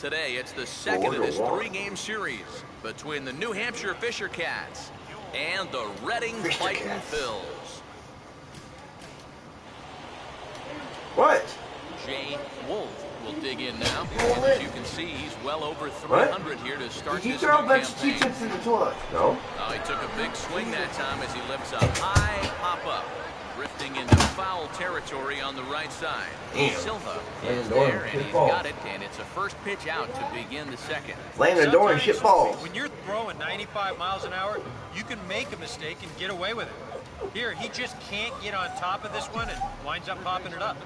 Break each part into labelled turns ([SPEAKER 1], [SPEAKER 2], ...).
[SPEAKER 1] Today, it's the second of this three-game series between the New Hampshire Fisher Cats and the Reading Fighting Phils.
[SPEAKER 2] What?
[SPEAKER 1] Jay Wolf will dig in now. And as you can see, he's well over 300 here to start this new campaign.
[SPEAKER 2] In the toilet? No.
[SPEAKER 1] He took a big swing that time as he lifts a high pop-up, drifting into foul territory on the right side.
[SPEAKER 2] Damn.
[SPEAKER 1] Silva is there, and he's got it, and it's a first pitch out to begin the second.
[SPEAKER 2] Landon Doran shit balls.
[SPEAKER 3] When you're throwing 95 miles an hour, you can make a mistake and get away with it. Here, he just can't get on top of this one and winds up popping it up.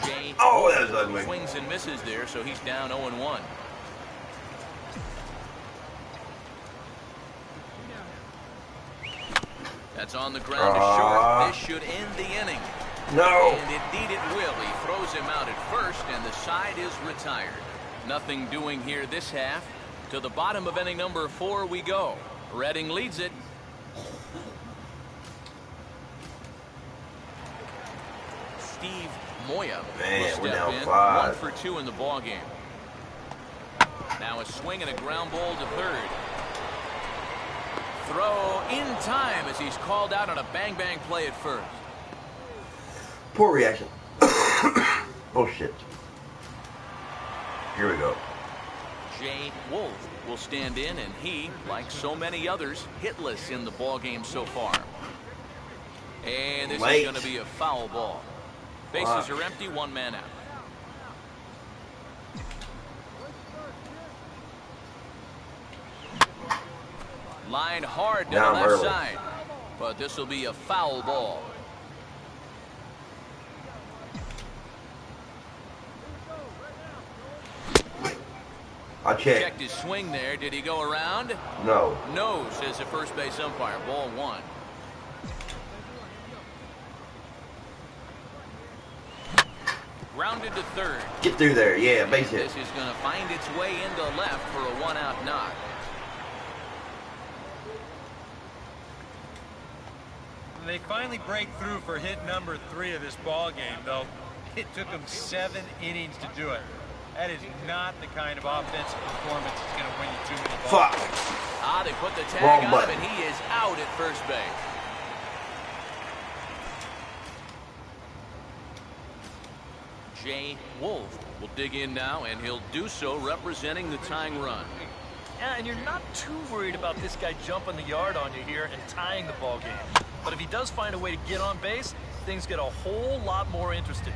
[SPEAKER 1] Jay
[SPEAKER 2] that was ugly.
[SPEAKER 1] Swings and misses there, so he's down 0-1. That's on the ground to short. This should end the inning.
[SPEAKER 2] No.
[SPEAKER 1] And indeed it will. He throws him out at first, and the side is retired. Nothing doing here this half. To the bottom of inning number 4 we go. Reading leads it. Steve Moya will step in. 1 for 2 in the ball game. Now a swing and a ground ball to third. Throw in time as he's called out on a bang-bang play at first.
[SPEAKER 2] Poor reaction. Oh, shit. Here we go.
[SPEAKER 1] Jay Wolf will stand in, and he, like so many others, hitless in the ball game so far. And this is going to be a foul ball. Bases are empty, 1 man out. Line hard down the left side, but this will be a foul ball.
[SPEAKER 2] I
[SPEAKER 1] checked his swing there. Did he go around?
[SPEAKER 2] No.
[SPEAKER 1] No, says the first base umpire. Ball 1. Grounded to third.
[SPEAKER 2] Get through there. Yeah, base hit.
[SPEAKER 1] This is going to find its way into left for a 1-out knock.
[SPEAKER 3] They finally break through for hit number 3 of this ball game, though. It took them 7 innings to do it. That is not the kind of offensive performance that's going to win you too many balls.
[SPEAKER 1] Fuck. They put the tag on him, and he is out at first base. Jay Wolf will dig in now, and he'll do so representing the tying run.
[SPEAKER 4] Yeah, and you're not too worried about this guy jumping the yard on you here and tying the ball game. But if he does find a way to get on base, things get a whole lot more interesting.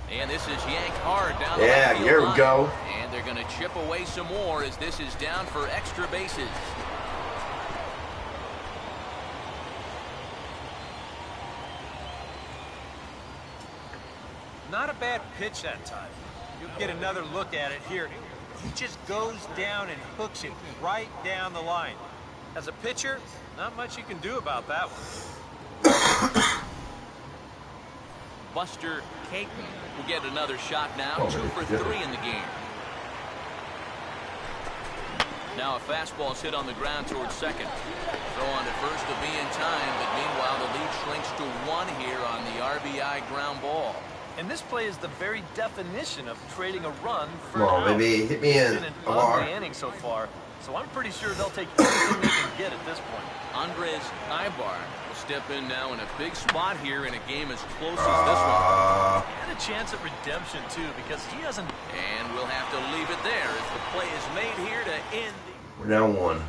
[SPEAKER 1] And this is yanked hard down the
[SPEAKER 2] left field here we go.
[SPEAKER 1] And they're going to chip away some more as this is down for extra bases.
[SPEAKER 3] Not a bad pitch that time. You'll get another look at it here. He just goes down and hooks it right down the line. As a pitcher, not much you can do about that one.
[SPEAKER 1] Buster Caton will get another shot now. 2 for 3 in the game. Now a fastball is hit on the ground towards second. Throw on to first to be in time, but meanwhile the lead shrinks to 1 here on the RBI ground ball.
[SPEAKER 4] And this play is the very definition of trading a run for
[SPEAKER 2] an out. Baby, hit me in.
[SPEAKER 4] It's been an ugly inning so far, so I'm pretty sure they'll take everything they can get at this point.
[SPEAKER 1] Andres Ibar will step in now in a big spot here in a game as close as this one.
[SPEAKER 4] And a chance at redemption, too, because he hasn't...
[SPEAKER 1] And we'll have to leave it there as the play is made here to end the...
[SPEAKER 2] We're down 1.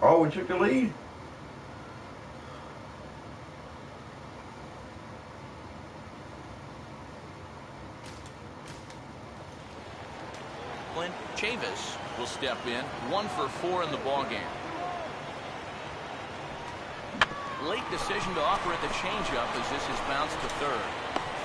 [SPEAKER 2] Oh, we took the lead.
[SPEAKER 1] Clint Chavis will step in. 1 for 4 in the ball game. Late decision to offer at the changeup as this is bounced to third.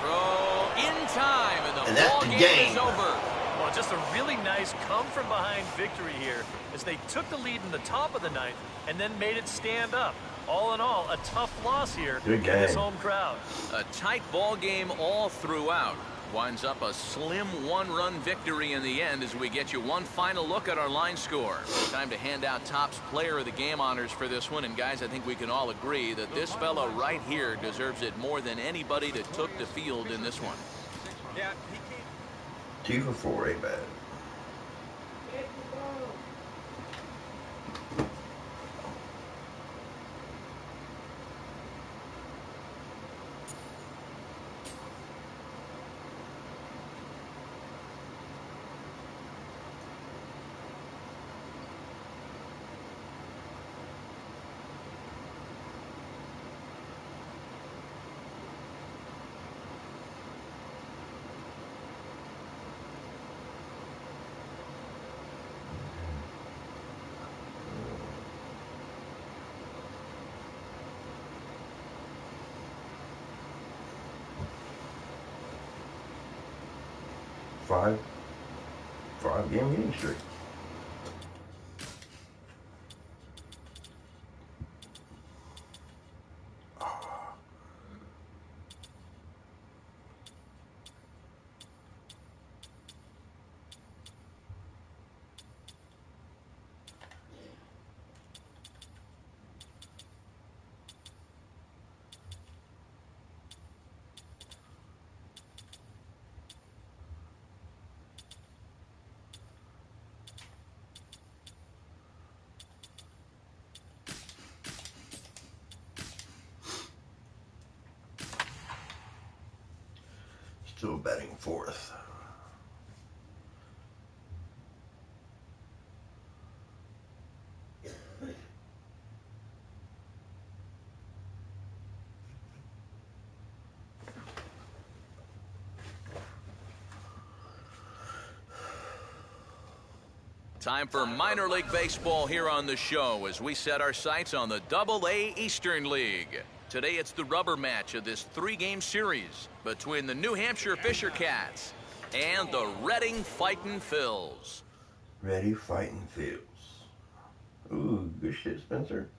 [SPEAKER 1] Throw in time, and the ball game is over.
[SPEAKER 4] Well, just a really nice come-from-behind victory here as they took the lead in the top of the 9th and then made it stand up. All in all, a tough loss here
[SPEAKER 2] Good
[SPEAKER 4] in this
[SPEAKER 2] game.
[SPEAKER 4] home crowd.
[SPEAKER 1] A tight ball game all throughout. Winds up a slim one-run victory in the end as we get you one final look at our line score. Time to hand out Topps Player of the Game honors for this one. And guys, I think we can all agree that this fellow right here deserves it more than anybody that took the field in this one.
[SPEAKER 3] Yeah,
[SPEAKER 2] 2 for 4, ain't bad. Five game winning streak. Still batting fourth.
[SPEAKER 1] Time for minor league baseball here on the show as we set our sights on the Double-A Eastern League. Today it's the rubber match of this 3-game series between the New Hampshire Fisher Cats and the Reading Fightin' Phils.
[SPEAKER 2] Ready, fighting Phils. Ooh, good shit, Spencer.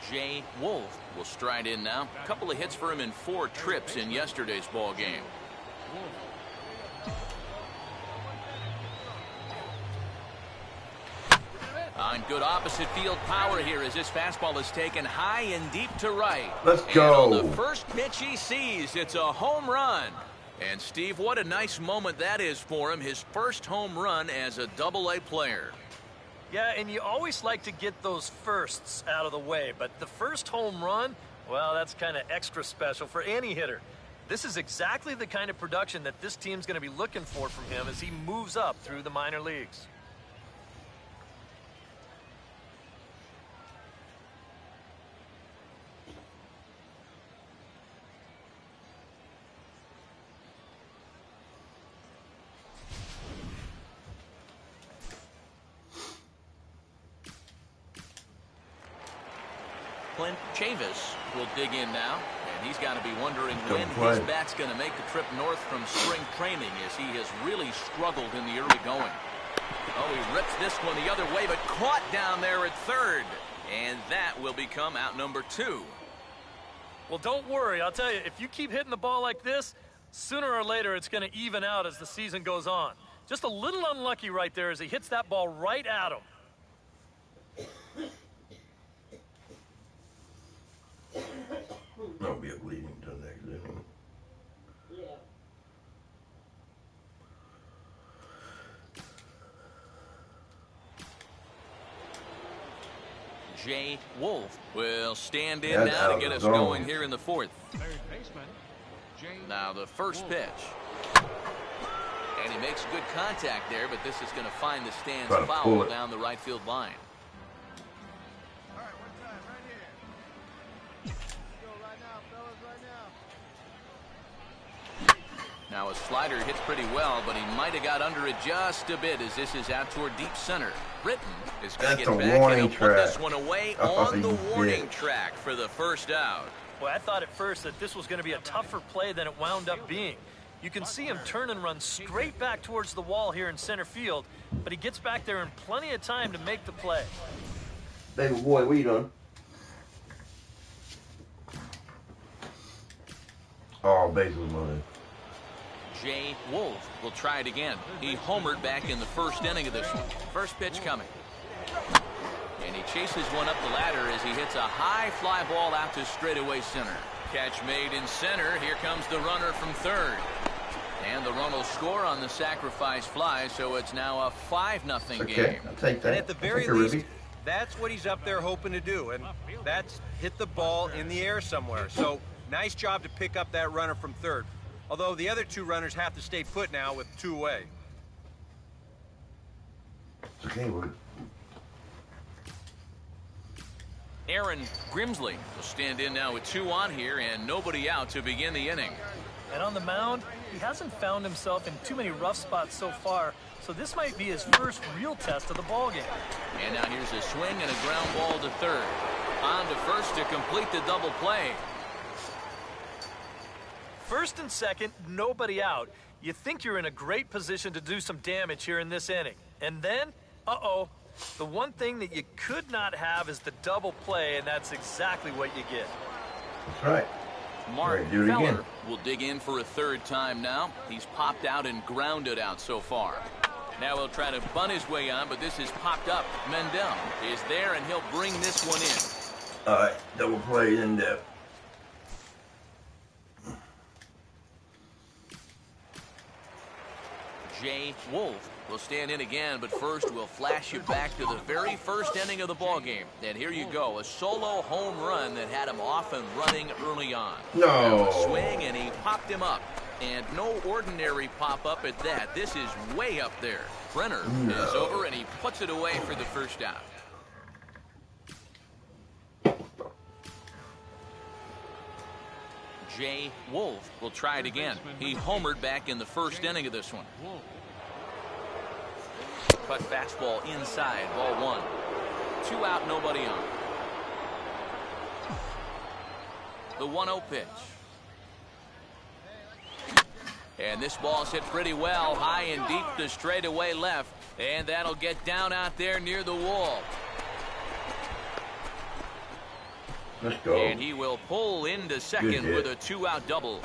[SPEAKER 1] Jay Wolf will stride in now. A couple of hits for him in 4 trips in yesterday's ball game. On good opposite field power here as this fastball is taken high and deep to right.
[SPEAKER 2] Let's go.
[SPEAKER 1] And on the first pitch he sees, it's a home run. And Steve, what a nice moment that is for him. His first home run as a Double-A player.
[SPEAKER 4] Yeah, and you always like to get those firsts out of the way, but the first home run, well, that's kind of extra special for any hitter. This is exactly the kind of production that this team's going to be looking for from him as he moves up through the minor leagues.
[SPEAKER 1] Clint Chavis will dig in now, and he's got to be wondering when his bat's going to make the trip north from spring training as he has really struggled in the early going. Oh, he rips this one the other way, but caught down there at third. And that will become out number 2.
[SPEAKER 4] Well, don't worry. I'll tell you, if you keep hitting the ball like this, sooner or later it's going to even out as the season goes on. Just a little unlucky right there as he hits that ball right at him.
[SPEAKER 2] That'll be a bleeding to the next inning.
[SPEAKER 5] Yeah.
[SPEAKER 1] Jay Wolf will stand in now to get us going here in the 4th. Now the first pitch. And he makes good contact there, but this is going to find the stands foul down the right field line. Now a slider hits pretty well, but he might have got under it just a bit as this is out toward deep center. Britton is going to get back and he'll put this one away on the warning track for the first out.
[SPEAKER 4] Well, I thought at first that this was going to be a tougher play than it wound up being. You can see him turn and run straight back towards the wall here in center field, but he gets back there in plenty of time to make the play.
[SPEAKER 2] Baby boy, what you doing? Oh, bases loaded.
[SPEAKER 1] Jay Wolf will try it again. He homered back in the first inning of this one. First pitch coming. And he chases one up the ladder as he hits a high fly ball out to straightaway center. Catch made in center. Here comes the runner from third. And the run will score on the sacrifice fly, so it's now a 5-0 game.
[SPEAKER 2] I'll take that.
[SPEAKER 3] And at the very least, that's what he's up there hoping to do, and that's hit the ball in the air somewhere. So nice job to pick up that runner from third. Although the other two runners have to stay put now with 2 away.
[SPEAKER 2] It's okay, Wood.
[SPEAKER 1] Aaron Grimsley will stand in now with 2 on here and nobody out to begin the inning.
[SPEAKER 4] And on the mound, he hasn't found himself in too many rough spots so far, so this might be his first real test of the ballgame.
[SPEAKER 1] And now here's a swing and a ground ball to third. On to first to complete the double play.
[SPEAKER 4] First and second, nobody out. You think you're in a great position to do some damage here in this inning. And then, the one thing that you could not have is the double play, and that's exactly what you get.
[SPEAKER 2] That's right.
[SPEAKER 1] Mark
[SPEAKER 2] do it again.
[SPEAKER 1] Feller will dig in for a third time now. He's popped out and grounded out so far. Now he'll try to bunt his way on, but this is popped up. Mendel is there, and he'll bring this one in.
[SPEAKER 2] All right, double play in depth.
[SPEAKER 1] Jay Wolf will stand in again, but first we'll flash you back to the very first inning of the ball game. And here you go, a solo home run that had him off and running early on.
[SPEAKER 2] No.
[SPEAKER 1] A swing, and he popped him up. And no ordinary pop-up at that. This is way up there. Brenner is over, and he puts it away for the first out. Jay Wolf will try it again. He homered back in the first inning of this one. Cut fastball inside, ball 1. 2 out, nobody on. The 1-0 pitch. And this ball's hit pretty well, high and deep to straightaway left. And that'll get down out there near the wall.
[SPEAKER 2] Let's go.
[SPEAKER 1] And he will pull into second with a 2-out double.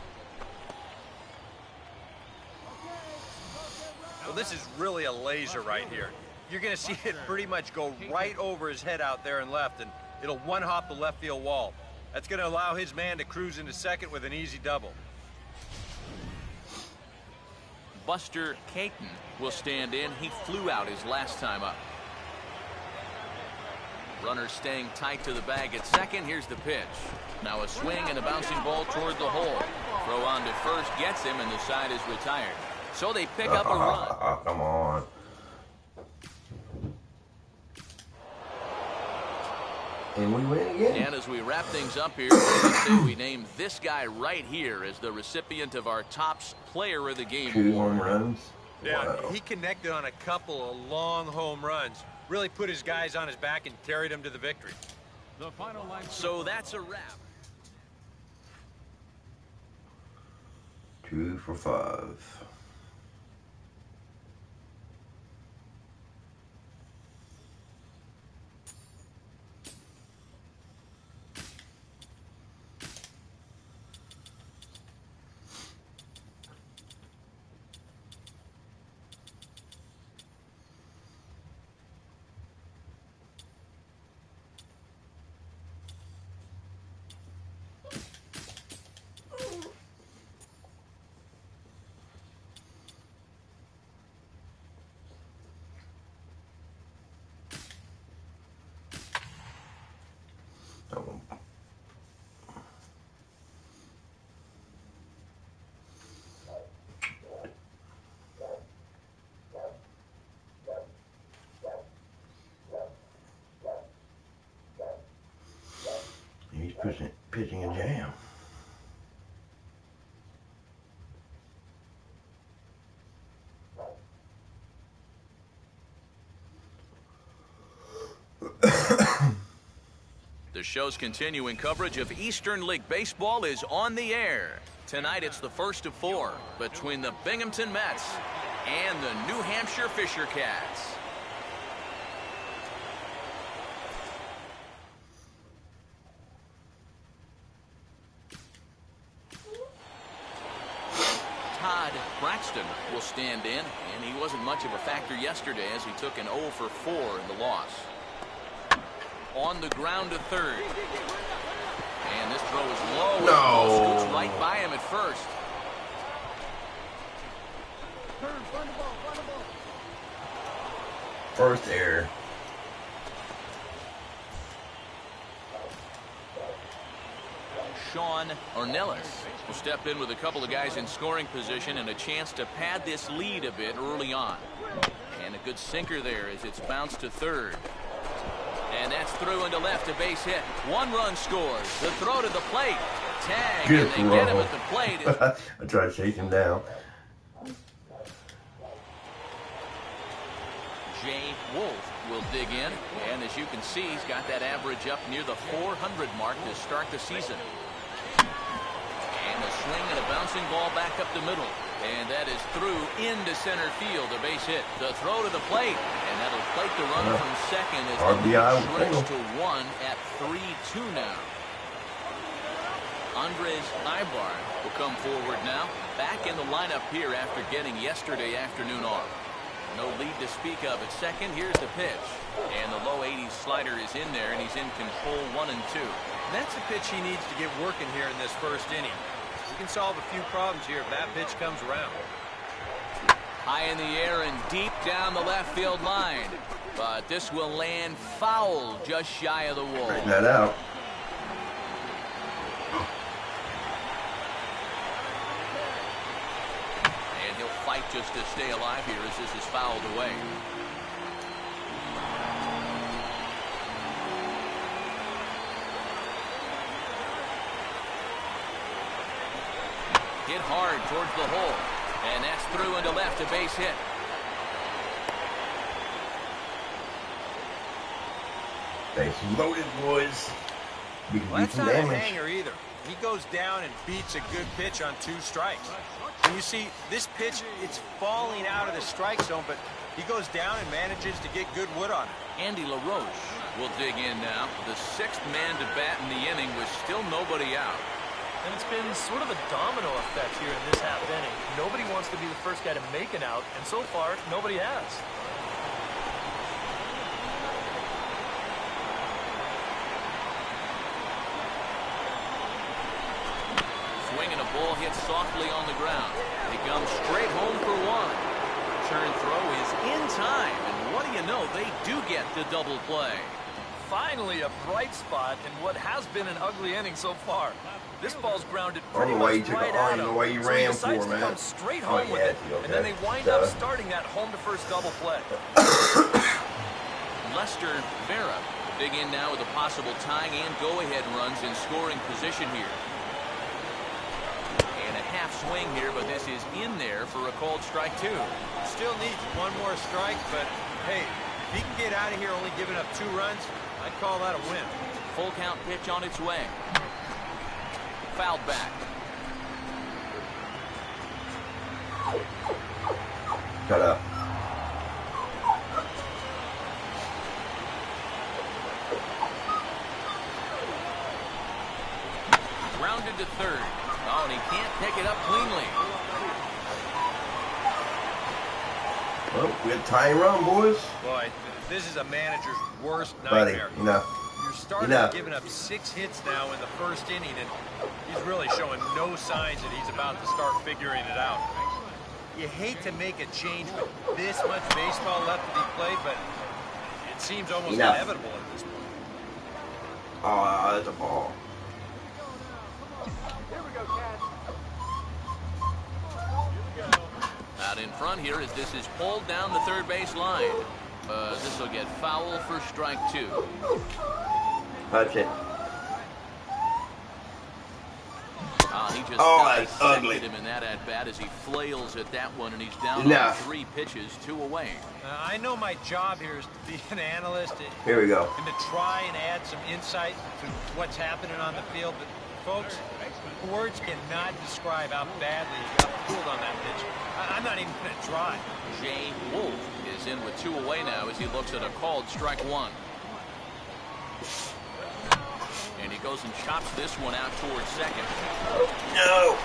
[SPEAKER 3] Well, this is really a laser right here. You're going to see it pretty much go right over his head out there and left, and it'll one-hop the left field wall. That's going to allow his man to cruise into second with an easy double.
[SPEAKER 1] Buster Caton will stand in. He flew out his last time up. Runner staying tight to the bag at second. Here's the pitch. Now a swing and a bouncing ball toward the hole. Throw on to first gets him, and the side is retired. So they pick up a run.
[SPEAKER 2] Come on. And we win again.
[SPEAKER 1] And as we wrap things up here, let's say we name this guy right here as the recipient of our Topps Player of the Game
[SPEAKER 2] 2
[SPEAKER 1] award.
[SPEAKER 2] home runs.
[SPEAKER 3] Yeah,
[SPEAKER 2] Wow.
[SPEAKER 3] he connected on a couple of long home runs. Really put his guys on his back and carried them to the victory.
[SPEAKER 1] So that's a wrap.
[SPEAKER 2] 2 for 5. He's pitching a jam.
[SPEAKER 1] The show's continuing coverage of Eastern League Baseball is on the air. Tonight it's the first of 4 between the Binghamton Mets and the New Hampshire Fisher Cats. Todd Braxton will stand in, and he wasn't much of a factor yesterday as he took an 0 for 4 in the loss. On the ground to third. And this throw is low.
[SPEAKER 2] No.
[SPEAKER 1] The ball scoots right by him at first.
[SPEAKER 2] First error.
[SPEAKER 1] Sean Ornelas will step in with a couple of guys in scoring position and a chance to pad this lead a bit early on. And a good sinker there as it's bounced to third. And that's through into left, a base hit. 1 run scores. The throw to the plate. Tag,
[SPEAKER 2] Good
[SPEAKER 1] and they
[SPEAKER 2] throw.
[SPEAKER 1] get him at the plate.
[SPEAKER 2] I tried to chase him down.
[SPEAKER 1] Jay Wolf will dig in, and as you can see, he's got that average up near the 400 mark to start the season. And a swing and a bouncing ball back up the middle, and that is through into center field, a base hit. The throw to the plate, and that'll plate the runner from second as the lead shrinks to 1 at 3-2 now. Andres Ibar will come forward now, back in the lineup here after getting yesterday afternoon off. No lead to speak of at second. Here's the pitch. And the low 80s slider is in there, and he's in control 1 and 2.
[SPEAKER 3] That's the pitch he needs to get working here in this first inning. He can solve a few problems here if that pitch comes around.
[SPEAKER 1] High in the air and deep down the left field line. But this will land foul just shy of the wall.
[SPEAKER 2] Straighten that out.
[SPEAKER 1] Fight just to stay alive here as this is fouled away. Hit hard towards the hole, and that's through into left, a base hit.
[SPEAKER 2] Bases loaded, boys. We can
[SPEAKER 3] Well,
[SPEAKER 2] do
[SPEAKER 3] that's
[SPEAKER 2] some
[SPEAKER 3] not a
[SPEAKER 2] damage.
[SPEAKER 3] hanger either. He goes down and beats a good pitch on 2 strikes. And you see, this pitch, it's falling out of the strike zone, but he goes down and manages to get good wood on it.
[SPEAKER 1] Andy LaRoche will dig in now. The 6th man to bat in the inning with still nobody out.
[SPEAKER 4] And it's been sort of a domino effect here in this half inning. Nobody wants to be the first guy to make an out, and so far, nobody has.
[SPEAKER 1] Swing and a ball hit softly on the ground. He comes straight home for 1. Turn throw is in time, and what do you know, they do get the double play.
[SPEAKER 4] Finally, a bright spot in what has been an ugly inning so far. This ball's grounded pretty
[SPEAKER 2] I don't know why
[SPEAKER 4] much
[SPEAKER 2] you took
[SPEAKER 4] right
[SPEAKER 2] it. I
[SPEAKER 4] at
[SPEAKER 2] don't know
[SPEAKER 4] him.
[SPEAKER 2] why you
[SPEAKER 4] So he
[SPEAKER 2] ran
[SPEAKER 4] decides
[SPEAKER 2] for,
[SPEAKER 4] to
[SPEAKER 2] man.
[SPEAKER 4] come straight
[SPEAKER 2] Oh,
[SPEAKER 4] home with
[SPEAKER 2] yeah,
[SPEAKER 4] it,
[SPEAKER 2] okay.
[SPEAKER 4] and then they wind up starting that home-to-first double play.
[SPEAKER 1] Lester Vera will dig in now with a possible tying and go-ahead runs in scoring position here. And a half swing here, but this is in there for a called strike 2.
[SPEAKER 3] Still needs 1 more strike, but hey, if he can get out of here only giving up 2 runs, I'd call that a win.
[SPEAKER 1] Full count pitch on its way. Fouled back.
[SPEAKER 2] Shut up.
[SPEAKER 1] Grounded to third. Oh, and he can't pick it up cleanly.
[SPEAKER 2] Well, we had tying run, boys.
[SPEAKER 3] Boy, this is a manager's worst
[SPEAKER 2] Buddy,
[SPEAKER 3] nightmare.
[SPEAKER 2] enough.
[SPEAKER 3] You're starting
[SPEAKER 2] Enough.
[SPEAKER 3] giving up 6 hits now in the first inning, and he's really showing no signs that he's about to start figuring it out. You hate to make a change with this much baseball left to be played, but it seems almost
[SPEAKER 2] Enough.
[SPEAKER 3] inevitable at this point.
[SPEAKER 2] Oh, that's a ball.
[SPEAKER 1] Out in front here as this is pulled down the third base line. This will get foul for strike 2.
[SPEAKER 2] Touch it.
[SPEAKER 1] He just
[SPEAKER 2] that's
[SPEAKER 1] dissected
[SPEAKER 2] ugly.
[SPEAKER 1] him in that at-bat as he flails at that one, and he's down on
[SPEAKER 2] Enough.
[SPEAKER 1] 3 pitches, 2 away.
[SPEAKER 3] I know my job here is to be an analyst and
[SPEAKER 2] Here we go.
[SPEAKER 3] to try and add some insight to what's happening on the field, but folks, Words cannot describe how badly he got pulled on that pitch. I'm not even going to try.
[SPEAKER 1] Jay Wolf is in with 2 away now as he looks at a called strike 1. And he goes and chops this one out towards second.
[SPEAKER 2] No!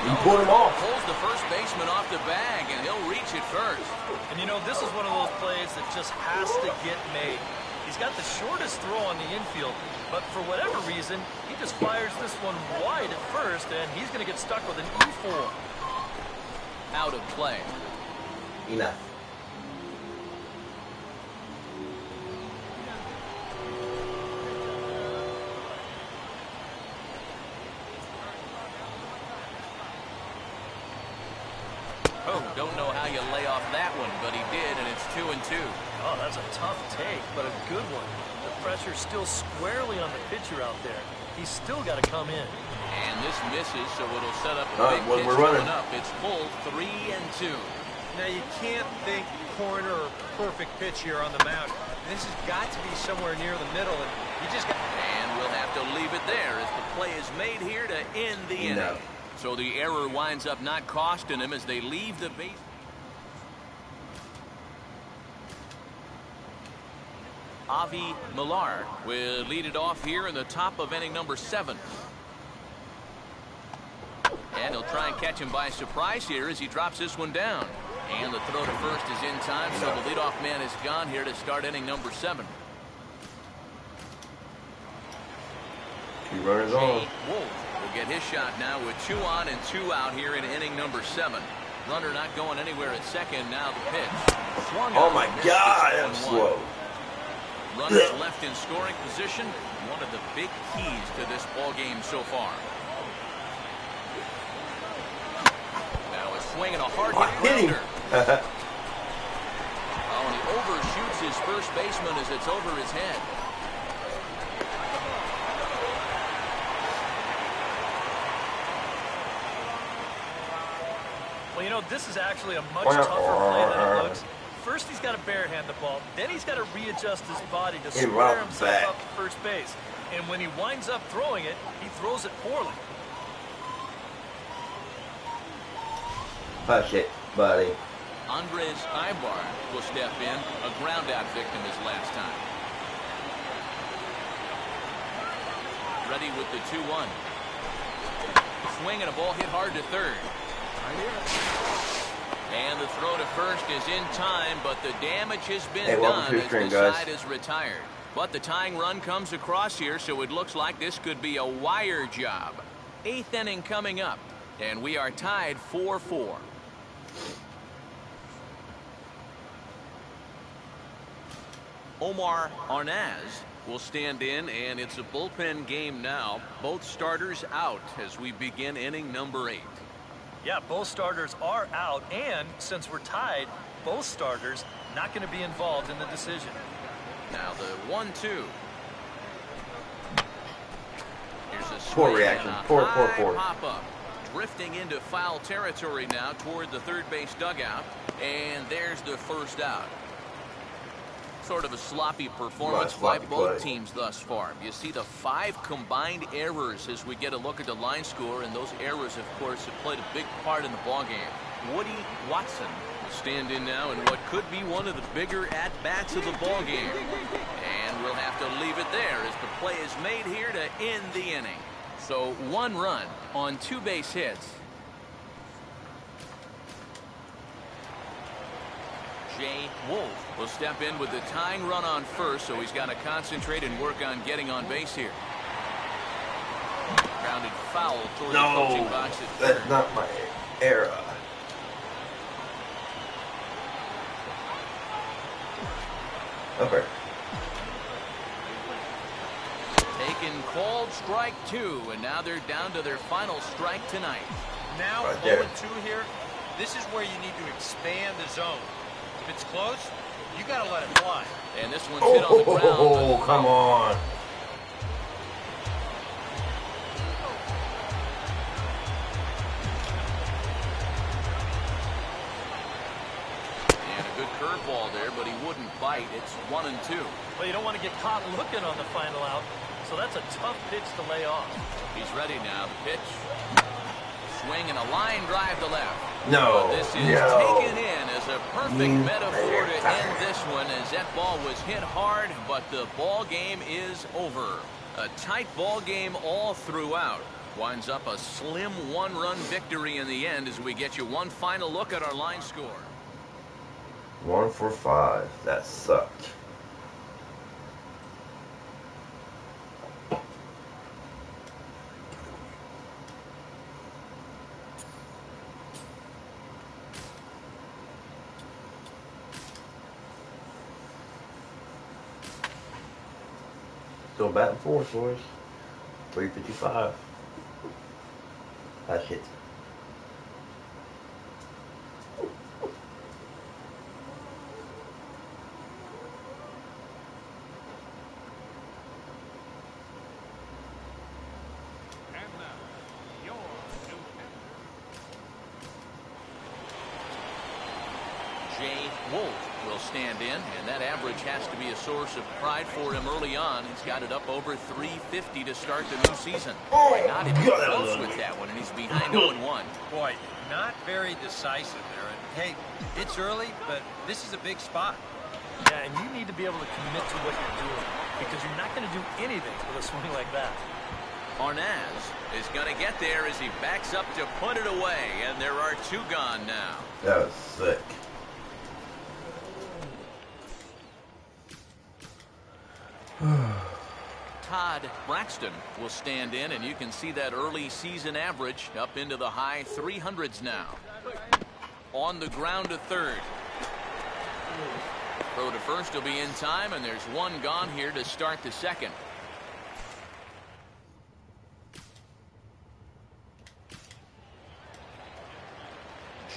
[SPEAKER 2] He pulled him off.
[SPEAKER 1] Pulls the first baseman off the bag, and he'll reach it first.
[SPEAKER 4] And you know, this is one of those plays that just has to get made. He's got the shortest throw on the infield, but for whatever reason, he just fires this one wide at first, and he's going to get stuck with an E4.
[SPEAKER 1] Out of play.
[SPEAKER 2] Enough.
[SPEAKER 1] Oh, don't know how you lay off that one, but he did, and it's 2-2.
[SPEAKER 4] Oh, that's a tough take, but a good one. The pressure's still squarely on the pitcher out there. He's still got to come in.
[SPEAKER 1] And this misses, so it'll set up a big pitch
[SPEAKER 2] we're running.
[SPEAKER 1] coming up. It's full 3-2.
[SPEAKER 3] Now, you can't think corner or perfect pitch here on the mound. This has got to be somewhere near the middle, and you just got...
[SPEAKER 1] And we'll have to leave it there as the play is made here to end the inning. So the error winds up not costing him as they leave the base. Avi Millar will lead it off here in the top of inning number 7. And he'll try and catch him by surprise here as he drops this one down. And the throw to first is in time, so the leadoff man is gone here to start inning number 7.
[SPEAKER 2] 2 runners on.
[SPEAKER 1] Jay Wolf will get his shot now with 2 on and 2 out here in inning number 7. Runner not going anywhere at second. Now the pitch. Swung
[SPEAKER 2] Oh
[SPEAKER 1] out
[SPEAKER 2] my
[SPEAKER 1] and missed.
[SPEAKER 2] God,
[SPEAKER 1] It's
[SPEAKER 2] that's
[SPEAKER 1] 1-1.
[SPEAKER 2] slow.
[SPEAKER 1] Runners left in scoring position. One of the big keys to this ball game so far. Now a swing and a hard hit grounder. Oh, and he overshoots his first baseman as it's over his head.
[SPEAKER 4] Well, you know, this is actually a much tougher play than it looks. First, he's got to barehand the ball. Then he's got to readjust his body to square himself up to first base. And when he winds up throwing it, he throws it poorly.
[SPEAKER 2] Hush it, buddy.
[SPEAKER 1] Andres Ibar will step in, a ground-out victim his last time. Ready with the 2-1. Swing and a ball hit hard to third. And the throw to first is in time, but the damage has been done as the side is retired. But the tying run comes across here, so it looks like this could be a wire job. 8th inning coming up, and we are tied 4-4. Omar Arnaz will stand in, and it's a bullpen game now. Both starters out as we begin inning number 8.
[SPEAKER 4] Yeah, both starters are out, and since we're tied, both starters not going to be involved in the decision.
[SPEAKER 1] Now the 1-2. Here's a
[SPEAKER 2] Poor
[SPEAKER 1] swing
[SPEAKER 2] reaction.
[SPEAKER 1] and a
[SPEAKER 2] Poor.
[SPEAKER 1] pop up. Drifting into foul territory now toward the third base dugout, and there's the first out. Sort of a sloppy performance by both teams thus far. You see the 5 combined errors as we get a look at the line score, and those errors, of course, have played a big part in the ballgame. Woody Watson will stand in now in what could be one of the bigger at-bats of the ballgame. And we'll have to leave it there as the play is made here to end the inning. So 1 run on 2 base hits. Jay Wolf will step in with the tying run on first, so he's got to concentrate and work on getting on base here. Grounded foul toward the coaching box at third.
[SPEAKER 2] That's not my era. Okay.
[SPEAKER 1] Taken called strike 2, and now they're down to their final strike tonight.
[SPEAKER 3] Now, 0-2 here. This is where you need to expand the zone. If it's close, you got to let it fly.
[SPEAKER 1] And this one's hit on the ground.
[SPEAKER 2] Oh, come on.
[SPEAKER 1] And a good curveball there, but he wouldn't bite. It's 1-2.
[SPEAKER 4] Well, you don't want to get caught looking on the final out. so that's a tough pitch to lay off.
[SPEAKER 1] He's ready now. The pitch. Swing and a line drive to left.
[SPEAKER 2] No.
[SPEAKER 1] This is taken in as a perfect metaphor to end this one, as that ball was hit hard, but the ball game is over. A tight ball game all throughout. Winds up a slim one-run victory in the end as we get you one final look at our line score.
[SPEAKER 2] 1 for 5. That sucked. Still batting fourth, boys. 355. That hit.
[SPEAKER 1] Will stand in, and that average has to be a source of pride for him early on. He's got it up over 350 to start the new season. Not even close with that one, and he's behind 0-1.
[SPEAKER 3] Boy, not very decisive there. And hey, it's early, but this is a big spot.
[SPEAKER 4] Yeah, and you need to be able to commit to what you're doing, because you're not going to do anything with a swing like that.
[SPEAKER 1] Arnaz is going to get there as he backs up to put it away, and there are two gone now.
[SPEAKER 2] That was sick.
[SPEAKER 1] Todd Braxton will stand in, and you can see that early season average up into the high 300s now. On the ground to third. Throw to first will be in time, and there's one gone here to start the second.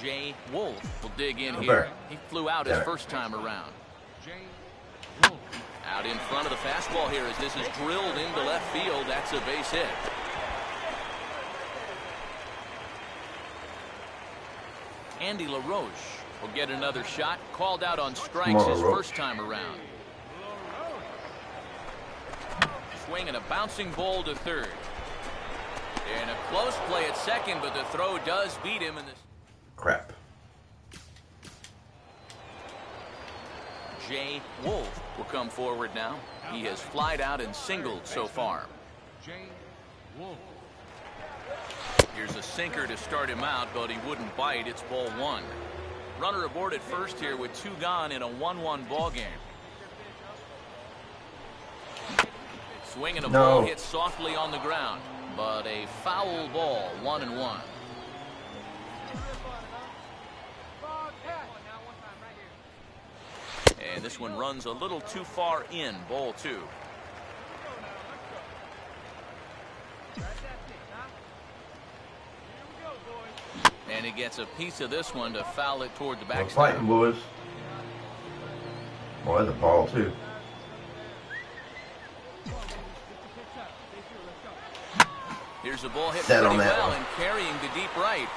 [SPEAKER 1] Jay Wolf will dig in here. He flew out his first time around. Out in front of the fastball here as this is drilled into left field. That's a base hit. Andy LaRoche will get another shot. Called out on strikes his first time around. Swing and a bouncing ball to third. And a close play at second, but the throw does beat him in this.
[SPEAKER 2] Crap.
[SPEAKER 1] Jay Wolf will come forward now. He has flied out and singled so far. Here's a sinker to start him out, but he wouldn't bite. It's ball one. Runner aboard at first here with two gone in a 1-1 ball game. Swing and a ball hit softly on the ground, but a foul ball, 1-1. And this one runs a little too far in, ball two. And he gets a piece of this one to foul it toward the backstop.
[SPEAKER 2] Fighting, boys. Boy, that's a ball too.
[SPEAKER 1] Here's a ball hit pretty well and carrying to deep right.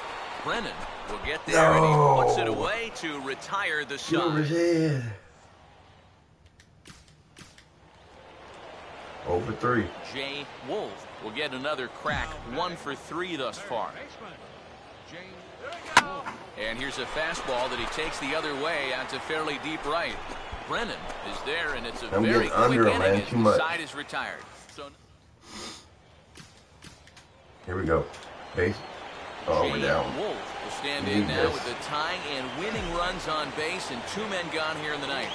[SPEAKER 1] Brennan will get there and he puts it away to retire the side.
[SPEAKER 2] Over 3.
[SPEAKER 1] Jay Wolf will get another crack, 1 for 3 thus far. And here's a fastball that he takes the other way out to fairly deep right. Brennan is there, and it's a very quick inning as the side is retired. So
[SPEAKER 2] here we go. Base. Oh, we're down.
[SPEAKER 1] Wolf will stand in now with the tying and winning runs on base, and 2 men gone here in the ninth.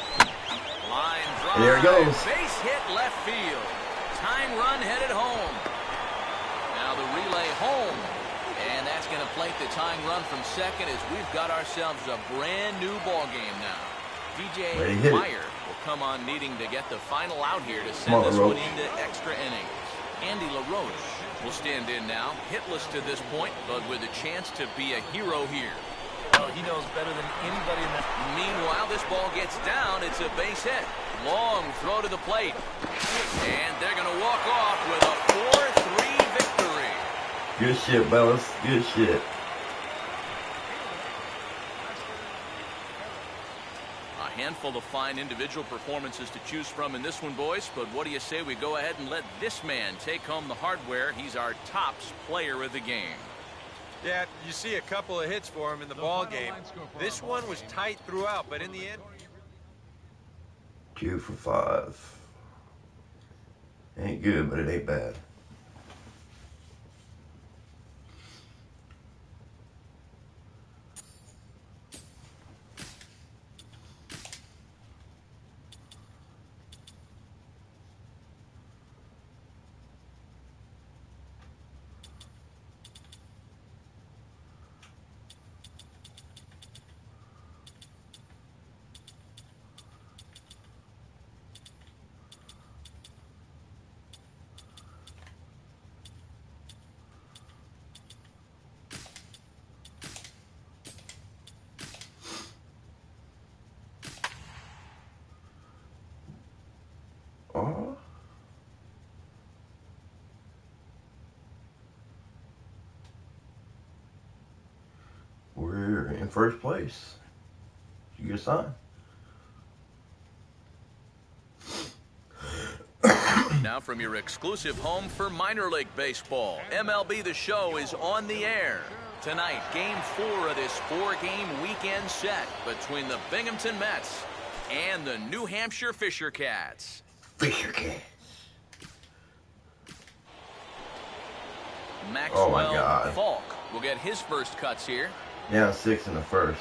[SPEAKER 1] Line drive.
[SPEAKER 2] There it goes.
[SPEAKER 1] Base hit left field. Tying run headed home. Now the relay home. And that's going to plate the tying run from second as we've got ourselves a brand new ball game now. DJ Meyer will come on needing to get the final out here to send this one into extra innings. Andy LaRoche will stand in now, hitless to this point, but with a chance to be a hero here.
[SPEAKER 4] Well, he knows better than anybody in that.
[SPEAKER 1] Meanwhile, this ball gets down. It's a base hit. Long throw to the plate. And they're going to walk off with a 4-3 victory.
[SPEAKER 2] Good shit, fellas. Good shit.
[SPEAKER 1] A handful of fine individual performances to choose from in this one, boys. But what do you say we go ahead and let this man take home the hardware? He's our tops player of the game.
[SPEAKER 3] Yeah, you see a couple of hits for him in the ball game. This one was tight throughout, but in the end...
[SPEAKER 2] 2 for 5. Ain't good, but it ain't bad. Oh. We're in first place. It's a good sign.
[SPEAKER 1] Now from your exclusive home for minor league baseball, MLB The Show is on the air. Tonight, Game 4 of this 4-game weekend set between the Binghamton Mets and the New Hampshire Fisher Cats.
[SPEAKER 2] Fisher Cats.
[SPEAKER 1] Maxwell Falk will get his first cuts here.
[SPEAKER 2] Down 6 in the first.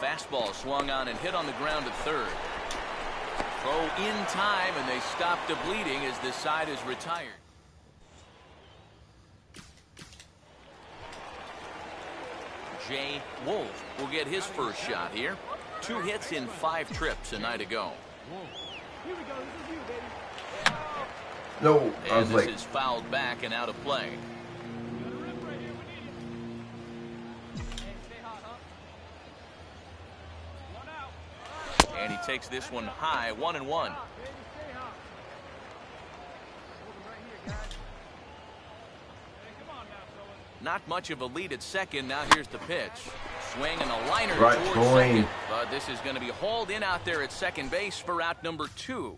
[SPEAKER 1] Fastball swung on and hit on the ground at third. Throw in time, and they stop the bleeding as this side is retired. Jay Wolf will get his first shot here. 2 hits in 5 trips a night ago.
[SPEAKER 2] No, I was
[SPEAKER 1] and
[SPEAKER 2] like...
[SPEAKER 1] this is fouled back and out of play. And he takes this one high, 1-1. Not much of a lead at second. Now here's the pitch. Swing and a liner
[SPEAKER 2] Right
[SPEAKER 1] towards
[SPEAKER 2] swing.
[SPEAKER 1] second. But this is going to be hauled in out there at second base for out number 2.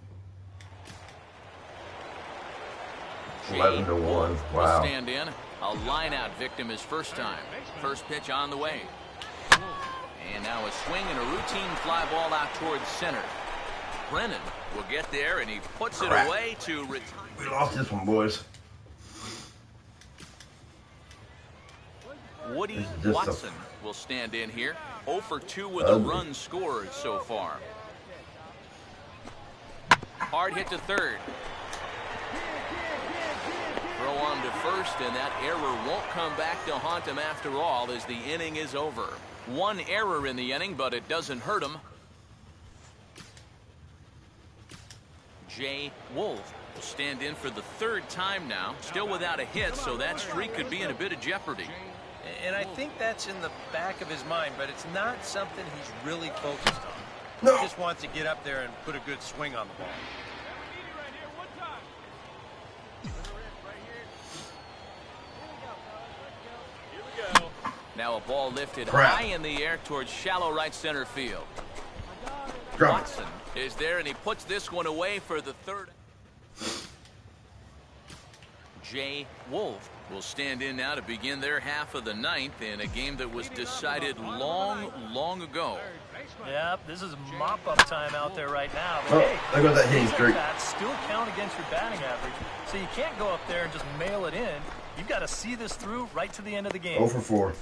[SPEAKER 2] 11 to 1.
[SPEAKER 1] Will
[SPEAKER 2] Wow.
[SPEAKER 1] stand in. A line-out victim his first time. First pitch on the way. And now a swing and a routine fly ball out towards center. Brennan will get there, and he puts it away to retire.
[SPEAKER 2] We lost this one, boys.
[SPEAKER 1] Woody
[SPEAKER 2] This is
[SPEAKER 1] Watson will stand in here. 0 for 2 with a run scored so far. Hard hit to third. Throw on to first, and that error won't come back to haunt him after all as the inning is over. 1 error in the inning, but it doesn't hurt him. Jay Wolf will stand in for the 3rd time now. Still without a hit, so that streak could be in a bit of jeopardy.
[SPEAKER 3] And I think that's in the back of his mind, but it's not something he's really focused on.
[SPEAKER 2] No.
[SPEAKER 3] He just wants to get up there and put a good swing on the ball.
[SPEAKER 1] Now a ball lifted high in the air towards shallow right center field. Watson is there, and he puts this one away for the 3rd. Jay Wolf will stand in now to begin their half of the 9th in a game that was decided long ago.
[SPEAKER 4] Yep, this is mop-up time out there right now. But
[SPEAKER 2] Oh,
[SPEAKER 4] hey,
[SPEAKER 2] there goes that hitting
[SPEAKER 4] things
[SPEAKER 2] streak.
[SPEAKER 4] like that still count against your batting average, so you can't go up there and just mail it in. You've got to see this through right to the end of the game.
[SPEAKER 2] 0 for 4.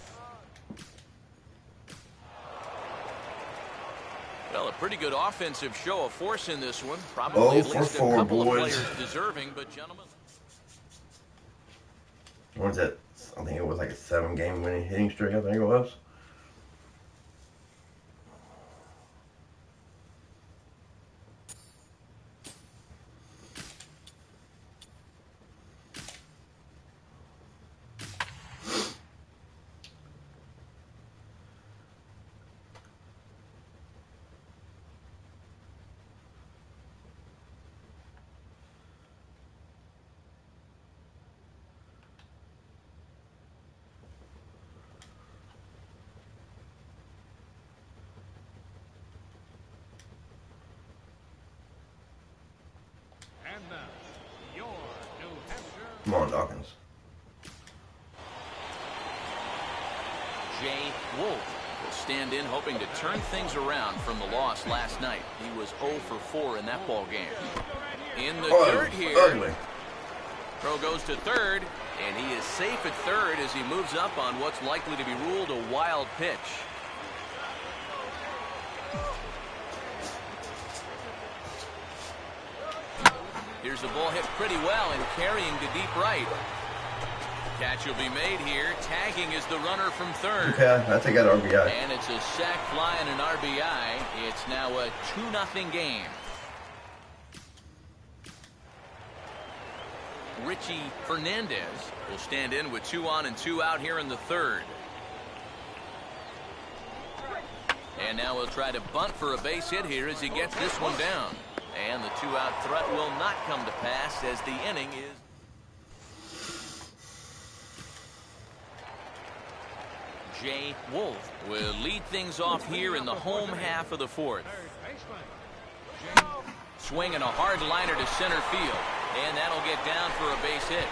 [SPEAKER 1] Well, a pretty good offensive show of force in this one. Probably at least a couple of players deserving, but gentlemen.
[SPEAKER 2] What was that? I think it was like a 7-game winning hitting streak, I think it was. Come on, Dawkins.
[SPEAKER 1] Jay Wolf will stand in, hoping to turn things around from the loss last night. He was 0 for 4 in that ball game. In the dirt here.
[SPEAKER 2] Ugly.
[SPEAKER 1] Throw goes to third, and he is safe at third as he moves up on what's likely to be ruled a wild pitch. Here's the ball hit pretty well and carrying to deep right. Catch will be made here. Tagging is the runner from third.
[SPEAKER 2] Okay, I take that RBI.
[SPEAKER 1] And it's a sac fly and an RBI. It's now a 2-0 game. Richie Fernandez will stand in with 2 on and 2 out here in the third. And now he'll try to bunt for a base hit here as he gets this one down. And the 2-out threat will not come to pass as the inning is. Jay Wolf will lead things off here in the home half of the fourth. Swinging a hard liner to center field. And that'll get down for a base hit.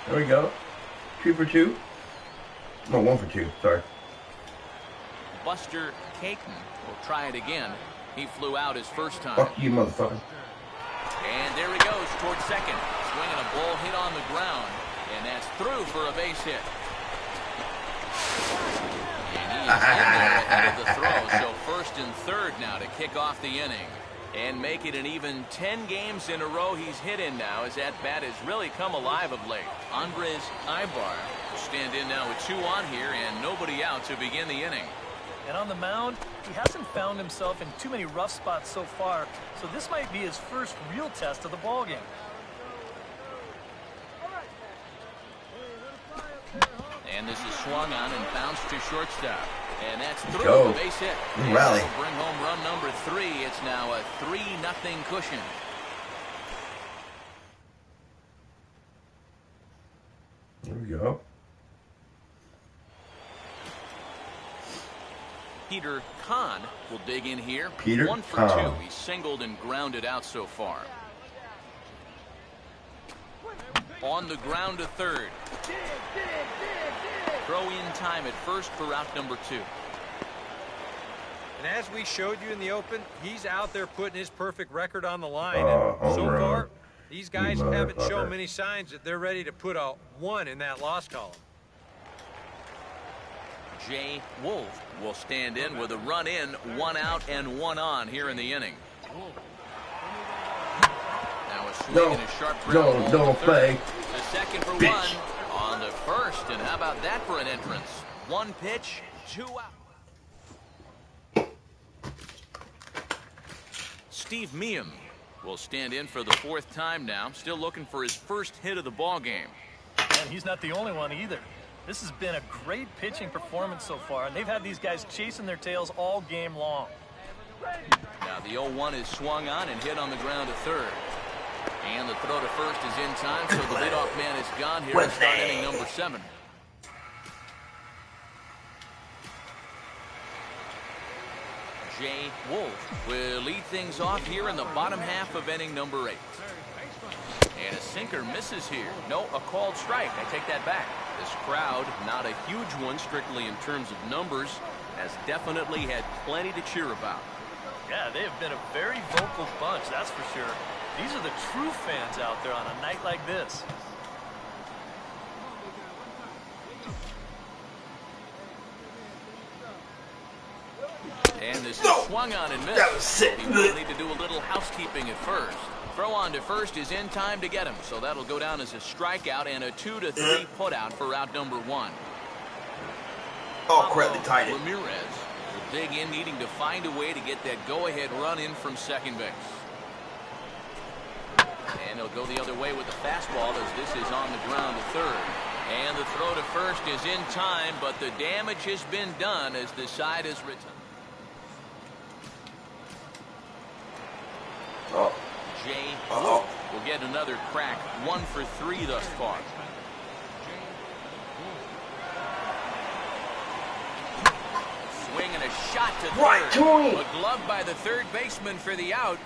[SPEAKER 2] There we go. 2 for 2. No, 1 for 2. Sorry.
[SPEAKER 1] Buster Caton will try it again. He flew out his first time.
[SPEAKER 2] Fuck you, motherfucker.
[SPEAKER 1] And there he goes towards second. Swinging a ball hit on the ground. And that's through for a base hit. And he is in there ahead of the throw. So first and third now to kick off the inning. And make it an even 10 games in a row he's hit in now as that bat has really come alive of late. Andres Ibar will stand in now with 2 on here and nobody out to begin the inning.
[SPEAKER 4] And on the mound, he hasn't found himself in too many rough spots so far, so this might be his first real test of the ballgame.
[SPEAKER 1] And this is swung on and bounced to shortstop. And that's through
[SPEAKER 2] Go.
[SPEAKER 1] the base hit.
[SPEAKER 2] Rally.
[SPEAKER 1] Bring home run number 3. It's now a 3-0 cushion.
[SPEAKER 2] There we go.
[SPEAKER 1] Peter Kahn will dig in here.
[SPEAKER 2] Peter
[SPEAKER 1] 1 for
[SPEAKER 2] Kahn.
[SPEAKER 1] 2. He's singled and grounded out so far. On the ground to third. Throw in time at first for out number 2.
[SPEAKER 3] And as we showed you in the open, he's out there putting his perfect record on the line.
[SPEAKER 2] Oh,
[SPEAKER 3] And so
[SPEAKER 2] home run.
[SPEAKER 3] far, these guys
[SPEAKER 2] You
[SPEAKER 3] haven't
[SPEAKER 2] motherfucker.
[SPEAKER 3] shown many signs that they're ready to put a 1 in that loss column.
[SPEAKER 1] Jay Wolf will stand in with a run in, 1 out and 1 on here in the inning. Now a swing and a sharp ground ball
[SPEAKER 2] no
[SPEAKER 1] to third.
[SPEAKER 2] play.
[SPEAKER 1] The second for
[SPEAKER 2] Bitch.
[SPEAKER 1] 1 on the first, and how about that for an entrance? 1 pitch, 2 out. Steve Meehan will stand in for the 4th time now, still looking for his first hit of the ball game.
[SPEAKER 4] And he's not the only one either. This has been a great pitching performance so far, and they've had these guys chasing their tails all game long.
[SPEAKER 1] Now the 0-1 is swung on and hit on the ground to third. And the throw to first is in time, so the leadoff man is gone here to start inning number 7. Jay Wolf will lead things off here in the bottom half of inning number 8. And a sinker misses here. No, a called strike. I take that back. This crowd, not a huge one strictly in terms of numbers, has definitely had plenty to cheer about.
[SPEAKER 4] Yeah, they have been a very vocal bunch, that's for sure. These are the true fans out there on a night like this.
[SPEAKER 1] And this is swung on and missed.
[SPEAKER 2] That was sick.
[SPEAKER 1] He will need to do a little housekeeping at first. Throw on to first is in time to get him, so that'll go down as a strikeout and a 2-3 putout for out number 1.
[SPEAKER 2] Oh, crap, they tied it.
[SPEAKER 1] Ramirez will dig in, needing to find a way to get that go-ahead run in from second base. And he'll go the other way with the fastball as this is on the ground to third. And the throw to first is in time, but the damage has been done as the side is returned.
[SPEAKER 2] Oh.
[SPEAKER 1] Jay Wolf will get another crack, 1 for 3 thus far. Swing and a shot to third.
[SPEAKER 2] Right to him.
[SPEAKER 1] A glove by the third baseman for the out.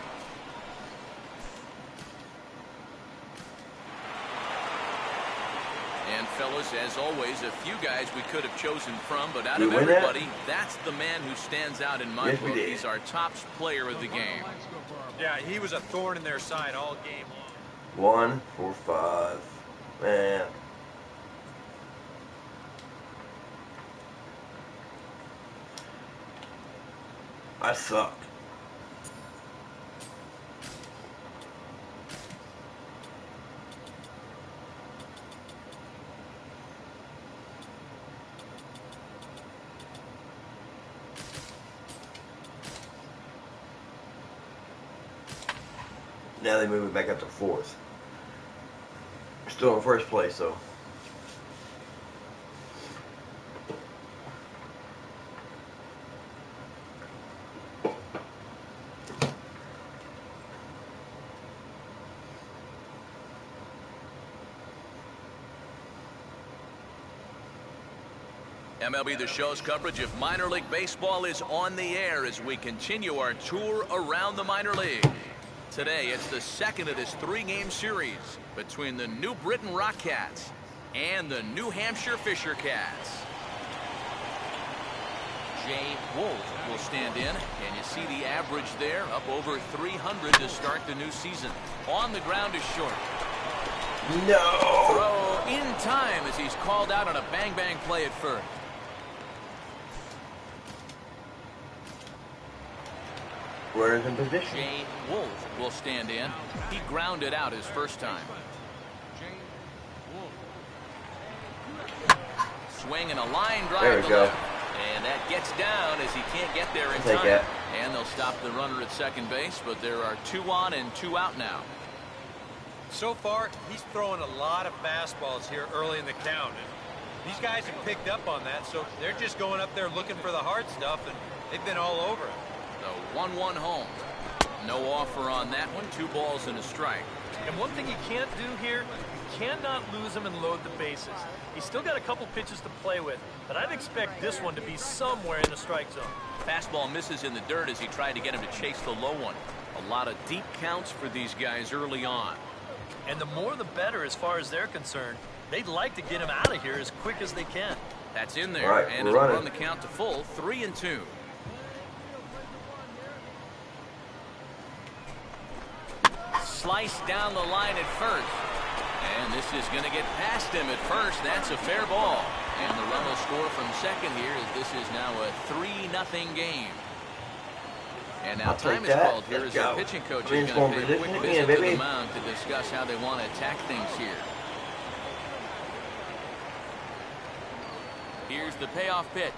[SPEAKER 1] And fellas, as always, a few guys we could have chosen from, but out of everybody, that's the man who stands out in my book. He's our top player of the game.
[SPEAKER 3] Yeah, he was a thorn in their side all game long.
[SPEAKER 2] 1 for 5. Man. I suck. Now they move it back up to 4th. Still in 1st place, though.
[SPEAKER 1] MLB The Show's coverage of minor league baseball is on the air as we continue our tour around the minor league. Today, it's the second of this 3-game series between the New Britain Rock Cats and the New Hampshire Fisher Cats. Jay Wolf will stand in, and you see the average there, up over 300 to start the new season. On the ground is short.
[SPEAKER 2] No!
[SPEAKER 1] Throw in time as he's called out on a bang-bang play at first.
[SPEAKER 2] Runners in position.
[SPEAKER 1] Jay Wolf will stand in. He grounded out his first time. Swing and a line drive.
[SPEAKER 2] There we go.
[SPEAKER 1] Left. And that gets down as he can't get there in time.
[SPEAKER 2] That.
[SPEAKER 1] And they'll stop the runner at second base, but there are 2 on and 2 out now.
[SPEAKER 3] So far, he's throwing a lot of fastballs here early in the count. And these guys have picked up on that, so they're just going up there looking for the hard stuff, and they've been all over it.
[SPEAKER 1] The 1-1 home. No offer on that one. 2 balls and a strike.
[SPEAKER 4] And one thing you can't do here, you cannot lose him and load the bases. He's still got a couple pitches to play with, but I'd expect this one to be somewhere in the strike zone.
[SPEAKER 1] Fastball misses in the dirt as he tried to get him to chase the low one. A lot of deep counts for these guys early on.
[SPEAKER 4] And the more the better as far as they're concerned. They'd like to get him out of here as quick as they can.
[SPEAKER 1] That's in there,
[SPEAKER 2] right,
[SPEAKER 1] and it'll run the count to full, 3-2. Sliced down the line at first. And this is going to get past him at first. That's a fair ball. And the run will score from second here as this is now a 3-0 game. And now time is called here as the pitching coach is going to pay a quick visit to the mound to discuss how they want to attack things here. Here's the payoff pitch.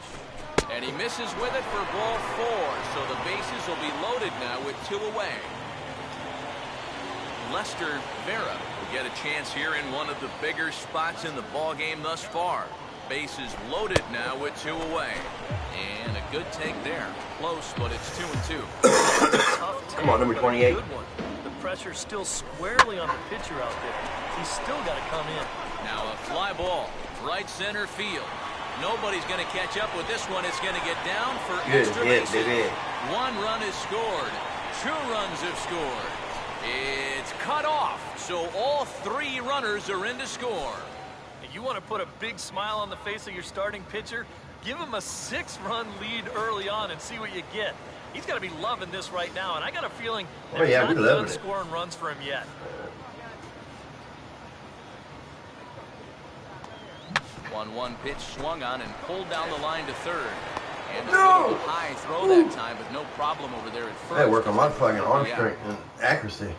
[SPEAKER 1] And he misses with it for ball 4. So the bases will be loaded now with 2 away. Lester Vera will get a chance here in one of the bigger spots in the ball game thus far. Bases loaded now with 2 away. And a good take there. Close, but it's 2-2.
[SPEAKER 2] Come on, number 28.
[SPEAKER 4] Good one. The pressure's still squarely on the pitcher out there. He's still got to come in.
[SPEAKER 1] Now a fly ball, right center field. Nobody's going to catch up with this one. It's going to get down for extra bases. 1 run is scored. 2 runs have scored. It's cut off, so all 3 runners are in to score.
[SPEAKER 4] You want to put a big smile on the face of your starting pitcher? Give him a 6-run lead early on and see what you get. He's got to be loving this right now, and I got a feeling they're not done scoring runs for him yet.
[SPEAKER 1] 1-1 pitch swung on and pulled down the line to third. And a little high throw that time, but no problem over there at first.
[SPEAKER 2] I work on my fucking arm strength and accuracy.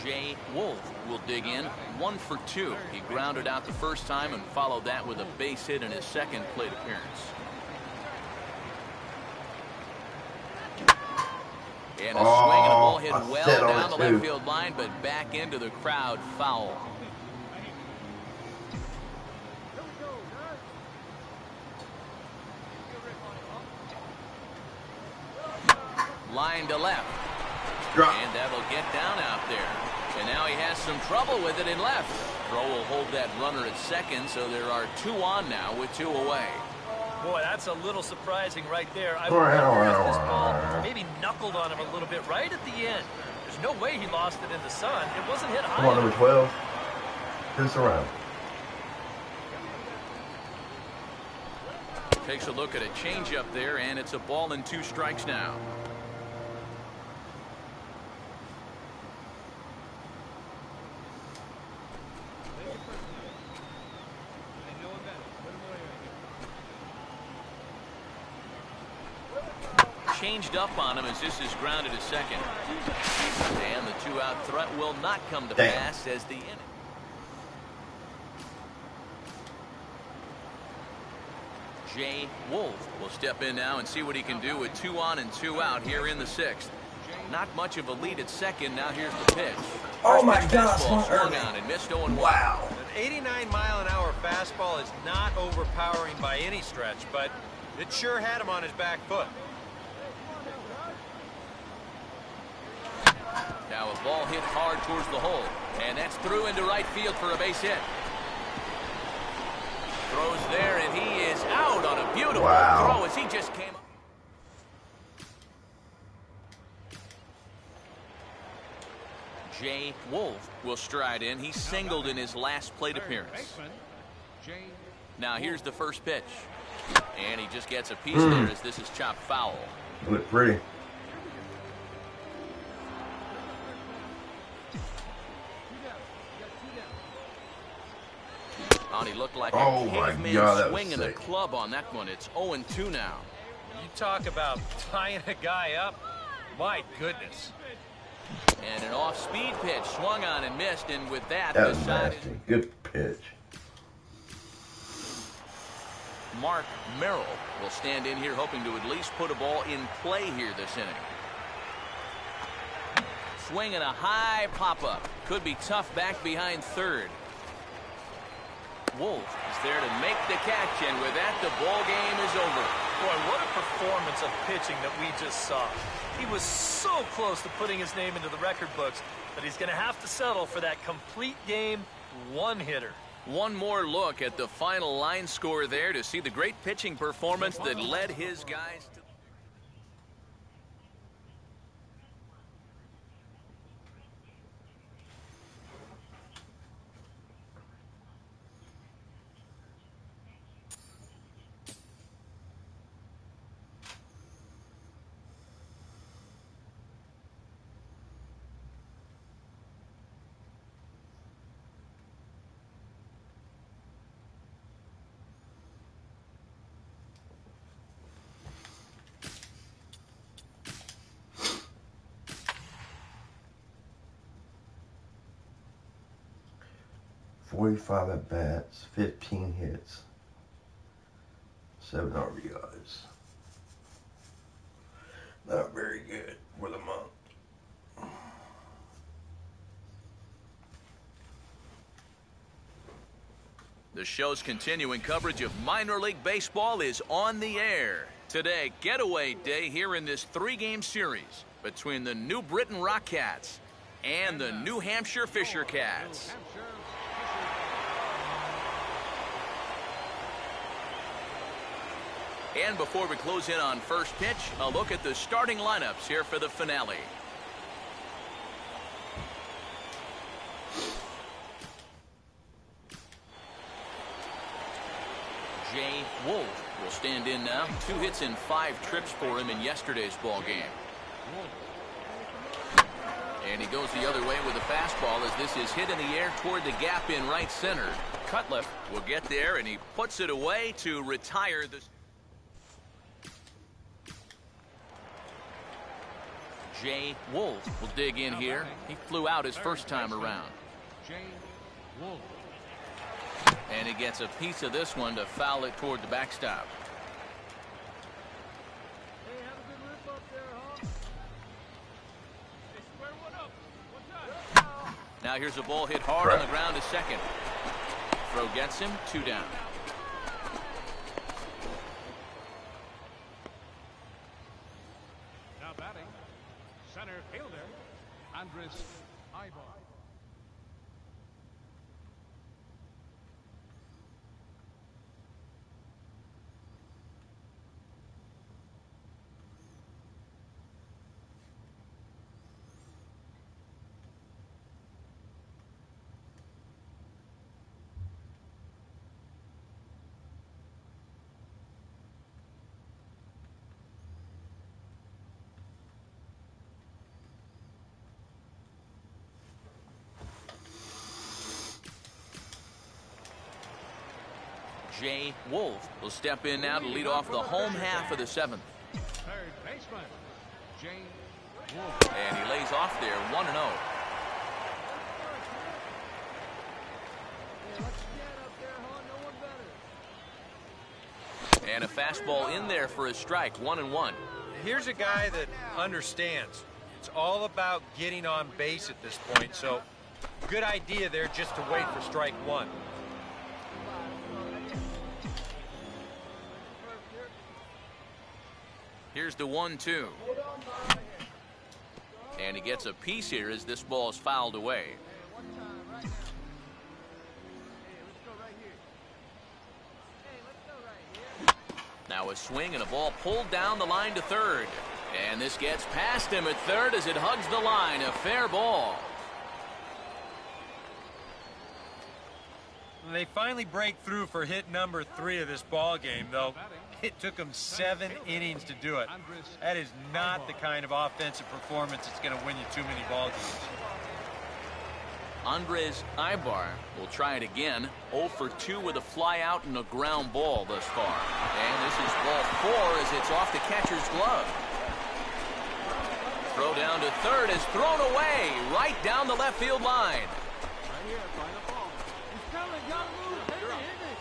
[SPEAKER 1] Jay Wolf will dig in, 1 for 2. He grounded out the first time and followed that with a base hit in his second plate appearance. And a swing and a ball hit well down the left field line, but back into the crowd, foul. Line to left. And that'll get down out there. And now he has some trouble with it in left. Throw will hold that runner at second, so there are 2 on now with 2 away.
[SPEAKER 4] Boy, that's a little surprising right there. I wonder if this ball maybe knuckled on him a little bit right at the end. There's no way he lost it in the sun. It wasn't hit high.
[SPEAKER 2] Come on, number 12. Hit us around.
[SPEAKER 1] Takes a look at a changeup there, and it's a ball and 2 strikes now. Changed up on him as this is grounded to second. And the 2-out threat will not come to pass as the inning. Jay Wolf will step in now and see what he can do with 2 on and 2 out here in the 6th. Not much of a lead at second. Now here's the pitch.
[SPEAKER 2] Oh my God!
[SPEAKER 1] Swung on and missed 0-1.
[SPEAKER 2] Wow.
[SPEAKER 3] An 89-mile-an-hour fastball is not overpowering by any stretch, but it sure had him on his back foot.
[SPEAKER 1] Now a ball hit hard towards the hole, and that's through into right field for a base hit. Throws there, and he is out on a beautiful throw as he just came up. Jay Wolf will stride in. He singled in his last plate appearance. Now here's the first pitch, and he just gets a piece there as this is chopped foul.
[SPEAKER 2] Look pretty.
[SPEAKER 1] He looked like
[SPEAKER 2] oh
[SPEAKER 1] a caveman swinging the club on that one. It's 0-2 now.
[SPEAKER 3] You talk about tying a guy up. My goodness.
[SPEAKER 1] And an off-speed pitch swung on and missed, and with that
[SPEAKER 2] that
[SPEAKER 1] the
[SPEAKER 2] was
[SPEAKER 1] side
[SPEAKER 2] nasty. Good pitch.
[SPEAKER 1] Mark Merrill will stand in here hoping to at least put a ball in play here this inning. Swinging a high pop-up. Could be tough back behind third. Wolf is there to make the catch, and with that, the ball game is over.
[SPEAKER 4] Boy, what a performance of pitching that we just saw. He was so close to putting his name into the record books, but he's going to have to settle for that complete game one-hitter.
[SPEAKER 1] One more look at the final line score there to see the great pitching performance that led his guys to...
[SPEAKER 2] $45 at bats, 15 hits, 7 RBIs. Not very good for the month.
[SPEAKER 1] The show's continuing coverage of minor league baseball is on the air. Today, getaway day here in this 3-game series between the New Britain Rock Cats and the New Hampshire Fisher Cats. And before we close in on first pitch, a look at the starting lineups here for the finale. Jay Wolf will stand in now. 2 hits and 5 trips for him in yesterday's ball game. And he goes the other way with a fastball as this is hit in the air toward the gap in right center. Cutliff will get there, and he puts it away to retire the... Jay Wolf will dig in here. He flew out his first time around. And he gets a piece of this one to foul it toward the backstop. Now here's a ball hit hard on the ground to second. Throw gets him, 2 down.
[SPEAKER 5] Now batting, center fielder, Andres Ibar.
[SPEAKER 1] Jay Wolf will step in now to lead off the home half of the 7th.
[SPEAKER 5] Third baseman, Jay Wolf.
[SPEAKER 1] And he lays off there, 1-0. And a fastball in there for a strike, 1-1.
[SPEAKER 3] Here's a guy that understands. It's all about getting on base at this point, so good idea there just to wait for strike one.
[SPEAKER 1] Here's the 1-2. And he gets a piece here as this ball is fouled away. Now a swing and a ball pulled down the line to third. And this gets past him at third as it hugs the line. A fair ball.
[SPEAKER 3] They finally break through for hit number 3 of this ball game, though. It took them 7 innings to do it. That is not the kind of offensive performance that's going to win you too many ball games.
[SPEAKER 1] Andres Ibar will try it again. 0 for 2 with a fly out and a ground ball thus far. And this is ball 4 as it's off the catcher's glove. Throw down to third is thrown away right down the left field line.
[SPEAKER 5] Right here, final ball. He's coming, gotta move. Hit it.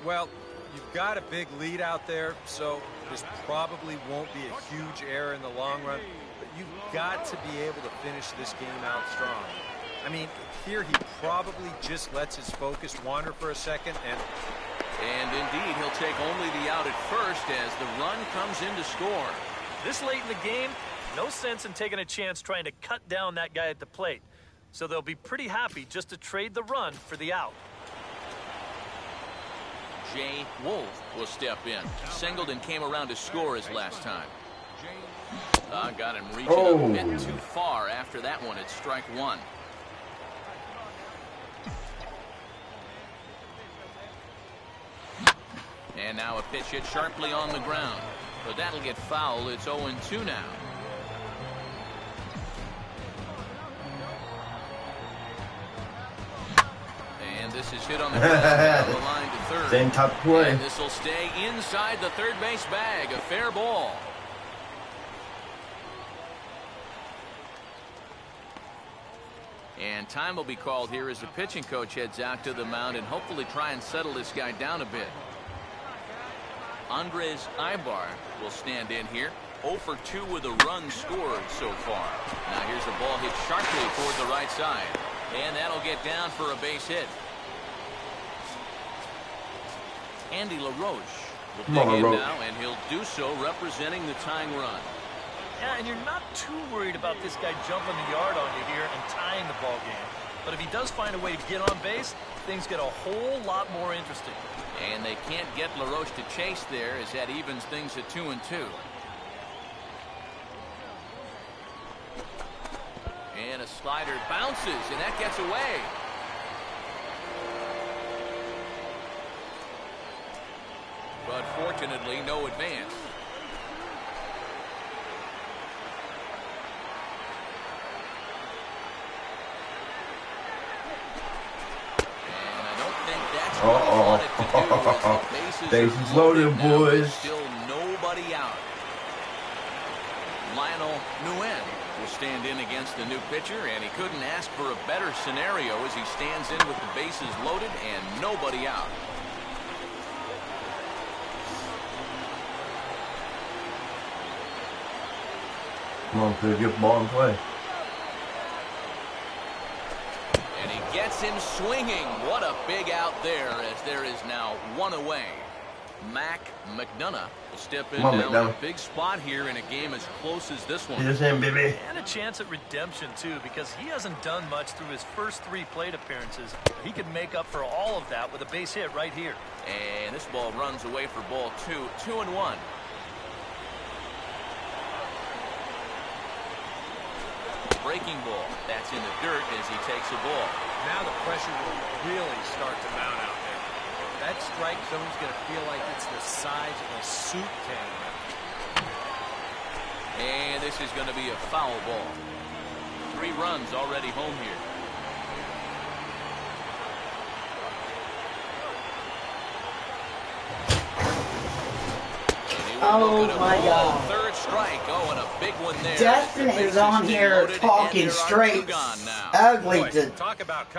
[SPEAKER 3] Well, you've got a big lead out there, so this probably won't be a huge error in the long run. But you've got to be able to finish this game out strong. I mean, here he probably just lets his focus wander for a second,
[SPEAKER 1] and indeed, he'll take only the out at first as the run comes in to score.
[SPEAKER 4] This late in the game, no sense in taking a chance trying to cut down that guy at the plate. So they'll be pretty happy just to trade the run for the out.
[SPEAKER 1] Jay Wolf will step in. Singled and came around to score his last time. Got him reaching a bit too far after that one. It's strike 1. And now a pitch hit sharply on the ground. But that'll get foul. It's 0-2 now. And this is hit on the ground down the line to third.
[SPEAKER 2] Same type of play.
[SPEAKER 1] And this will stay inside the third base bag. A fair ball. And time will be called here as the pitching coach heads out to the mound and hopefully try and settle this guy down a bit. Andres Ibar will stand in here. 0 for 2 with a run scored so far. Now here's a ball hit sharply toward the right side. And that'll get down for a base hit. Andy LaRoche will dig in now, and he'll do so representing the tying run.
[SPEAKER 4] Yeah, and you're not too worried about this guy jumping the yard on you here and tying the ball game. But if he does find a way to get on base, things get a whole lot more interesting.
[SPEAKER 1] And they can't get LaRoche to chase there as that evens things at 2-2. And a slider bounces, and that gets away. But fortunately, no advance.
[SPEAKER 2] Bases loaded, boys.
[SPEAKER 1] Still nobody out. Lionel Nguyen will stand in against the new pitcher, and he couldn't ask for a better scenario as he stands in with the bases loaded and nobody out.
[SPEAKER 2] Come on, Phil, get the ball in play.
[SPEAKER 1] And he gets him swinging. What a big out there as there is now one away. Mac McDonough will step in now in a big spot here in a game as close as this one.
[SPEAKER 2] Here's him, baby.
[SPEAKER 4] And a chance at redemption, too, because he hasn't done much through his first 3 plate appearances. He could make up for all of that with a base hit right here.
[SPEAKER 1] And this ball runs away for ball 2. 2-1. Breaking ball. That's in the dirt as he takes a ball.
[SPEAKER 3] Now the pressure will really start to mount out there. That strike zone's going to feel like it's the size of a soup can.
[SPEAKER 1] And this is going to be a foul ball. 3 runs already home here.
[SPEAKER 6] Oh my God.
[SPEAKER 1] Third strike. Oh, and a big one there.
[SPEAKER 6] Dustin is on here talking straight ugly to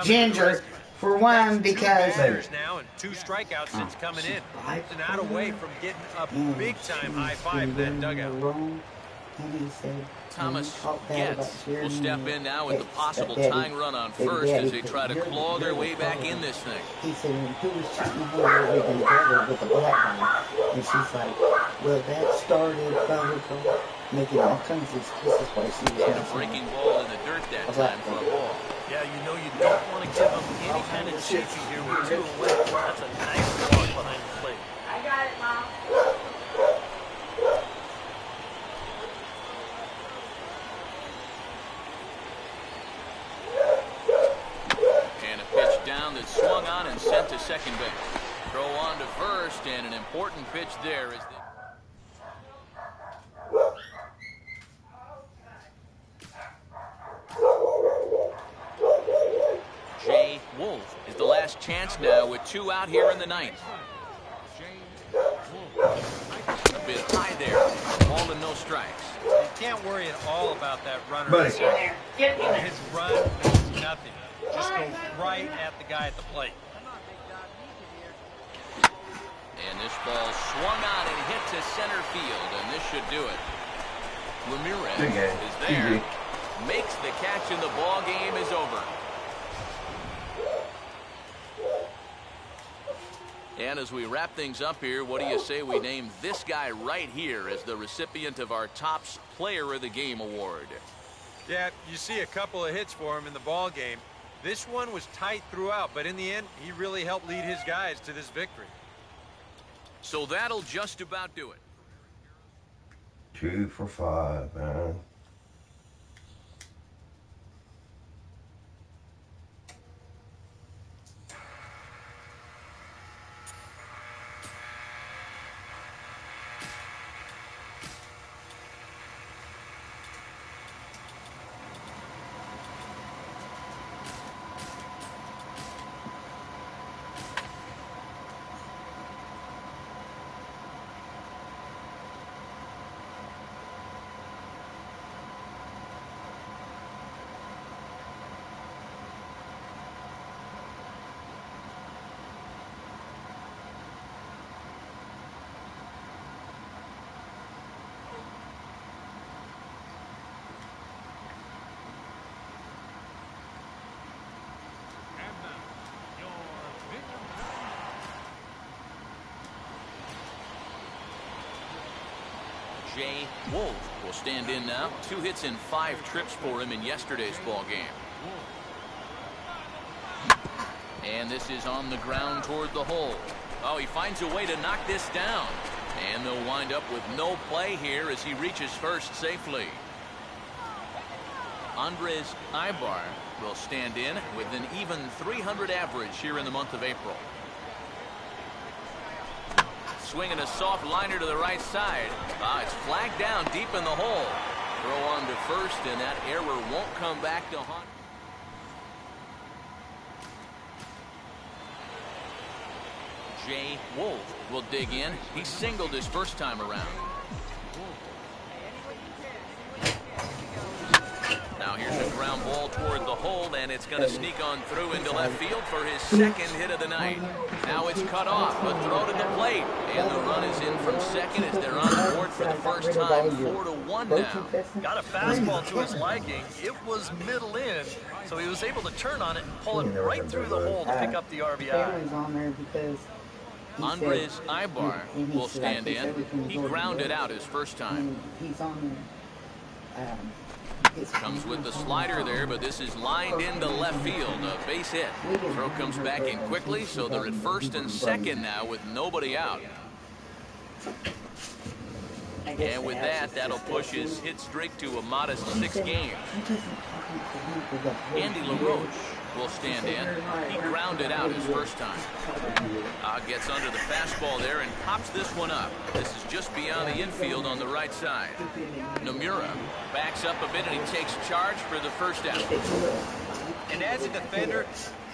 [SPEAKER 6] Ginger. For one, because
[SPEAKER 3] now and 2 strikeouts since coming in. He's not away from getting a big-time high five in that dugout.
[SPEAKER 1] Thomas Getz will step in now with the possible tying run on first as they try to claw their way back in this thing.
[SPEAKER 6] He said, who was shooting the whole everything together with the black one? And she's like, well, that started from making all kinds of excuses why she was
[SPEAKER 1] And a breaking ball in the dirt that time for a ball.
[SPEAKER 4] Yeah, you know you don't want to give them any kind of chippy here with 2 away. That's a nice walk behind the plate.
[SPEAKER 7] I got it, Mom.
[SPEAKER 1] And a pitch down that's swung on and sent to second base. Throw on to first, and an important pitch there as they... Jay Wolf is the last chance now with 2 out here in the 9th. A bit high there. Ball and no strikes.
[SPEAKER 3] You can't worry at all about that runner.
[SPEAKER 2] Buddy.
[SPEAKER 3] His run means nothing. Just go right at the guy at the plate.
[SPEAKER 1] And this ball swung on and hit to center field, and this should do it. Ramirez is there. Makes the catch, and the ball game is over. And as we wrap things up here, what do you say we name this guy right here as the recipient of our Topps Player of the Game award?
[SPEAKER 3] Yeah, you see a couple of hits for him in the ball game. This one was tight throughout, but in the end, he really helped lead his guys to this victory.
[SPEAKER 1] So that'll just about do it.
[SPEAKER 2] 2 for 5, man.
[SPEAKER 1] Jay Wolf will stand in now. 2 hits and 5 trips for him in yesterday's ball game. And this is on the ground toward the hole. Oh, he finds a way to knock this down. And they'll wind up with no play here as he reaches first safely. Andres Ibar will stand in with an even .300 average here in the month of April. Swinging a soft liner to the right side. It's flagged down deep in the hole. Throw on to first, and that error won't come back to haunt. Jay Wolf will dig in. He singled his first time around. Now here's a ground ball toward the hole, and it's going to sneak on through into left field for his second hit of the night. Now it's cut off, but throw to the plate. And the run is in from second as they're on the board for the first time. 4-1 now.
[SPEAKER 4] Got a fastball to his liking. It was middle in, so he was able to turn on it and pull it right through the hole to pick up the RBI.
[SPEAKER 1] Andres Ibar will stand in. He grounded out his first time. Comes with the slider there, but this is lined into left field. A base hit. Throw comes back in quickly, so they're at first and second now with nobody out. And with that, that'll push his hit streak to a modest 6 games. Andy LaRoche will stand in. He grounded out his first time. Gets under the fastball there and pops this one up. This is just beyond the infield on the right side. Nomura backs up a bit and he takes charge for the first out.
[SPEAKER 3] And as a defender,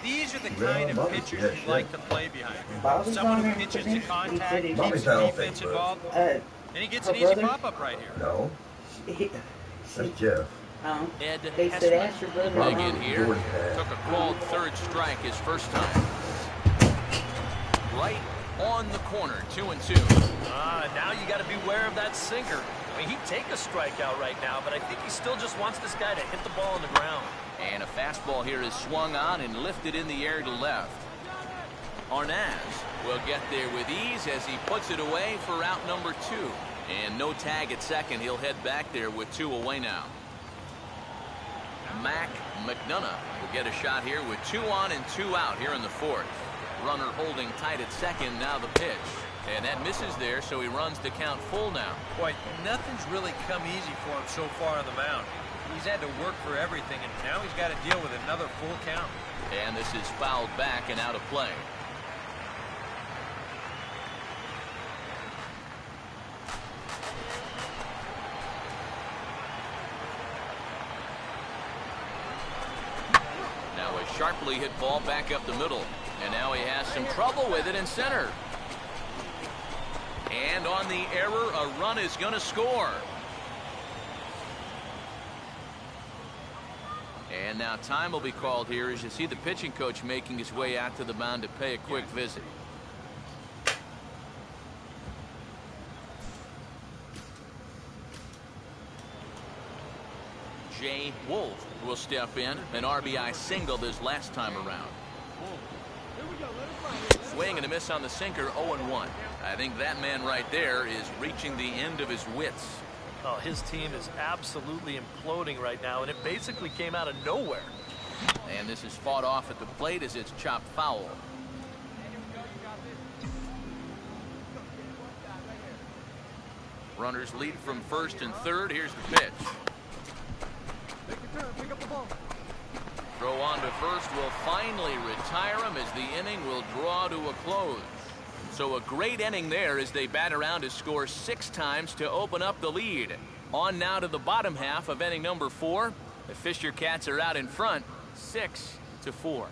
[SPEAKER 3] these are the kind of pitchers you like to play behind. Someone who pitches to contact, keeps the defense involved. And he gets
[SPEAKER 6] Her
[SPEAKER 3] an easy
[SPEAKER 6] brother?
[SPEAKER 3] pop-up right here.
[SPEAKER 2] No,
[SPEAKER 6] He,
[SPEAKER 2] that's Jeff.
[SPEAKER 1] Ed
[SPEAKER 6] they said
[SPEAKER 1] Hessman.
[SPEAKER 6] ask your brother.
[SPEAKER 1] Dig
[SPEAKER 2] Mom,
[SPEAKER 1] in here.
[SPEAKER 2] Jordan had.
[SPEAKER 1] Took a called third strike his first time. Right on the corner, 2-2.
[SPEAKER 4] Now you got to beware of that sinker. I mean, he'd take a strikeout right now, but I think he still just wants this guy to hit the ball on the ground.
[SPEAKER 1] And a fastball here is swung on and lifted in the air to left. Arnaz will get there with ease as he puts it away for out number 2. And no tag at second. He'll head back there with 2 away now. Mac McDonough will get a shot here with 2 on and 2 out here in the 4th. Runner holding tight at second. Now the pitch. And that misses there, so he runs the count full now.
[SPEAKER 3] Boy, nothing's really come easy for him so far on the mound. He's had to work for everything, and now he's got to deal with another full count.
[SPEAKER 1] And this is fouled back and out of play. Now a sharply hit ball back up the middle. And now he has some trouble with it in center. And on the error, a run is going to score. And now time will be called here as you see the pitching coach making his way out to the mound to pay a quick visit. Jay Wolf will step in. An RBI single this last time around. Swing and a miss on the sinker, 0-1. I think that man right there is reaching the end of his wits.
[SPEAKER 4] Oh, his team is absolutely imploding right now, and it basically came out of nowhere.
[SPEAKER 1] And this is fought off at the plate as it's chopped foul. Runners lead from first and third. Here's the pitch.
[SPEAKER 5] Take your turn, pick up the ball.
[SPEAKER 1] Throw on to first will finally retire him as the inning will draw to a close. So a great inning there as they bat around to score 6 times to open up the lead. On now to the bottom half of inning number 4. The Fisher Cats are out in front, 6-4.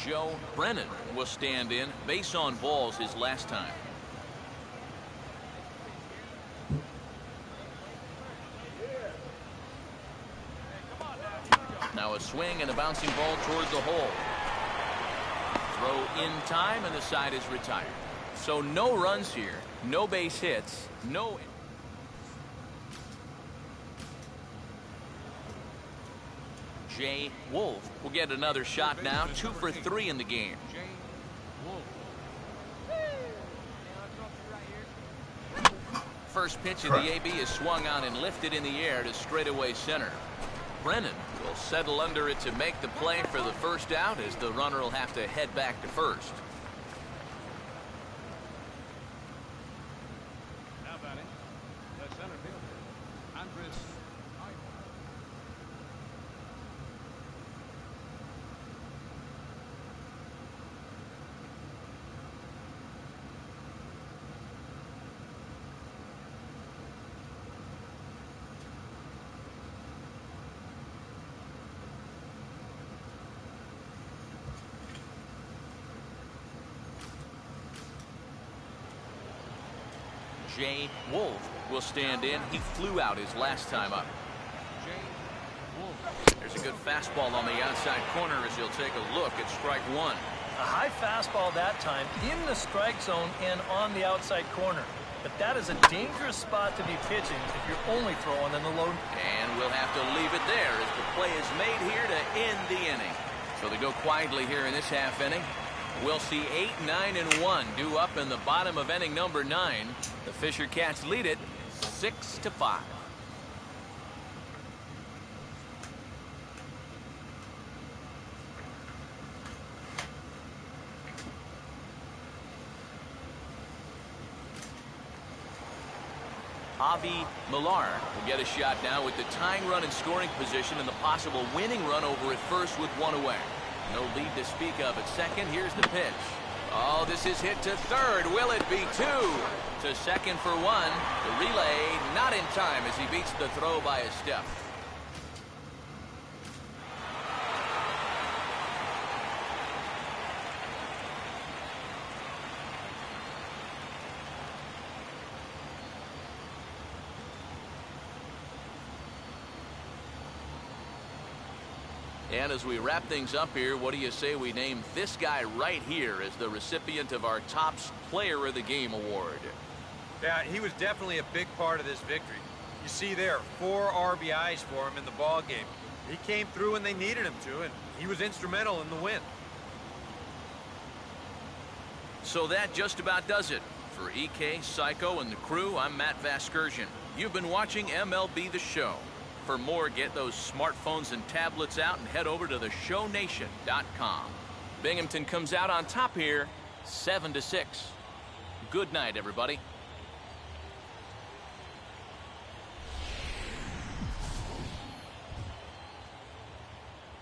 [SPEAKER 1] Joe Brennan will stand in. Base on balls his last time. Now a swing and a bouncing ball toward the hole. Throw in time and the side is retired. So no runs here, no base hits, no. Jay Wolf will get another shot now, 2 for 3 in the game. First pitch of the AB is swung on and lifted in the air to straightaway center. Brennan will settle under it to make the play for the first out as the runner will have to head back to first.
[SPEAKER 5] Now batting, the center fielder, Andres.
[SPEAKER 1] Jay Wolf will stand in. He flew out his last time up. There's a good fastball on the outside corner as he'll take a look at strike 1.
[SPEAKER 4] A high fastball that time in the strike zone and on the outside corner. But that is a dangerous spot to be pitching if you're only throwing in the low.
[SPEAKER 1] And we'll have to leave it there as the play is made here to end the inning. So they go quietly here in this half inning. We'll see 8, 9, and 1 due up in the bottom of inning number 9. The Fisher Cats lead it 6-5. Javi Millar will get a shot now with the tying run in scoring position and the possible winning run over at first with one away. No lead to speak of at second. Here's the pitch. Oh, this is hit to third. Will it be two? To second for one. The relay not in time as he beats the throw by a step. And as we wrap things up here, what do you say we name this guy right here as the recipient of our Topps Player of the Game award?
[SPEAKER 3] Yeah, he was definitely a big part of this victory. You see there, 4 RBIs for him in the ball game. He came through when they needed him to, and he was instrumental in the win.
[SPEAKER 1] So that just about does it. For EK, Psycho, and the crew, I'm Matt Vasgersian. You've been watching MLB The Show. For more, get those smartphones and tablets out and head over to theshownation.com. Binghamton comes out on top here, 7-6. Good night, everybody.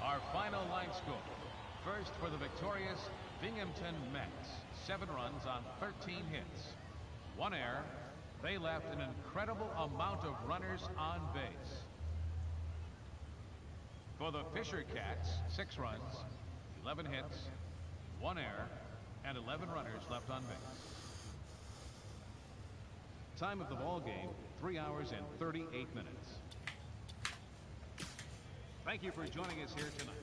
[SPEAKER 7] Our final line score. First for the victorious Binghamton Mets. 7 runs on 13 hits. 1 error. They left an incredible amount of runners on base. For the Fisher Cats, 6 runs, 11 hits, 1 error, and 11 runners left on base. Time of the ball game, 3 hours and 38 minutes. Thank you for joining us here tonight.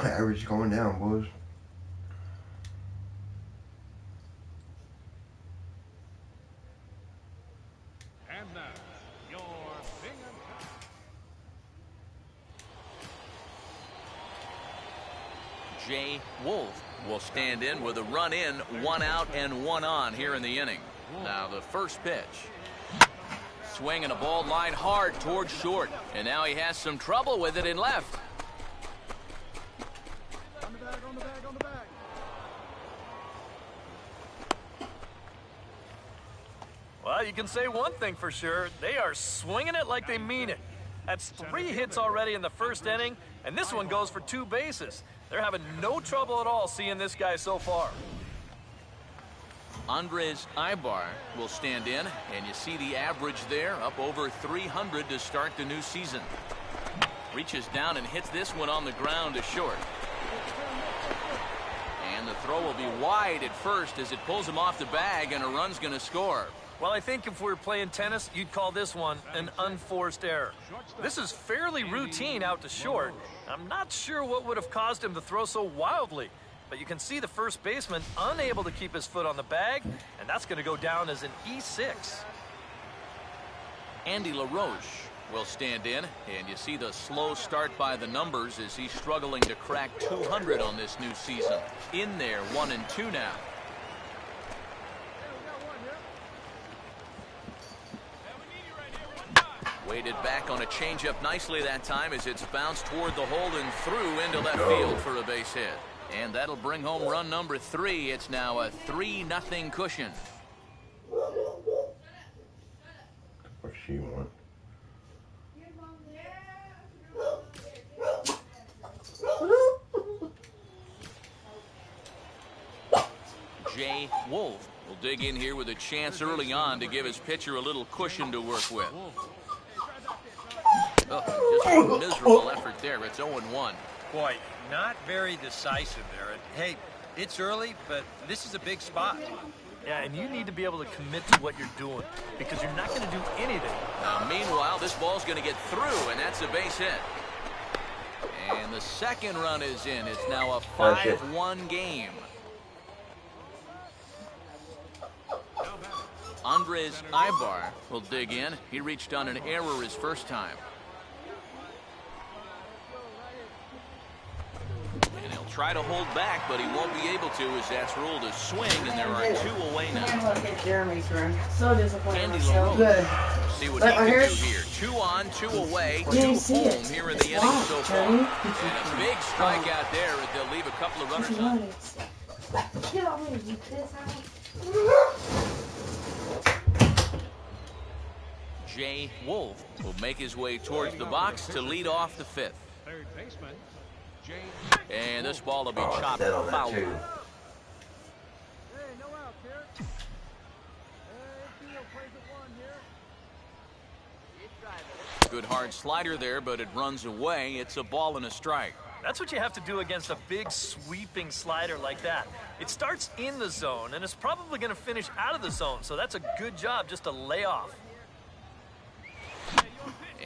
[SPEAKER 2] Average going down, boys.
[SPEAKER 7] And now, your Binghamton.
[SPEAKER 1] Jay Wolf will stand in with a run in, 1 out, and 1 on here in the inning. Now the first pitch. Swinging a ball line hard towards short. And now he has some trouble with it in left.
[SPEAKER 4] Well, you can say one thing for sure. They are swinging it like they mean it. That's 3 hits already in the first inning, and this one goes for 2 bases. They're having no trouble at all seeing this guy so far.
[SPEAKER 1] Andres Ibar will stand in, and you see the average there, up over 300 to start the new season. Reaches down and hits this one on the ground to short. And the throw will be wide at first as it pulls him off the bag, and a run's going to score.
[SPEAKER 4] Well, I think if we were playing tennis, you'd call this one an unforced error. This is fairly routine out to short. I'm not sure what would have caused him to throw so wildly, but you can see the first baseman unable to keep his foot on the bag, and that's going to go down as an E6.
[SPEAKER 1] Andy LaRoche will stand in, and you see the slow start by the numbers as he's struggling to crack 200 on this new season. In there, 1 and 2 now. Weighted back on a changeup nicely that time as it's bounced toward the hole and through into left field for a base hit. And that'll bring home run number 3. It's now a 3-0 cushion.
[SPEAKER 2] What she want?
[SPEAKER 1] Jay Wolf will dig in here with a chance early on to give his pitcher a little cushion to work with. Oh, just a miserable effort there. It's 0-1.
[SPEAKER 3] Boy, not very decisive there. And hey, it's early, but this is a big spot.
[SPEAKER 4] Yeah, and you need to be able to commit to what you're doing because you're not going to do anything.
[SPEAKER 1] Now, meanwhile, this ball's going to get through, and that's a base hit. And the second run is in. It's now a 5-1 game. Andres Ibar will dig in. He reached on an error his first time. And he'll try to hold back, but he won't be able to as that's ruled a swing, and there are 2 away now.
[SPEAKER 6] Look at Jeremy's run. So disappointed
[SPEAKER 1] Andy
[SPEAKER 6] myself.
[SPEAKER 1] Good. See what he can do here. 2 on, 2 away, 2 home here in the inning so far. And a big strikeout there as they'll leave a couple of runners on. Jay Wolf will make his way towards the box to lead off the 5th.
[SPEAKER 7] Third baseman, Jay.
[SPEAKER 1] And this ball will be chopped
[SPEAKER 2] That on that
[SPEAKER 1] foul.
[SPEAKER 2] too.
[SPEAKER 5] Hey, no out here. Hey, Theo plays at 1 here.
[SPEAKER 1] Good hard slider there, but it runs away. It's a ball and a strike.
[SPEAKER 4] That's what you have to do against a big sweeping slider like that. It starts in the zone, and it's probably going to finish out of the zone, so that's a good job just to lay off.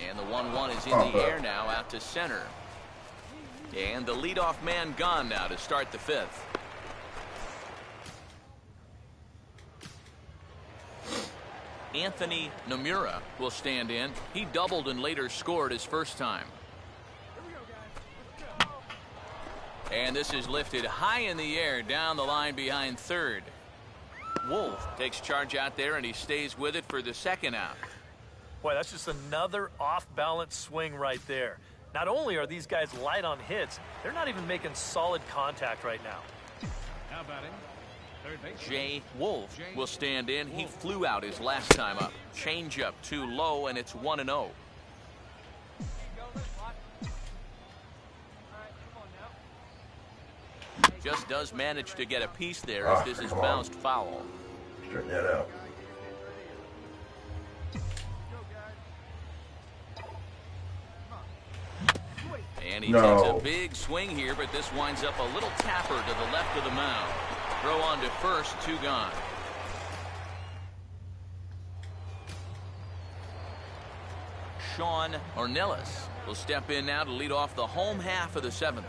[SPEAKER 1] And the 1-1 is in the air now out to center. And the leadoff man gone now to start the 5th. Anthony Nomura will stand in. He doubled and later scored his first time. And this is lifted high in the air down the line behind third. Wolf takes charge out there and he stays with it for the second out.
[SPEAKER 4] Boy, that's just another off-balance swing right there. Not only are these guys light on hits, they're not even making solid contact right now.
[SPEAKER 7] Now batting, third base.
[SPEAKER 1] Jay Wolf will stand in. He flew out his last time up. Changeup too low, and it's 1-0. Just does manage to get a piece there as this is bounced foul.
[SPEAKER 2] Straighten that out.
[SPEAKER 1] And he takes a big swing here, but this winds up a little tapper to the left of the mound. Throw on to first, 2 gone. Sean Ornelas will step in now to lead off the home half of the 7th.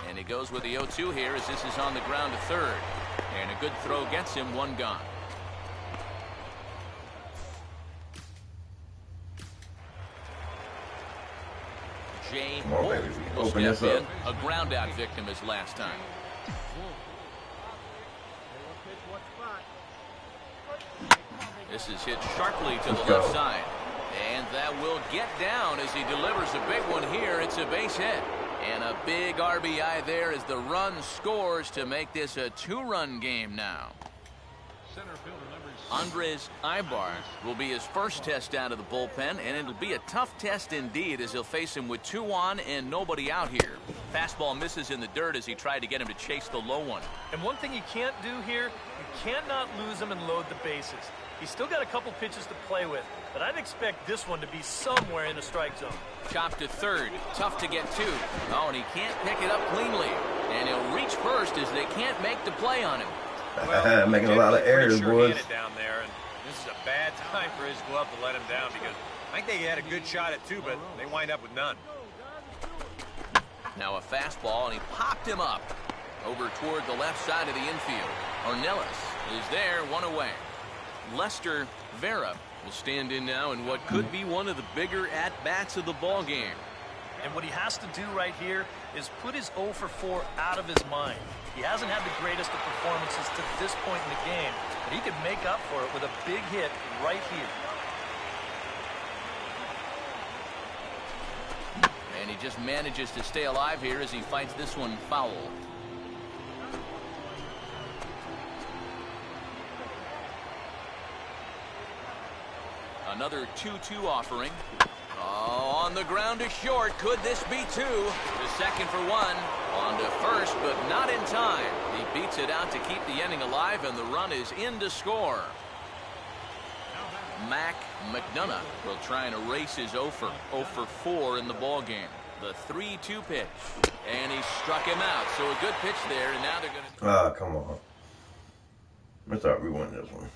[SPEAKER 1] And he goes with the 0-2 here as this is on the ground to third. And a good throw gets him 1 gone. Jay Wolf will step in. A ground out victim his last time. This is hit sharply to the left side. And that will get down as he delivers a big one here. It's a base hit. And a big RBI there as the run scores to make this a 2-run game now.
[SPEAKER 7] Center fielder number 6.
[SPEAKER 1] Andres Ibar will be his first test out of the bullpen, and it'll be a tough test indeed as he'll face him with 2 on and nobody out here. Fastball misses in the dirt as he tried to get him to chase the low one.
[SPEAKER 4] And one thing you can't do here, you cannot lose him and load the bases. He's still got a couple pitches to play with, but I'd expect this one to be somewhere in the strike zone.
[SPEAKER 1] Chopped to third. Tough to get to. Oh, and he can't pick it up cleanly. And he'll reach first as they can't make the play on him.
[SPEAKER 3] Well,
[SPEAKER 2] making a lot of errors, boys.
[SPEAKER 3] It down there, and this is a bad time for his glove to let him down because I think they had a good shot at 2, but they wind up with none.
[SPEAKER 1] Now a fastball, and he popped him up over toward the left side of the infield. Ornelas is there, 1 away. Lester Vera will stand in now in what could be one of the bigger at-bats of the ball game.
[SPEAKER 4] And what he has to do right here is put his 0 for 4 out of his mind. He hasn't had the greatest of performances to this point in the game, but he could make up for it with a big hit right here.
[SPEAKER 1] And he just manages to stay alive here as he fights this one foul. Another 2-2 offering. Oh, on the ground is short. Could this be two? The second for one. On to first, but not in time. He beats it out to keep the inning alive, and the run is in to score. McDonough will try and erase his 0 for 4 in the ball game. The 3-2 pitch, and he struck him out. So a good pitch there, and now they're going to.
[SPEAKER 2] Ah, come on. I thought we won this one.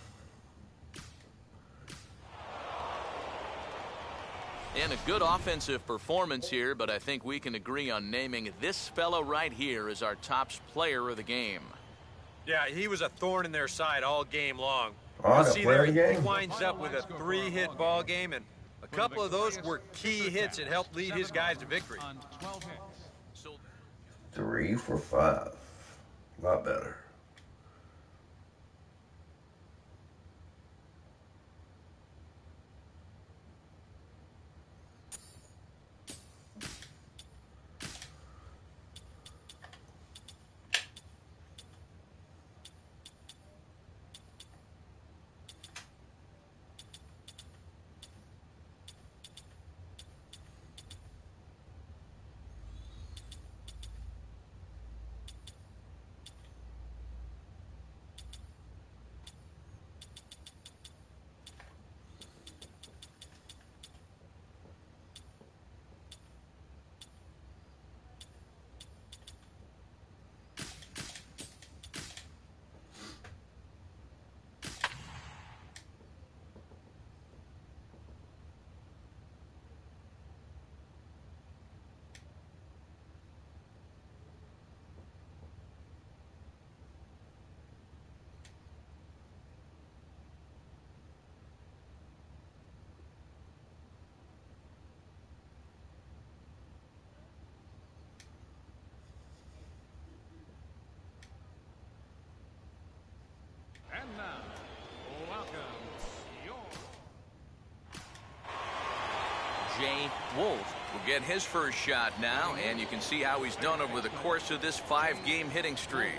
[SPEAKER 1] And a good offensive performance here, but I think we can agree on naming this fellow right here as our top player of the game.
[SPEAKER 3] Yeah, he was a thorn in their side all game long.
[SPEAKER 2] Oh,
[SPEAKER 3] You'll see there, he
[SPEAKER 2] game?
[SPEAKER 3] winds up with a 3-hit ball game, and a couple of those were key hits that helped lead his guys to victory.
[SPEAKER 2] 3 for 5. A lot better.
[SPEAKER 7] And now, welcome your
[SPEAKER 1] Jay Wolf will get his first shot now, and you can see how he's done over the course of this 5-game hitting streak.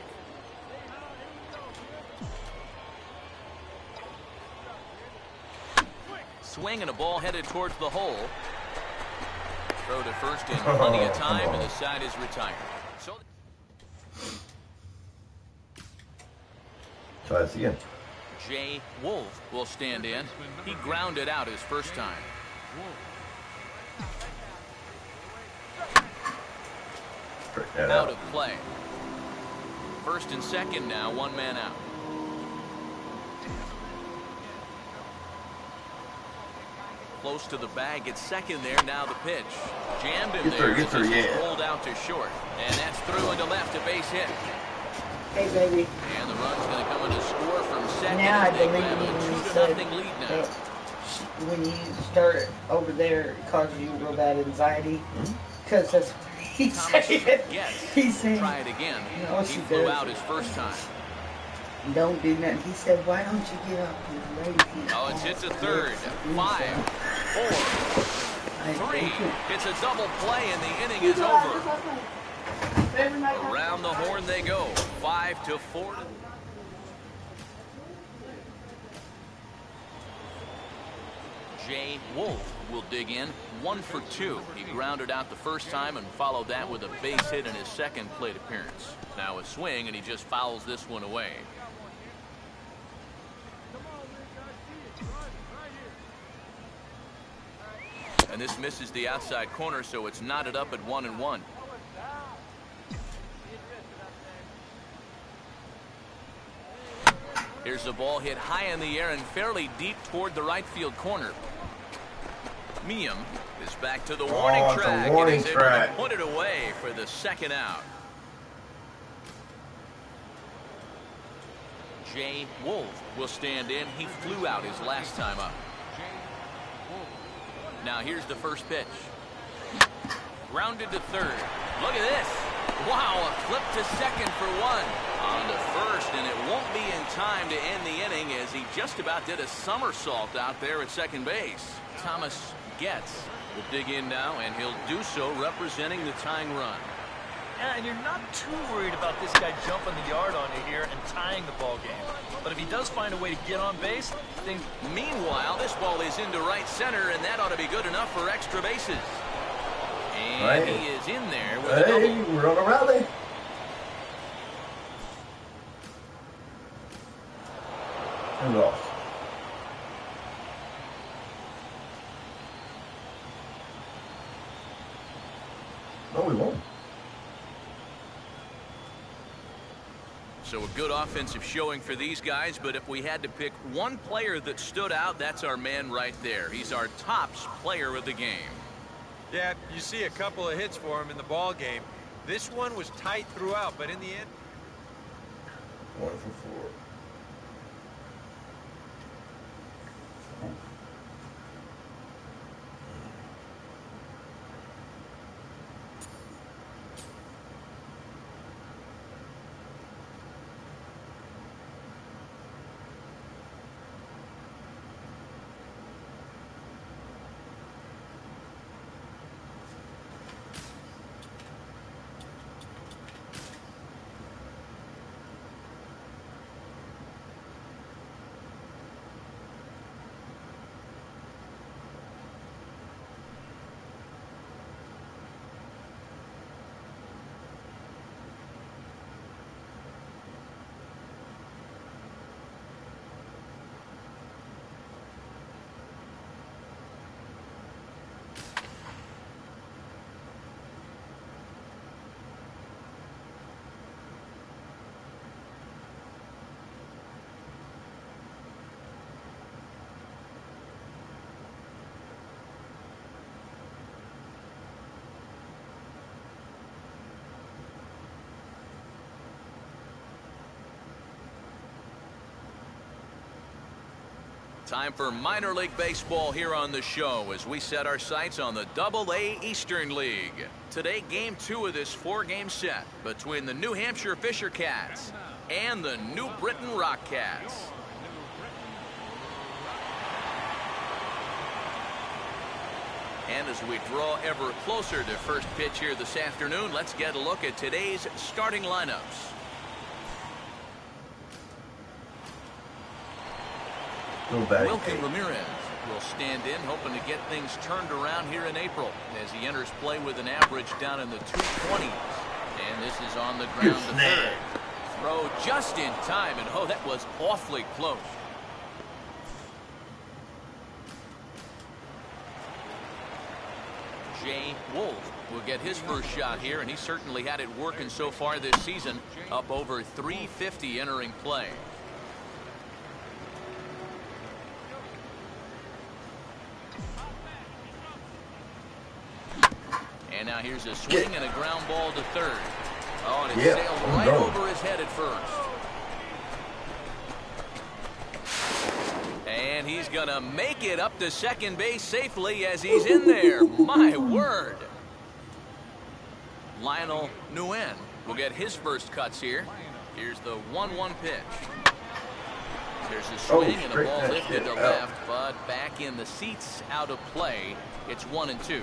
[SPEAKER 1] Swing and a ball headed towards the hole. Throw to first in plenty of time, and the side is retired. So
[SPEAKER 2] Try this again.
[SPEAKER 1] Jay Wolf will stand in. He grounded out his first time. Out of play. First and second now, one man out. Close to the bag at second there. Now the pitch. Jammed him there.
[SPEAKER 2] Get through, yeah.
[SPEAKER 1] Rolled out to short. And that's through into left, a base hit.
[SPEAKER 6] Hey, baby.
[SPEAKER 1] And the run's going to come in to score from second.
[SPEAKER 6] Now I believe
[SPEAKER 1] grab
[SPEAKER 6] you
[SPEAKER 1] a
[SPEAKER 6] when you
[SPEAKER 1] 2-0
[SPEAKER 6] said
[SPEAKER 1] lead now.
[SPEAKER 6] that when you start over there, it causes you real bad anxiety. Because that's what he said.
[SPEAKER 1] Yes.
[SPEAKER 6] He said,
[SPEAKER 1] Try it again.
[SPEAKER 6] You know,
[SPEAKER 1] He flew out his first time.
[SPEAKER 6] don't do nothing. He said, why don't you get up and raise it?
[SPEAKER 1] Oh, it's hit to third. 5, 4, 3. It's a double play, and the inning is over. Around the horn they go. 5-4. Jay Wolf will dig in. 1 for 2. He grounded out the first time and followed that with a base hit in his second plate appearance. Now a swing, and he just fouls this one away. And this misses the outside corner, so it's knotted up at 1-1. Here's the ball hit high in the air and fairly deep toward the right field corner. Mlb is back to the warning track and is able to put it away for the second out. Jay Wolf will stand in. He flew out his last time up. Now here's the first pitch. Grounded to third. Look at this. Wow, a flip to second for one. On to first, and it won't be in time to end the inning as he just about did a somersault out there at second base. Thomas Getz will dig in now, and he'll do so representing the tying run.
[SPEAKER 4] Yeah, and you're not too worried about this guy jumping the yard on you here and tying the ball game. But if he does find a way to get on base, things...
[SPEAKER 1] Meanwhile, this ball is into right center, and that ought to be good enough for extra bases. And
[SPEAKER 2] right.
[SPEAKER 1] He is in there with a double.
[SPEAKER 2] We're on a rally. And lost. No, we won't.
[SPEAKER 1] So a good offensive showing for these guys, but if we had to pick one player that stood out, that's our man right there. He's our tops player of the game.
[SPEAKER 3] Yeah, you see a couple of hits for him in the ball game. This one was tight throughout, but in the end...
[SPEAKER 2] 1 for 4.
[SPEAKER 1] Time for minor league baseball here on the show as we set our sights on the Double-A Eastern League. Today, game 2 of this 4-game set between the New Hampshire Fisher Cats and the New Britain Rock Cats. And as we draw ever closer to first pitch here this afternoon, let's get a look at today's starting lineups. Wilkin Ramirez will stand in, hoping to get things turned around here in April as he enters play with an average down in the 220s. And this is on the ground to third. Throw just in time, and oh, that was awfully close. Jay Wolf will get his first shot here, and he certainly had it working so far this season, up over 350 entering play. And now here's a swing and a ground ball to third. Oh, and it sailed right over his head at first. And he's going to make it up to second base safely as he's in there. My word. Lionel Nguyen will get his first cuts here. Here's the 1-1 pitch. There's a swing and a ball lifted to left, but back in the seats, out of play. It's 1-2.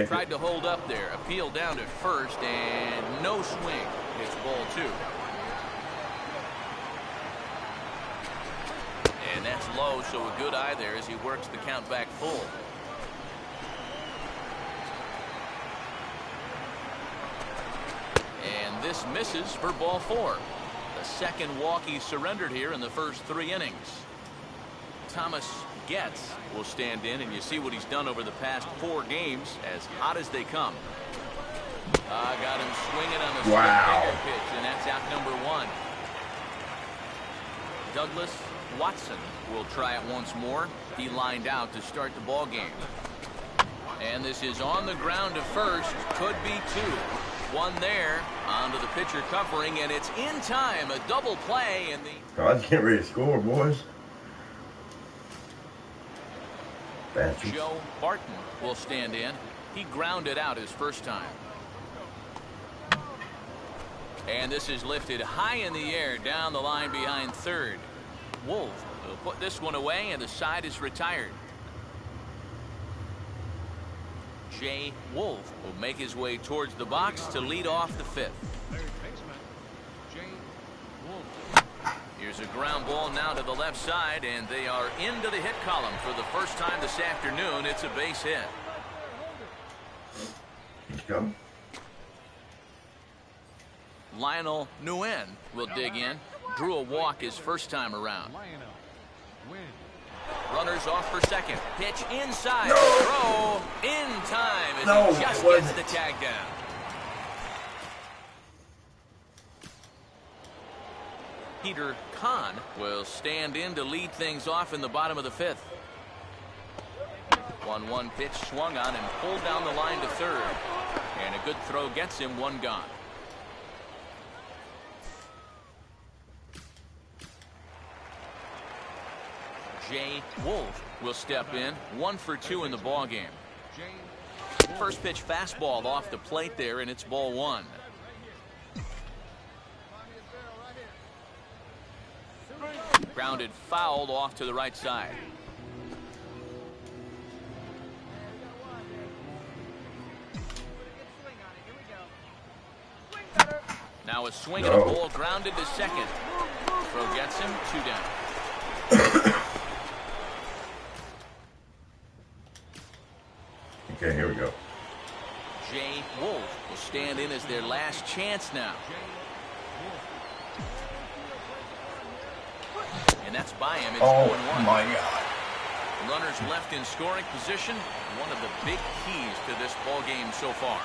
[SPEAKER 1] Tried to hold up there, appeal down to first, and no swing. It's ball 2. And that's low, so a good eye there as he works the count back full. And this misses for ball 4. The second walk he surrendered here in the first 3 innings. Thomas Getz will stand in, and you see what he's done over the past 4 games, as hot as they come. Got him swinging on the finger pitch, and that's out number 1. Douglas Watson will try it once more. He lined out to start the ball game. And this is on the ground to first. Could be 2. 1 there. Onto the pitcher covering, and it's in time. A double play, and the...
[SPEAKER 2] God's getting ready to score, boys. Bastards.
[SPEAKER 1] Joe Barton will stand in. He grounded out his first time. And this is lifted high in the air down the line behind third. Wolf will put this one away, and the side is retired. Jay Wolf will make his way towards the box to lead off the fifth.
[SPEAKER 7] Third baseman, Jay Wolf.
[SPEAKER 1] Here's a ground ball now to the left side, and they are into the hit column for the first time this afternoon. It's a base hit.
[SPEAKER 2] Let's go.
[SPEAKER 1] Lionel Nguyen will dig in. Drew a walk his first time around.
[SPEAKER 7] Lionel win.
[SPEAKER 1] Runners off for second. Pitch inside.
[SPEAKER 2] No.
[SPEAKER 1] Throw in time as
[SPEAKER 2] No,
[SPEAKER 1] he just
[SPEAKER 2] it wasn't.
[SPEAKER 1] gets the tag down. Peter Kahn will stand in to lead things off in the bottom of the fifth. 1-1 pitch swung on and pulled down the line to third. And a good throw gets him one gone. Jay Wolf will step in. 1 for 2 in the ball game. First pitch fastball off the plate there, and it's ball one. Grounded fouled off to the right side. Now a swing and a ball grounded to second. Throw gets him 2 down.
[SPEAKER 2] Okay, here we go.
[SPEAKER 1] Jay Wolf will stand in as their last chance now. And that's by him. It's 0-1.
[SPEAKER 2] My God.
[SPEAKER 1] Runners left in scoring position. One of the big keys to this ball game so far.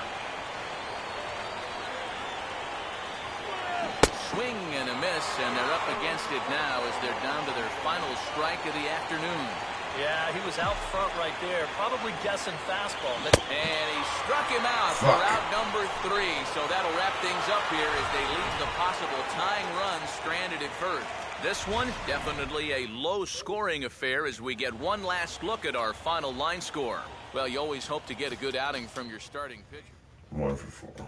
[SPEAKER 1] Swing and a miss, and they're up against it now as they're down to their final strike of the afternoon.
[SPEAKER 4] Yeah, he was out front right there, probably guessing fastball.
[SPEAKER 1] And he struck him out for out number 3. So that'll wrap things up here as they leave the possible tying run stranded at first. This one, definitely a low-scoring affair as we get one last look at our final line score. Well, you always hope to get a good outing from your starting pitcher.
[SPEAKER 2] 1 for 4.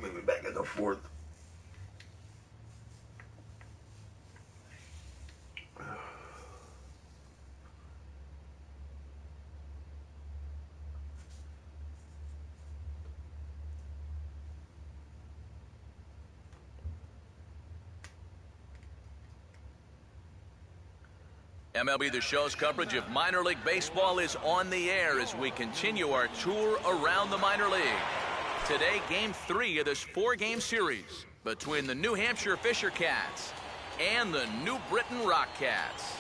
[SPEAKER 2] Maybe back in the 4th.
[SPEAKER 1] MLB The Show's coverage of minor league baseball is on the air as we continue our tour around the minor league. Today, Game 3 of this 4-game series between the New Hampshire Fisher Cats and the New Britain Rock Cats.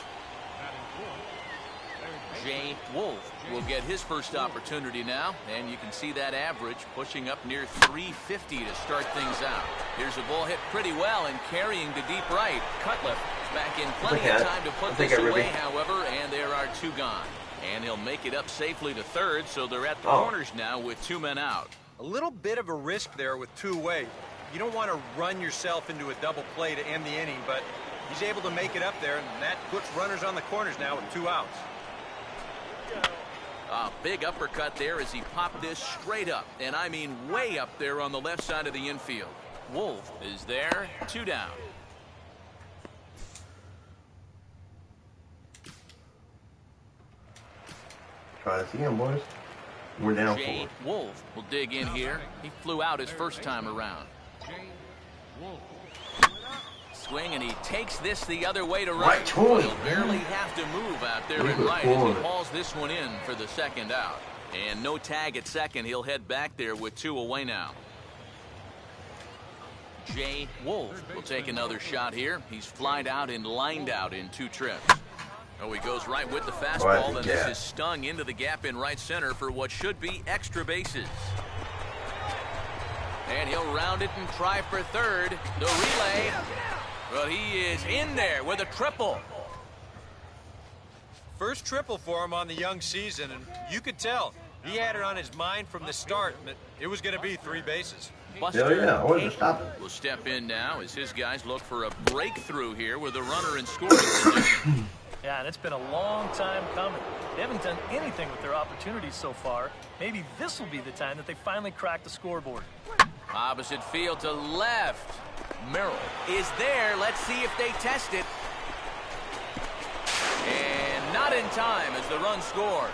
[SPEAKER 1] Jay Wolf will get his first opportunity now, and you can see that average pushing up near 350 to start things out. Here's a ball hit pretty well and carrying to deep right. Cutliff is back in plenty of time to put this away, however, and there are 2 gone. And he'll make it up safely to third, so they're at the corners now with 2 men out.
[SPEAKER 3] A little bit of a risk there with 2 away. You don't want to run yourself into a double play to end the inning, but he's able to make it up there, and that puts runners on the corners now with 2 outs.
[SPEAKER 1] A big uppercut there as he popped this straight up, and I mean way up there on the left side of the infield. Wolf is there, 2 down.
[SPEAKER 2] Try this again, boys. We're down 4.
[SPEAKER 1] Jay Wolf will dig in here. He flew out his first time around.
[SPEAKER 7] Jay Wolf.
[SPEAKER 1] Swing, and he takes this the other way to
[SPEAKER 2] Right
[SPEAKER 1] right.
[SPEAKER 2] to him.
[SPEAKER 1] He'll barely have to move out there in
[SPEAKER 2] Look
[SPEAKER 1] right as he
[SPEAKER 2] forward.
[SPEAKER 1] hauls this one in for the second out. And no tag at second. He'll head back there with 2 away now. Jay Wolf will take another shot here. He's flied out and lined out in 2 trips. Oh, he goes right with the fastball, and this is stung into the gap in right center for what should be extra bases. And he'll round it and try for third. The relay. Well, he is in there with a triple.
[SPEAKER 3] First triple for him on the young season, and you could tell he had it on his mind from the start that it was going to be 3 bases.
[SPEAKER 1] Buster
[SPEAKER 2] yeah, I wasn't stopping.
[SPEAKER 1] will step in now as his guys look for a breakthrough here with a runner in scoring position.
[SPEAKER 4] Yeah, and it's been a long time coming. They haven't done anything with their opportunities so far. Maybe this will be the time that they finally crack the scoreboard.
[SPEAKER 1] Opposite field to left. Merrill is there. Let's see if they test it. And not in time as the run scores.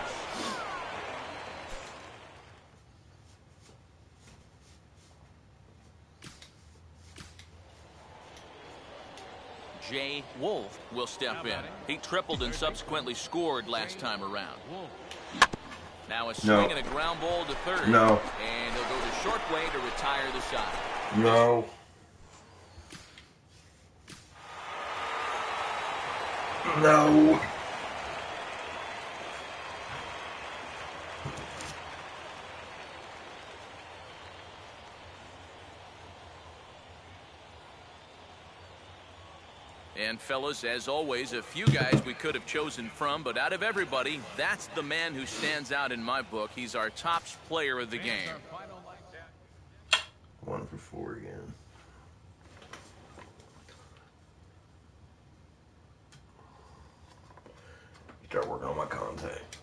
[SPEAKER 1] Jay Wolf will step in. He tripled and subsequently scored last time around. Now a swing and a ground ball to third.
[SPEAKER 2] No.
[SPEAKER 1] And he'll go the short way to retire the side.
[SPEAKER 2] No. No.
[SPEAKER 1] And fellas, as always, a few guys we could have chosen from, but out of everybody, that's the man who stands out in my book. He's our top player of the game.
[SPEAKER 2] 1 for 4 again. Start working on my contact.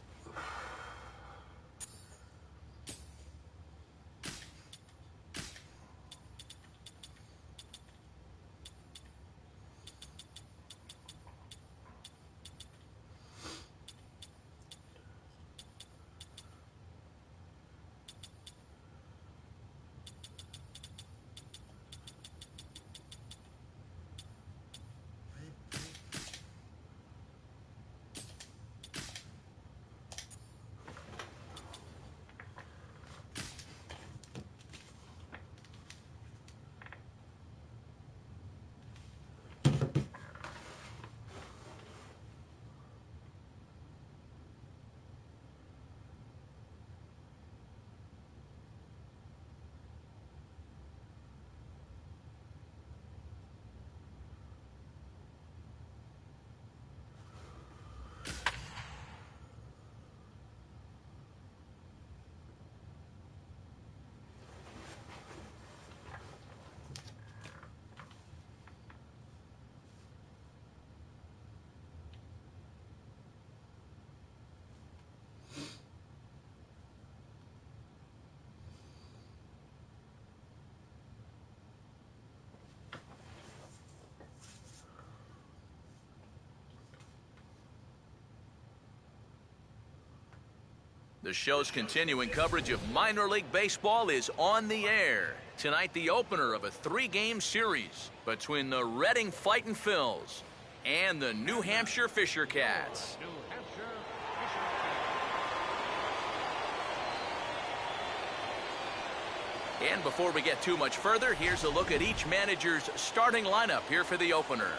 [SPEAKER 1] The show's continuing coverage of minor league baseball is on the air. Tonight, the opener of a 3-game series between the Reading Fightin' Phils and the New Hampshire Fisher Cats. And before we get too much further, here's a look at each manager's starting lineup here for the opener.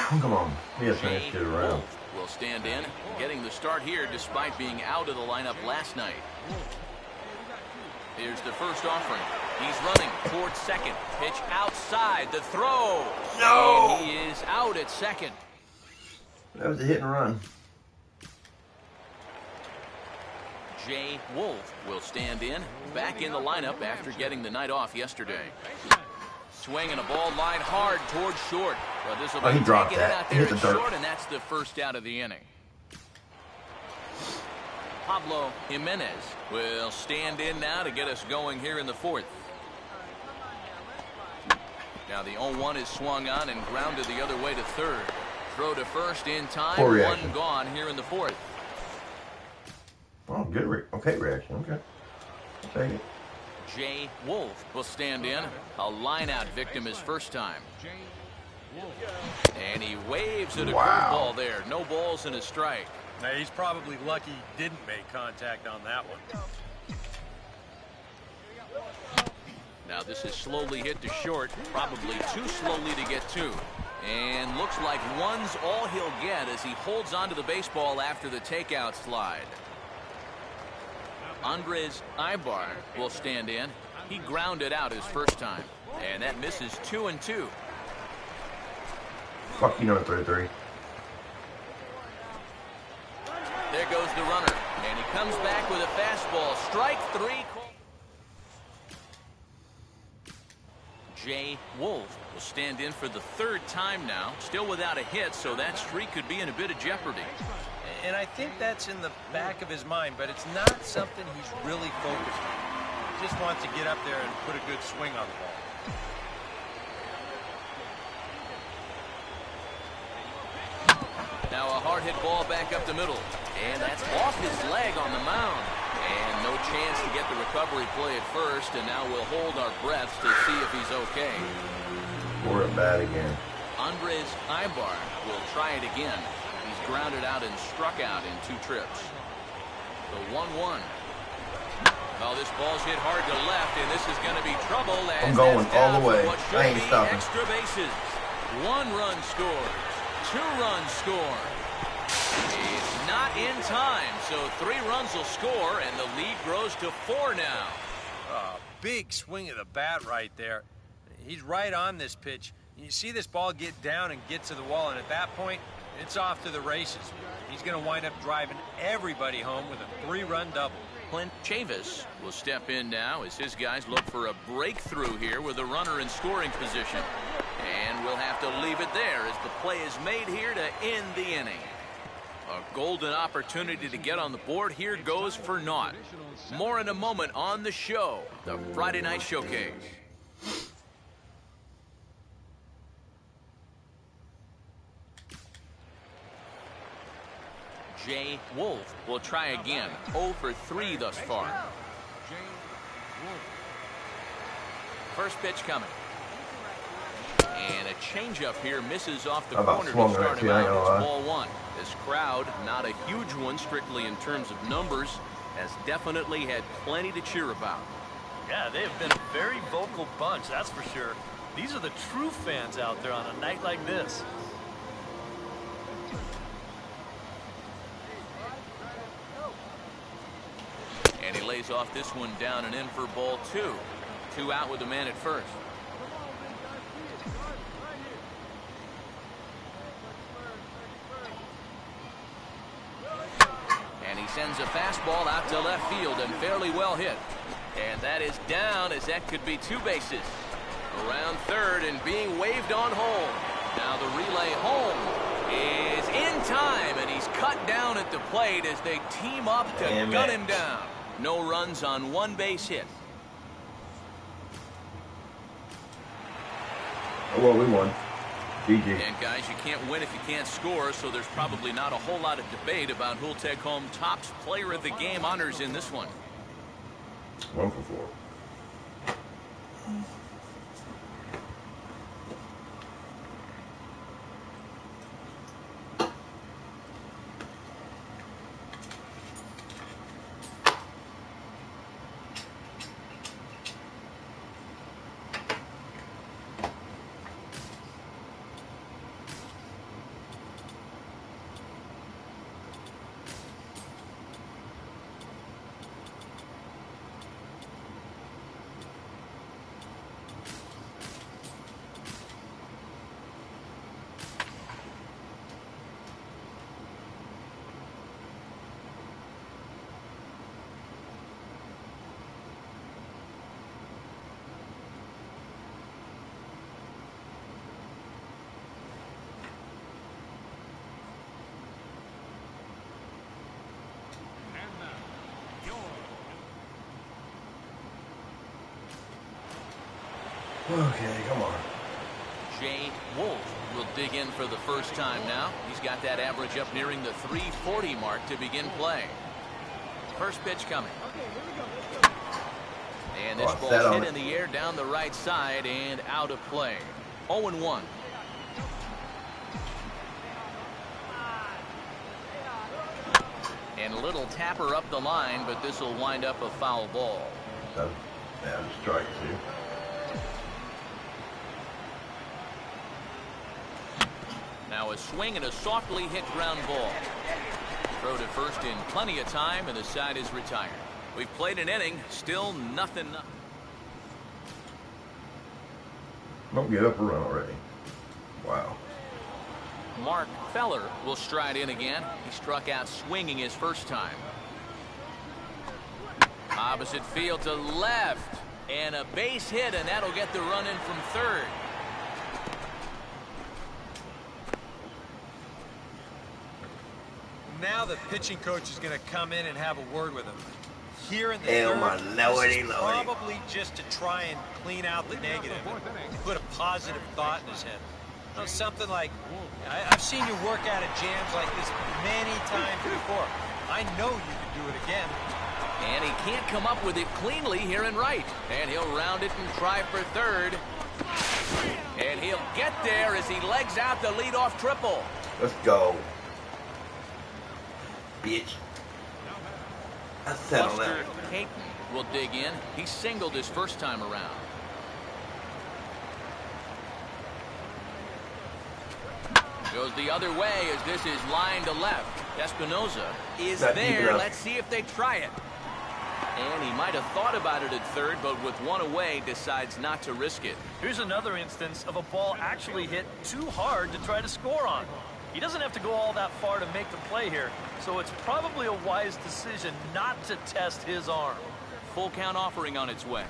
[SPEAKER 2] Come on. Yes, man, get around.
[SPEAKER 1] Will stand in, getting the start here despite being out of the lineup last night. Here's the first offering. He's running towards second. Pitch outside. The throw.
[SPEAKER 2] No!
[SPEAKER 1] And he is out at second.
[SPEAKER 2] That was a hit and run.
[SPEAKER 1] Jay Wolf will stand in, back in the lineup after getting the night off yesterday. Swinging a ball line hard towards short. Well, this will be taken in out there at short, and that's the first out of the inning. Pablo Jimenez will stand in now to get us going here in the fourth. Now the 0-1 is swung on and grounded the other way to third. Throw to first in time. One gone here in the fourth.
[SPEAKER 2] Oh, good. Reaction. Okay. I'll take it.
[SPEAKER 1] Jay Wolf will stand in. A line-out victim his first time. And he waves at a curveball there. No balls and a strike.
[SPEAKER 3] Now, he's probably lucky he didn't make contact on that one.
[SPEAKER 1] Now this is slowly hit to short. Probably too slowly to get to. And looks like one's all he'll get as he holds onto the baseball after the takeout slide. Andres Ibar will stand in. He grounded out his first time. And that misses 2-2.
[SPEAKER 2] Fuck, you know 3-3.
[SPEAKER 1] There goes the runner. And he comes back with a fastball. Strike 3. Jay Wolf will stand in for the third time now. Still without a hit, so that streak could be in a bit of jeopardy.
[SPEAKER 3] And I think that's in the back of his mind, but it's not something he's really focused on. He just wants to get up there and put a good swing on the ball.
[SPEAKER 1] Now a hard hit ball back up the middle. And that's off his leg on the mound. And no chance to get the recovery play at first, and now we'll hold our breaths to see if he's okay.
[SPEAKER 2] Or a bat again.
[SPEAKER 1] Andres Ibar will try it again. He's grounded out and struck out in 2 trips. The 1-1. Oh, this ball's hit hard to left, and this is going to be trouble.
[SPEAKER 2] I'm going all the way.
[SPEAKER 1] I
[SPEAKER 2] ain't stopping.
[SPEAKER 1] Extra bases. 1 run scores. 2 runs score. It's not in time, so 3 runs will score, and the lead grows to 4 now.
[SPEAKER 3] Big swing of the bat right there. He's right on this pitch. You see this ball get down and get to the wall, and at that point, it's off to the races. He's going to wind up driving everybody home with a 3-run double.
[SPEAKER 1] Clint Chavis will step in now as his guys look for a breakthrough here with a runner in scoring position. And we'll have to leave it there as the play is made here to end the inning. A golden opportunity to get on the board here goes for naught. More in a moment on the show, the Friday Night Showcase. Jay Wolf will try again. 0 for 3 thus far. First pitch coming. And a changeup here misses off the corner to start him out. It's ball 1. This crowd, not a huge one strictly in terms of numbers, has definitely had plenty to cheer about.
[SPEAKER 4] Yeah, they have been a very vocal bunch, that's for sure. These are the true fans out there on a night like this.
[SPEAKER 1] And he lays off this one down and in for ball 2. 2 out with the man at first. And he sends a fastball out to left field and fairly well hit. And that is down as that could be 2 bases. Around third and being waved on home. Now the relay home is in time, and he's cut down at the plate as they team up to gun him down. No runs on 1 base hit.
[SPEAKER 2] Well, we won. GG.
[SPEAKER 1] And guys, you can't win if you can't score, so there's probably not a whole lot of debate about who'll take home Topps Player of the Game honors in this one.
[SPEAKER 2] 1 for 4. Okay, come on.
[SPEAKER 1] Jay Wolf will dig in for the first time now. He's got that average up nearing the 340 mark to begin play. First pitch coming. And this ball's hit in the air down the right side and out of play. 0-1. And a little tapper up the line, but this will wind up a foul ball.
[SPEAKER 2] So, yeah, strike 2.
[SPEAKER 1] now. A swing and a softly hit ground ball. Throw to first in plenty of time, and the side is retired. We've played an inning, still nothing.
[SPEAKER 2] Don't get up or run already. Wow.
[SPEAKER 1] Mark Feller will stride in again. He struck out swinging his first time. Opposite field to left. And a base hit, and that'll get the run in from third.
[SPEAKER 3] Now the pitching coach is going to come in and have a word with him. Here in the
[SPEAKER 2] Hell,
[SPEAKER 3] third,
[SPEAKER 2] my lordy,
[SPEAKER 3] this is
[SPEAKER 2] lordy.
[SPEAKER 3] probably just to try and clean out the negative and put a positive thought in his head. You know, something like, I've seen you work out of jams like this many times before. I know you can do it again.
[SPEAKER 1] And he can't come up with it cleanly here in right. And he'll round it and try for third. And he'll get there as he legs out the leadoff triple.
[SPEAKER 2] Let's go. Bitch. I settled
[SPEAKER 1] Buster
[SPEAKER 2] that.
[SPEAKER 1] Caton will dig in. He singled his first time around. Goes the other way as this is line to left. Espinoza is
[SPEAKER 2] Not deep
[SPEAKER 1] there.
[SPEAKER 2] enough.
[SPEAKER 1] Let's see if they try it. And he might have thought about it at third, but with one away, decides not to risk it.
[SPEAKER 4] Here's another instance of a ball actually hit too hard to try to score on. He doesn't have to go all that far to make the play here, so it's probably a wise decision not to test his arm.
[SPEAKER 1] Full count offering on its way.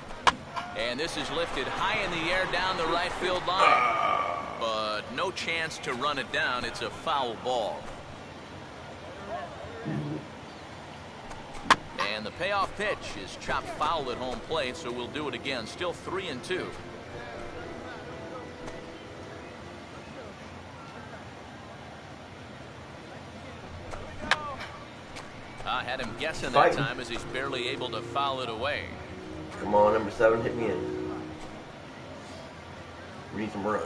[SPEAKER 1] And this is lifted high in the air down the right field line. But no chance to run it down. It's a foul ball. And the payoff pitch is chopped foul at home plate, so we'll do it again. Still 3-2. I had him guessing that time as he's barely able to foul it away.
[SPEAKER 2] Come on, number 7, hit me in. We need some runs.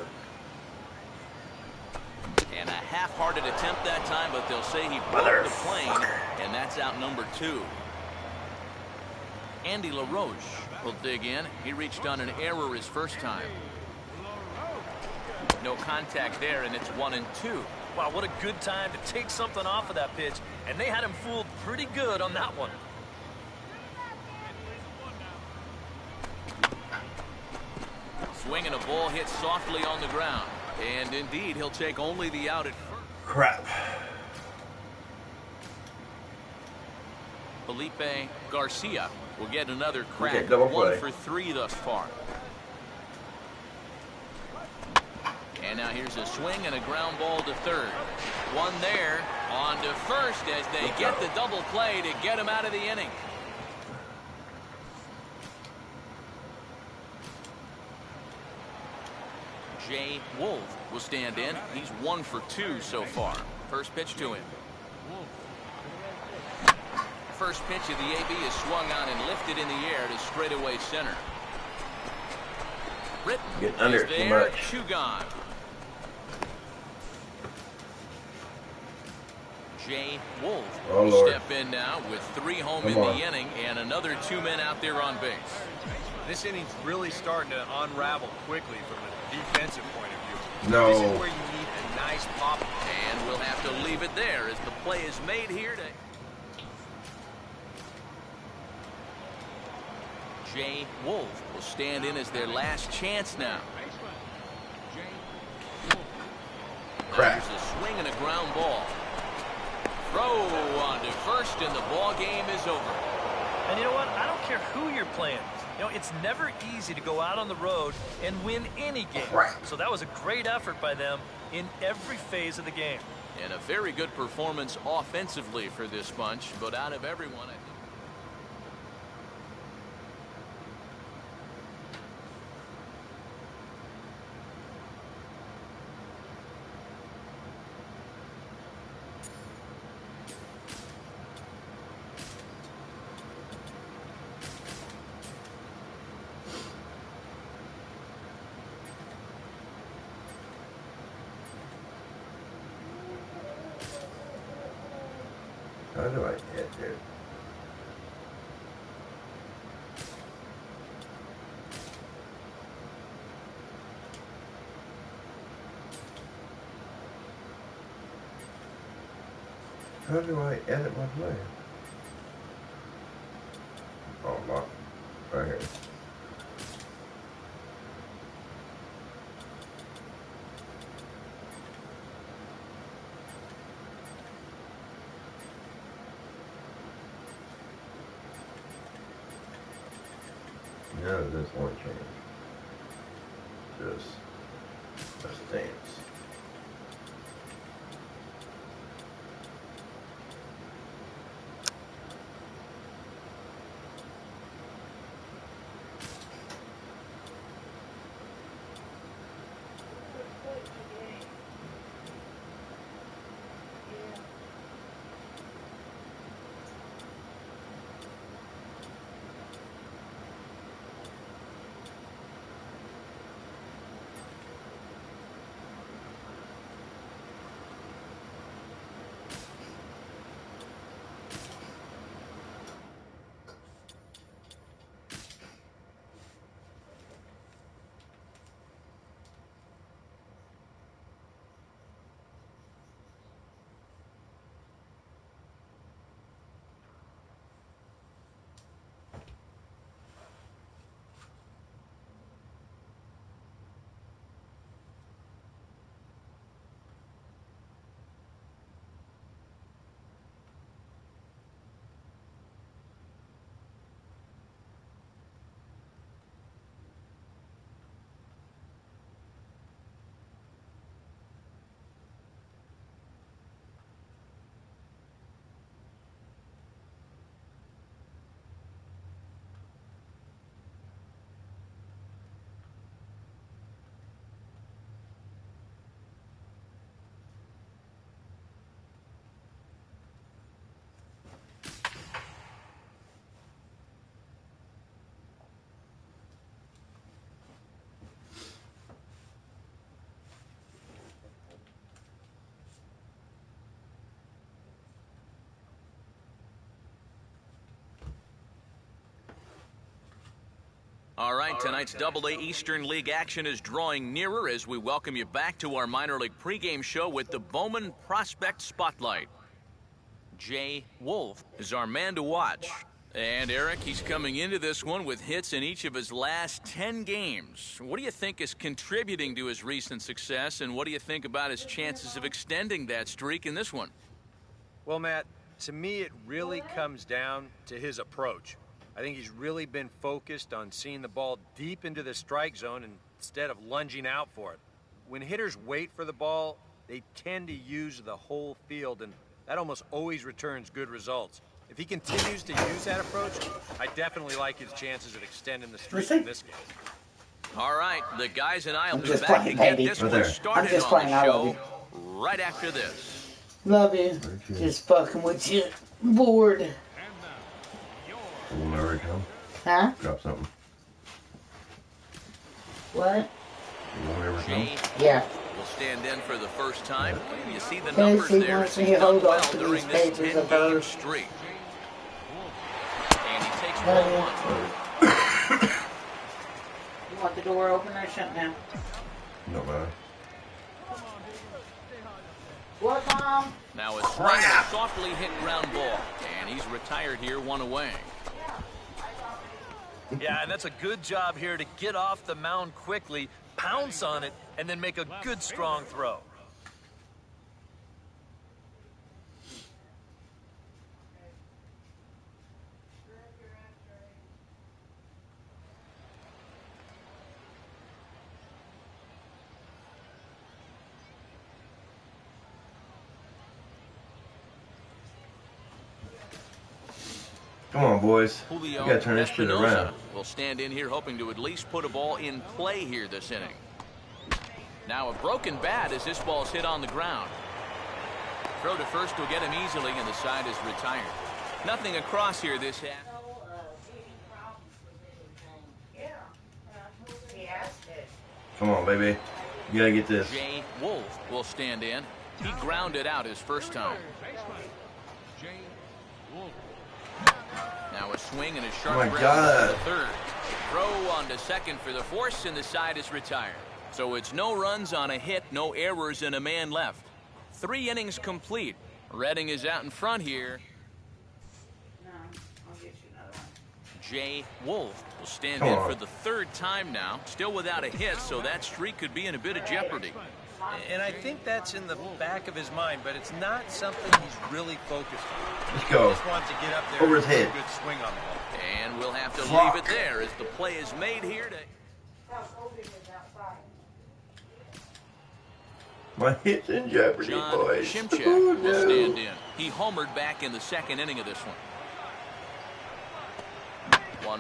[SPEAKER 1] And a half-hearted attempt that time, but they'll say he broke the plane, and that's out number 2. Andy LaRoche will dig in. He reached on an error his first time. No contact there, and it's 1-2.
[SPEAKER 4] Wow, what a good time to take something off of that pitch, and they had him fooled pretty good on that one.
[SPEAKER 1] Swinging a ball hit softly on the ground. And indeed, he'll take only the out at first.
[SPEAKER 2] Crap.
[SPEAKER 1] Felipe Garcia will get another crack.
[SPEAKER 2] Okay, double
[SPEAKER 1] 1
[SPEAKER 2] play.
[SPEAKER 1] for 3 thus far. And now here's a swing and a ground ball to third. One there, on to first as they get the double play to get him out of the inning. Jay Wolf will stand in. He's 1 for 2 so far. First pitch to him. First pitch of the AB is swung on and lifted in the air to straightaway center. Britton
[SPEAKER 2] Get under
[SPEAKER 1] is
[SPEAKER 2] it too
[SPEAKER 1] there,
[SPEAKER 2] much.
[SPEAKER 1] 2 gone. Jay Wolf
[SPEAKER 2] Oh,
[SPEAKER 1] will
[SPEAKER 2] Lord.
[SPEAKER 1] step in now with 3 home
[SPEAKER 2] Come
[SPEAKER 1] in
[SPEAKER 2] on.
[SPEAKER 1] the inning and another 2 men out there on base.
[SPEAKER 3] This inning's really starting to unravel quickly from a defensive point of view.
[SPEAKER 2] No.
[SPEAKER 3] This is where you need a nice pop.
[SPEAKER 1] And we'll have to leave it there as the play is made here to Jay Wolf will stand in as their last chance now.
[SPEAKER 2] Crap.
[SPEAKER 1] There's a swing and a ground ball. Throw on to first, and the ball game is over.
[SPEAKER 4] And you know what? I don't care who you're playing. You know, it's never easy to go out on the road and win any game.
[SPEAKER 2] Crap.
[SPEAKER 4] So that was a great effort by them in every phase of the game.
[SPEAKER 1] And a very good performance offensively for this bunch, but out of everyone, I think.
[SPEAKER 2] How do I get there? How do I edit my play? Oh, lock. Right here. None of this won't change. Just a stance.
[SPEAKER 1] All right, tonight's Double-A Eastern League action is drawing nearer as we welcome you back to our minor league pregame show with the Bowman Prospect Spotlight. Jay Wolf is our man to watch. And Eric, he's coming into this one with hits in each of his last 10 games. What do you think is contributing to his recent success, and what do you think about his chances of extending that streak in this one?
[SPEAKER 3] Well, Matt, to me it really comes down to his approach. I think he's really been focused on seeing the ball deep into the strike zone instead of lunging out for it. When hitters wait for the ball, they tend to use the whole field, and that almost always returns good results. If he continues to use that approach, I definitely like his chances of extending the streak in this game.
[SPEAKER 1] All right, the guys and I will be
[SPEAKER 6] just
[SPEAKER 1] back
[SPEAKER 6] playing,
[SPEAKER 1] to get
[SPEAKER 6] baby.
[SPEAKER 1] this one started
[SPEAKER 6] just
[SPEAKER 1] on
[SPEAKER 6] playing,
[SPEAKER 1] the
[SPEAKER 6] I love
[SPEAKER 1] show right after this.
[SPEAKER 6] Love you. Just fucking with you. Bored.
[SPEAKER 2] Will never come.
[SPEAKER 6] Huh?
[SPEAKER 2] Drop something.
[SPEAKER 6] What?
[SPEAKER 2] Will never come.
[SPEAKER 6] Yeah.
[SPEAKER 1] Will stand in for the first time. You see the
[SPEAKER 6] Yes,
[SPEAKER 1] numbers
[SPEAKER 6] he
[SPEAKER 1] there.
[SPEAKER 6] wants
[SPEAKER 1] He's
[SPEAKER 6] me to
[SPEAKER 1] done
[SPEAKER 6] hold
[SPEAKER 1] well
[SPEAKER 6] on to
[SPEAKER 1] during
[SPEAKER 6] these
[SPEAKER 1] this
[SPEAKER 6] papers of
[SPEAKER 1] 10-game
[SPEAKER 6] hers.
[SPEAKER 1] streak. And he takes
[SPEAKER 6] Love
[SPEAKER 1] ball
[SPEAKER 6] you.
[SPEAKER 1] one.
[SPEAKER 6] You want the door open or shut now?
[SPEAKER 2] No matter.
[SPEAKER 6] What, Mom?
[SPEAKER 1] Now a swing and a softly hit ground ball. And he's retired here, one away.
[SPEAKER 4] Yeah, and that's a good job here to get off the mound quickly, pounce on it, and then make a good, strong throw.
[SPEAKER 2] Come on, boys.
[SPEAKER 1] Julio
[SPEAKER 2] We gotta turn this shit
[SPEAKER 1] Espinosa
[SPEAKER 2] around.
[SPEAKER 1] will stand in here hoping to at least put a ball in play here this inning. Now a broken bat as this ball's hit on the ground. Throw to first will get him easily, and the side is retired. Nothing across here this half.
[SPEAKER 2] Come on, baby. You gotta get this.
[SPEAKER 1] Jay Wolf will stand in. He grounded out his first time.
[SPEAKER 7] Jay Wolf.
[SPEAKER 1] Now a swing and a
[SPEAKER 2] Oh
[SPEAKER 1] sharp
[SPEAKER 2] my
[SPEAKER 1] ground
[SPEAKER 2] God.
[SPEAKER 1] to the third. Throw on to second for the force, and the side is retired. So it's no runs on a hit, no errors, and a man left. 3 innings complete. Redding is out in front here.
[SPEAKER 6] No, I'll get you another one.
[SPEAKER 1] Jay Wolf will stand
[SPEAKER 2] Come
[SPEAKER 1] in
[SPEAKER 2] on.
[SPEAKER 1] for the third time now. Still without a hit, so that streak could be in a bit of jeopardy.
[SPEAKER 3] And I think that's in the back of his mind, but it's not something he's really focused on.
[SPEAKER 2] Let's go.
[SPEAKER 3] He just wants to get up there
[SPEAKER 2] Over his
[SPEAKER 3] and get
[SPEAKER 2] head.
[SPEAKER 3] a good swing on the ball.
[SPEAKER 1] And we'll have to
[SPEAKER 2] Fuck.
[SPEAKER 1] leave it there as the play is made here to...
[SPEAKER 2] My hit's in jeopardy,
[SPEAKER 1] John
[SPEAKER 2] boys.
[SPEAKER 1] Shimchak
[SPEAKER 2] Oh,
[SPEAKER 1] will
[SPEAKER 2] no.
[SPEAKER 1] stand in. He homered back in the second inning of this one.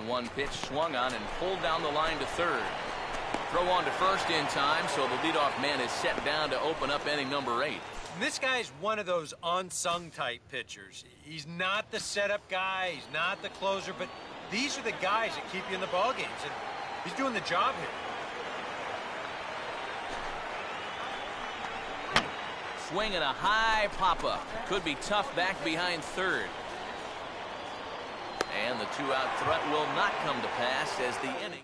[SPEAKER 1] 1-1 pitch swung on and pulled down the line to third. Throw on to first in time, so the leadoff man is set down to open up inning number 8.
[SPEAKER 3] This guy's one of those unsung type pitchers. He's not the setup guy, he's not the closer, but these are the guys that keep you in the ball games, and he's doing the job here.
[SPEAKER 1] Swing and a high pop-up. Could be tough back behind third. And the two-out threat will not come to pass as the inning.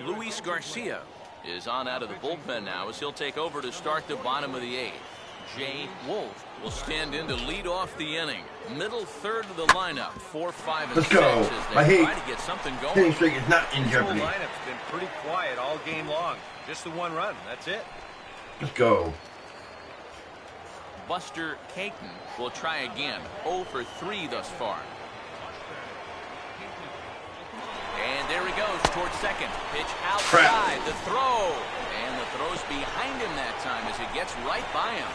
[SPEAKER 1] Luis Garcia is on out of the bullpen now as he'll take over to start the bottom of the 8th. Jay Wolf will stand in to lead off the inning. Middle third of the lineup, 4, 5, and
[SPEAKER 2] Let's
[SPEAKER 1] 6
[SPEAKER 2] go.
[SPEAKER 1] as
[SPEAKER 2] My
[SPEAKER 1] they
[SPEAKER 2] heat.
[SPEAKER 1] try to get something going.
[SPEAKER 2] Hitting streak is not in
[SPEAKER 3] This whole
[SPEAKER 2] jeopardy.
[SPEAKER 3] lineup's been pretty quiet all game long. Just the one run, that's it.
[SPEAKER 2] Let's go.
[SPEAKER 1] Buster Caton will try again. 0 for 3 thus far. And there he goes towards second. Pitch outside.
[SPEAKER 2] Crap.
[SPEAKER 1] The throw. And the throw's behind him that time as it gets right by him.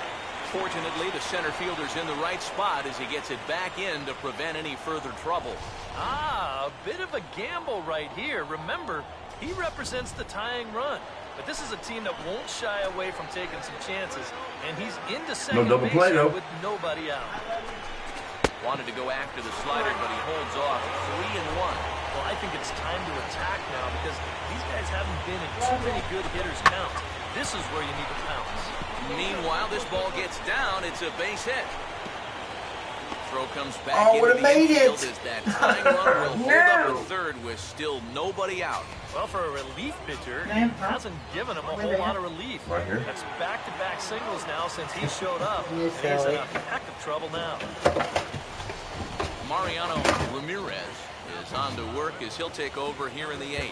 [SPEAKER 1] Fortunately, the center fielder's in the right spot as he gets it back in to prevent any further trouble.
[SPEAKER 4] Ah, a bit of a gamble right here. Remember, he represents the tying run. But this is a team that won't shy away from taking some chances. And he's into second
[SPEAKER 2] double
[SPEAKER 4] base
[SPEAKER 2] play,
[SPEAKER 4] here
[SPEAKER 2] though.
[SPEAKER 4] with nobody out.
[SPEAKER 1] Wanted to go after the slider, but he holds off. 3-1.
[SPEAKER 4] Well, I think it's time to attack now because these guys haven't been in too many good hitters' counts. This is where you need to pounce.
[SPEAKER 1] Meanwhile, this ball gets down. It's a base hit. Throw comes back
[SPEAKER 2] Oh,
[SPEAKER 1] into
[SPEAKER 2] would've
[SPEAKER 1] the
[SPEAKER 2] made
[SPEAKER 1] infield
[SPEAKER 2] it.
[SPEAKER 1] as that tying run will hold up
[SPEAKER 2] No.
[SPEAKER 1] at third with still nobody out.
[SPEAKER 4] Well, for a relief pitcher,
[SPEAKER 6] Man,
[SPEAKER 4] hasn't given him a
[SPEAKER 6] Over
[SPEAKER 4] whole
[SPEAKER 6] there.
[SPEAKER 4] lot of relief.
[SPEAKER 2] Right here.
[SPEAKER 4] That's back-to-back singles now since he showed up. And
[SPEAKER 6] Yes,
[SPEAKER 4] he's in
[SPEAKER 6] Ellie.
[SPEAKER 4] a heck of trouble now.
[SPEAKER 1] Mariano Ramirez is on to work as he'll take over here in the 8th.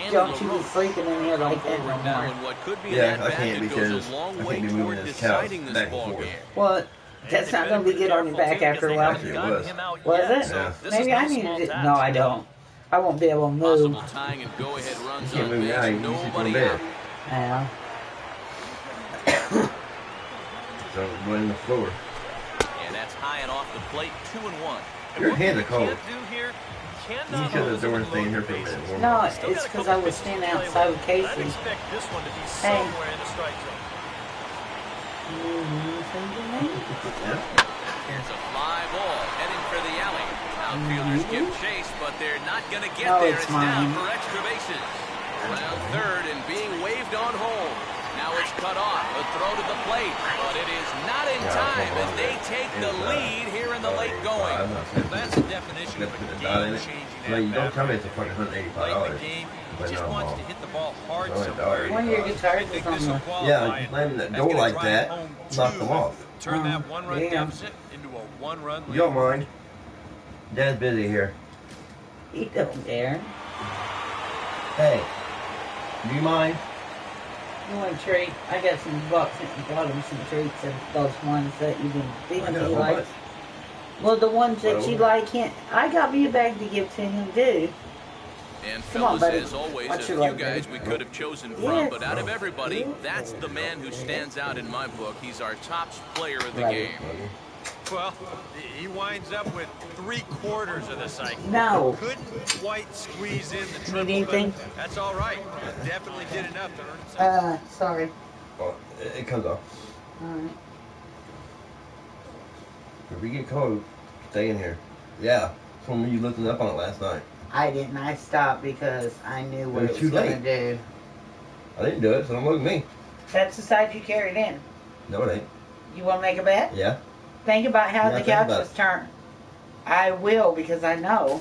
[SPEAKER 1] Andy
[SPEAKER 6] Don't you be
[SPEAKER 1] LaRoche
[SPEAKER 6] sleeping in here like that
[SPEAKER 1] forward
[SPEAKER 6] no
[SPEAKER 1] now
[SPEAKER 6] more.
[SPEAKER 1] in what could be
[SPEAKER 2] Yeah,
[SPEAKER 1] an
[SPEAKER 2] I
[SPEAKER 1] at-bat
[SPEAKER 2] can't
[SPEAKER 1] that
[SPEAKER 2] because
[SPEAKER 1] goes a long
[SPEAKER 2] I
[SPEAKER 1] way
[SPEAKER 2] can't be moving
[SPEAKER 1] toward
[SPEAKER 2] this couch
[SPEAKER 1] deciding this
[SPEAKER 2] back and
[SPEAKER 1] ball
[SPEAKER 2] forth.
[SPEAKER 1] game.
[SPEAKER 6] What? That's not going to be good on your back after a while.
[SPEAKER 2] Actually, it was.
[SPEAKER 6] Was it?
[SPEAKER 2] Yeah.
[SPEAKER 6] Maybe I needed it. No, I don't. I won't be able to move.
[SPEAKER 1] Possible tying and go-ahead runs
[SPEAKER 2] You can't
[SPEAKER 1] on
[SPEAKER 2] move now,
[SPEAKER 1] base.
[SPEAKER 2] you can sit on
[SPEAKER 1] Nobody
[SPEAKER 2] bed.
[SPEAKER 1] out.
[SPEAKER 6] Yeah.
[SPEAKER 2] So it's going to the floor.
[SPEAKER 1] And that's high and off the plate, 2-1.
[SPEAKER 2] Your hands are cold.
[SPEAKER 4] Can't do here.
[SPEAKER 2] You
[SPEAKER 4] Cannot
[SPEAKER 2] should have
[SPEAKER 4] lose
[SPEAKER 2] done
[SPEAKER 4] and
[SPEAKER 2] staying here
[SPEAKER 4] load
[SPEAKER 2] for a
[SPEAKER 4] the
[SPEAKER 2] minute.
[SPEAKER 4] bases.
[SPEAKER 2] warm
[SPEAKER 6] No,
[SPEAKER 2] up.
[SPEAKER 4] Still
[SPEAKER 6] it's
[SPEAKER 4] got a
[SPEAKER 6] because
[SPEAKER 4] couple
[SPEAKER 6] I was
[SPEAKER 4] pitches
[SPEAKER 6] standing
[SPEAKER 4] to play
[SPEAKER 6] outside
[SPEAKER 4] with.
[SPEAKER 6] with
[SPEAKER 4] I'd
[SPEAKER 6] Casey.
[SPEAKER 4] expect this one to be
[SPEAKER 6] Hey.
[SPEAKER 4] somewhere in the strike zone.
[SPEAKER 2] Yeah.
[SPEAKER 1] Here's a fly ball heading for the alley. Outfielders give chase, but they're not going to get
[SPEAKER 6] No,
[SPEAKER 1] there.
[SPEAKER 6] it's
[SPEAKER 1] It's down
[SPEAKER 6] mine.
[SPEAKER 1] for extra bases. Around third and being waved on home. Now it's cut off. A throw to the plate, but it is not in time as they take the lead here in the late going.
[SPEAKER 3] That's the definition of a game-changing
[SPEAKER 2] No, you don't
[SPEAKER 3] at-bat.
[SPEAKER 2] tell me it's a fucking
[SPEAKER 3] Late in
[SPEAKER 2] $185.
[SPEAKER 3] the game,
[SPEAKER 2] But
[SPEAKER 3] he just
[SPEAKER 2] no,
[SPEAKER 3] wants
[SPEAKER 2] Mom.
[SPEAKER 3] to hit the ball hard
[SPEAKER 2] No, it
[SPEAKER 3] somewhere.
[SPEAKER 2] don't.
[SPEAKER 6] One of your
[SPEAKER 3] I
[SPEAKER 6] guitars
[SPEAKER 3] think
[SPEAKER 6] is
[SPEAKER 3] this
[SPEAKER 6] on
[SPEAKER 3] will
[SPEAKER 6] the...
[SPEAKER 3] qualify.
[SPEAKER 2] Yeah, slamming that
[SPEAKER 3] That's
[SPEAKER 2] door
[SPEAKER 3] gonna
[SPEAKER 2] like
[SPEAKER 3] drive
[SPEAKER 2] that,
[SPEAKER 3] home
[SPEAKER 2] knock
[SPEAKER 3] two.
[SPEAKER 2] them off.
[SPEAKER 3] Turn that one-run
[SPEAKER 6] yeah.
[SPEAKER 3] deficit into a one-run lead.
[SPEAKER 2] You don't mind? Dad's busy here.
[SPEAKER 6] He don't care.
[SPEAKER 2] Hey, do you mind?
[SPEAKER 6] You want a treat? I got some bucks and brought him some treats of those ones that you've been
[SPEAKER 2] I
[SPEAKER 6] feeding
[SPEAKER 2] got a
[SPEAKER 6] me
[SPEAKER 2] whole
[SPEAKER 6] like.
[SPEAKER 2] bunch.
[SPEAKER 6] Well, the ones that you
[SPEAKER 2] Over.
[SPEAKER 6] like, I got me a bag to give to him, too.
[SPEAKER 1] And
[SPEAKER 6] Come on,
[SPEAKER 1] fellas,
[SPEAKER 6] buddy.
[SPEAKER 1] as always,
[SPEAKER 6] Watch
[SPEAKER 1] a
[SPEAKER 6] your
[SPEAKER 1] few
[SPEAKER 6] leg,
[SPEAKER 1] guys
[SPEAKER 6] buddy.
[SPEAKER 1] we could have chosen from,
[SPEAKER 6] Yes.
[SPEAKER 1] but out of everybody, that's the man who stands out in my book. He's our top player of the
[SPEAKER 6] Right.
[SPEAKER 1] game.
[SPEAKER 3] Well, he winds up with 3/4 of the cycle.
[SPEAKER 6] No.
[SPEAKER 3] Couldn't quite squeeze in the triple,
[SPEAKER 6] anything?
[SPEAKER 3] but that's all right. Definitely did enough to earn something.
[SPEAKER 6] Sorry.
[SPEAKER 2] Well, it comes off.
[SPEAKER 6] Alright.
[SPEAKER 2] If we get cold, stay in here. Yeah, told me you looked up on it last night.
[SPEAKER 6] I didn't. I stopped because I knew what
[SPEAKER 2] It
[SPEAKER 6] it
[SPEAKER 2] was
[SPEAKER 6] was
[SPEAKER 2] too
[SPEAKER 6] going
[SPEAKER 2] late.
[SPEAKER 6] to do.
[SPEAKER 2] I didn't do it, so don't look at me.
[SPEAKER 6] That's the side you carried in.
[SPEAKER 2] No, it ain't.
[SPEAKER 6] You want to make a bet?
[SPEAKER 2] Yeah.
[SPEAKER 6] Think about how
[SPEAKER 2] Yeah,
[SPEAKER 6] the
[SPEAKER 2] think
[SPEAKER 6] couch
[SPEAKER 2] about
[SPEAKER 6] was
[SPEAKER 2] it.
[SPEAKER 6] turned. I will because I know.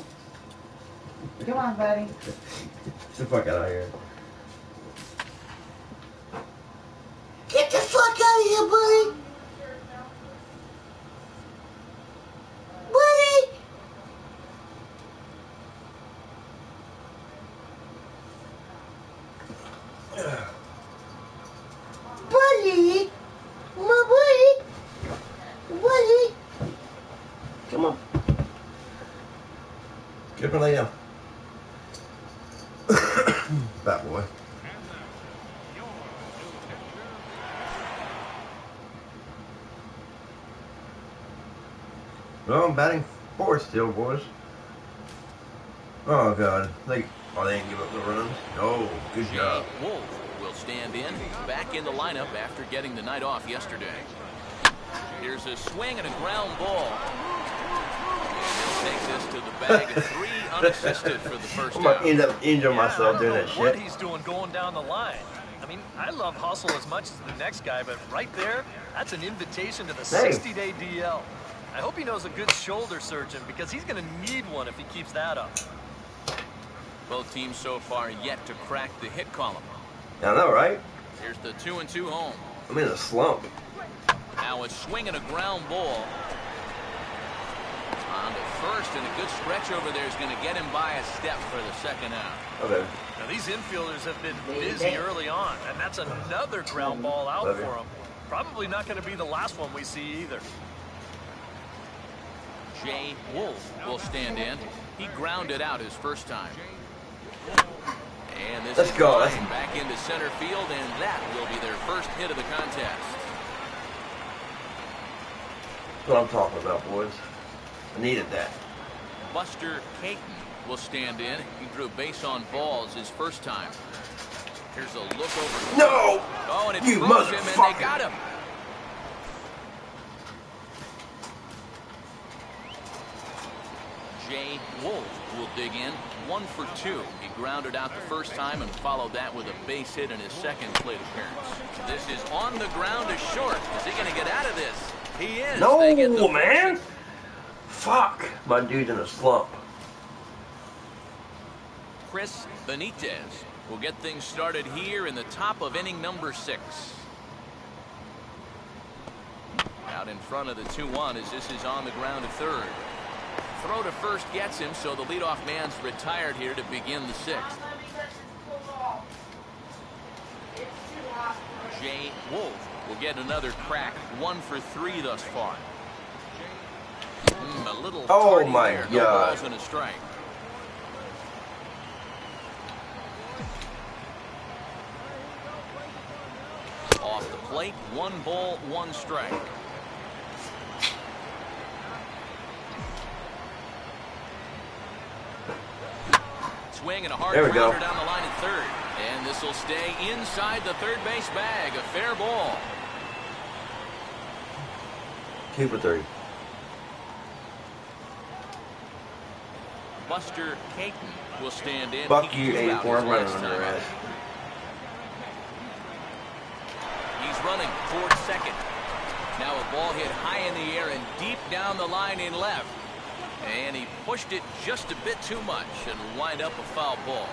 [SPEAKER 6] Come on, buddy.
[SPEAKER 2] Get the fuck out of here.
[SPEAKER 6] Get the fuck out of here, buddy.
[SPEAKER 2] Get him lay down. Bad boy. Well, I'm batting fourth still, boys. Oh, God. They didn't give up the runs. Oh, good job.
[SPEAKER 1] Wolf will stand in, back in the lineup after getting the night off yesterday. Here's a swing and a ground ball. And he'll take this to the bag of 3 unassisted for the first
[SPEAKER 2] I'm
[SPEAKER 1] out.
[SPEAKER 2] going to end up injuring myself doing that
[SPEAKER 4] What
[SPEAKER 2] shit.
[SPEAKER 4] he's doing going down the line. I mean, I love hustle as much as the next guy, but right there, that's an invitation to the 60-day DL. I hope he knows a good shoulder surgeon because he's going to need one if he keeps that up.
[SPEAKER 1] Both teams so far yet to crack the hit column.
[SPEAKER 2] I know, right?
[SPEAKER 1] Here's the 2-2 home.
[SPEAKER 2] I'm in a slump.
[SPEAKER 1] Now a swing and a ground ball. On to first, and a good stretch over there is going to get him by a step for the second out.
[SPEAKER 2] Okay.
[SPEAKER 4] Now, these infielders have been busy early on, and that's another ground ball out for them. Probably not going to be the last one we see either.
[SPEAKER 1] Jay Wolf will stand in. He grounded out his first time. And this
[SPEAKER 2] Let's
[SPEAKER 1] is
[SPEAKER 2] go.
[SPEAKER 1] line back into center field, and that will be their first hit of the contest.
[SPEAKER 2] That's what I'm talking about, boys. I needed that.
[SPEAKER 1] Buster Caton will stand in. He drew base on balls his first time. Here's a look over.
[SPEAKER 2] No!
[SPEAKER 1] Oh, and it
[SPEAKER 2] You
[SPEAKER 1] throws him, and
[SPEAKER 2] motherfucker.
[SPEAKER 1] they got him. Jay Wolf will dig in. 1 for 2. He grounded out the first time and followed that with a base hit in his second plate appearance. This is on the ground to short. Is he going to get out of this? He is. They get the
[SPEAKER 2] No, man! Fuck! My dude's in a slump.
[SPEAKER 1] Chris Benitez will get things started here in the top of inning number 6. Out in front of the 2-1 as this is on the ground to third. Throw to first gets him, so the leadoff man's retired here to begin the 6th. Jay Wolf will get another crack. 1 for 3 thus far. A little
[SPEAKER 2] Oh
[SPEAKER 1] tardy
[SPEAKER 2] my
[SPEAKER 1] there.
[SPEAKER 2] God.
[SPEAKER 1] No balls and a strike. Off the plate, 1 ball, 1 strike. Swing and a hard
[SPEAKER 2] There we go.
[SPEAKER 1] grounder down the line at third. And this will stay inside the third base bag. A fair ball.
[SPEAKER 2] 2 for 3.
[SPEAKER 1] Buster Caton will stand in.
[SPEAKER 2] Fuck
[SPEAKER 1] He
[SPEAKER 2] you,
[SPEAKER 1] threw out
[SPEAKER 2] 84.
[SPEAKER 1] his
[SPEAKER 2] I'm running
[SPEAKER 1] last
[SPEAKER 2] on your
[SPEAKER 1] time
[SPEAKER 2] ass.
[SPEAKER 1] out. He's running toward second. Now a ball hit high in the air and deep down the line in left. And he pushed it just a bit too much and wind up a foul ball.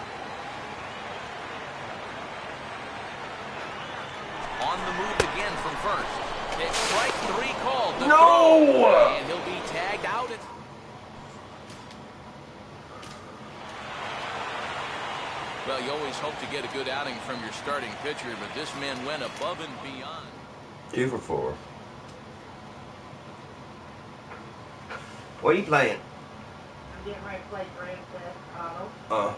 [SPEAKER 1] On the move again from first. It's strike 3 called. The
[SPEAKER 2] No!
[SPEAKER 1] throw. And he'll be tagged out. Well, you always hope to get a good outing from your starting pitcher, but this man went above and beyond.
[SPEAKER 2] 2 for 4. What are you playing?
[SPEAKER 8] I'm getting ready to play Grand Theft Auto.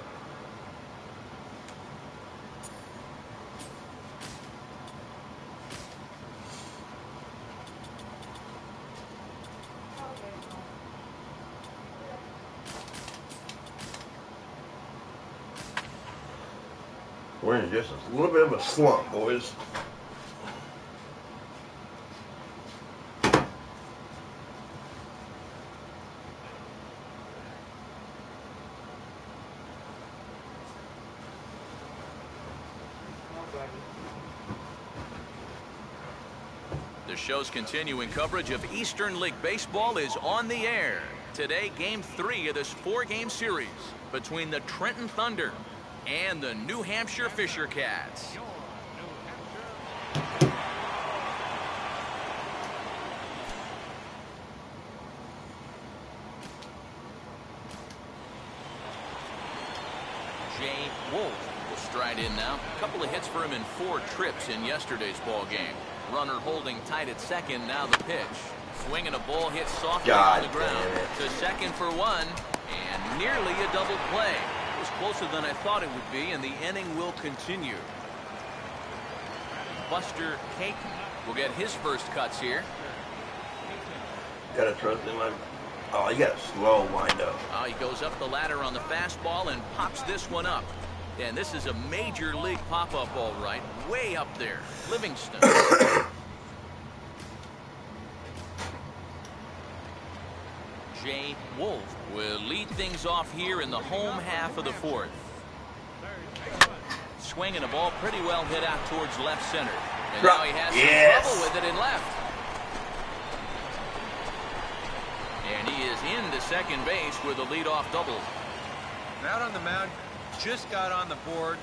[SPEAKER 2] We're in just a little bit of a slump, boys.
[SPEAKER 1] The show's continuing coverage of Eastern League Baseball is on the air. Today, Game 3 of this 4-game series between the Trenton Thunder and the New Hampshire Fisher Cats. Jay Wolf will stride in now. A couple of hits for him in 4 trips in yesterday's ball game. Runner holding tight at second. Now the pitch. Swinging a ball hit softly on the ground. To second for 1. And nearly a double play. It was closer than I thought it would be, and the inning will continue. Buster Caton will get his first cuts here.
[SPEAKER 2] Gotta trust him. Oh, you got a slow windup.
[SPEAKER 1] Oh, he goes up the ladder on the fastball and pops this one up. And this is a major league pop-up, all right. Way up there. Livingston. Jay Wolf will lead things off here in the home half of the fourth. Swinging a ball pretty well hit out towards left center. And now he has some trouble with it in left. And he is into second base with a leadoff double.
[SPEAKER 3] Out on the mound, just got on the board,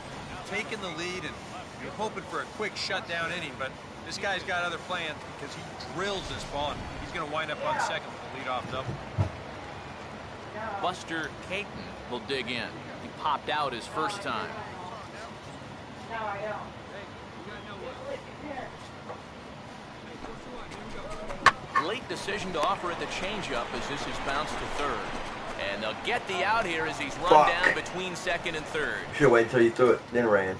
[SPEAKER 3] taking the lead, and you're hoping for a quick shutdown inning, but this guy's got other plans because he drills this ball, and he's going to wind up on second with a leadoff double.
[SPEAKER 1] Buster Caton will dig in. He popped out his first time.
[SPEAKER 8] No, I don't.
[SPEAKER 1] Late decision to offer it the changeup as this is bounced to third. And they'll get the out here as he's run down between second and third.
[SPEAKER 2] Should wait until you threw it, then ran.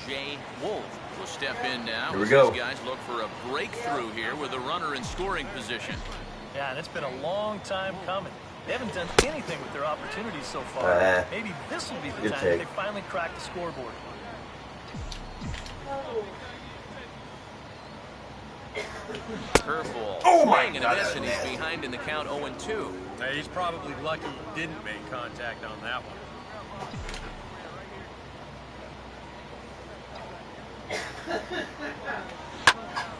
[SPEAKER 1] Jay Wolf will step in now.
[SPEAKER 2] Here we go.
[SPEAKER 1] These guys look for a breakthrough here with a runner in scoring position.
[SPEAKER 4] Yeah, and it's been a long time coming. They haven't done anything with their opportunities so far. Maybe this will be the time that they finally crack the scoreboard.
[SPEAKER 1] Curveball.
[SPEAKER 2] Oh my
[SPEAKER 1] Swing and
[SPEAKER 2] God,
[SPEAKER 1] a miss, and he's
[SPEAKER 2] that's
[SPEAKER 1] behind in the count 0-2.
[SPEAKER 3] Now, he's probably lucky he didn't make contact on that one.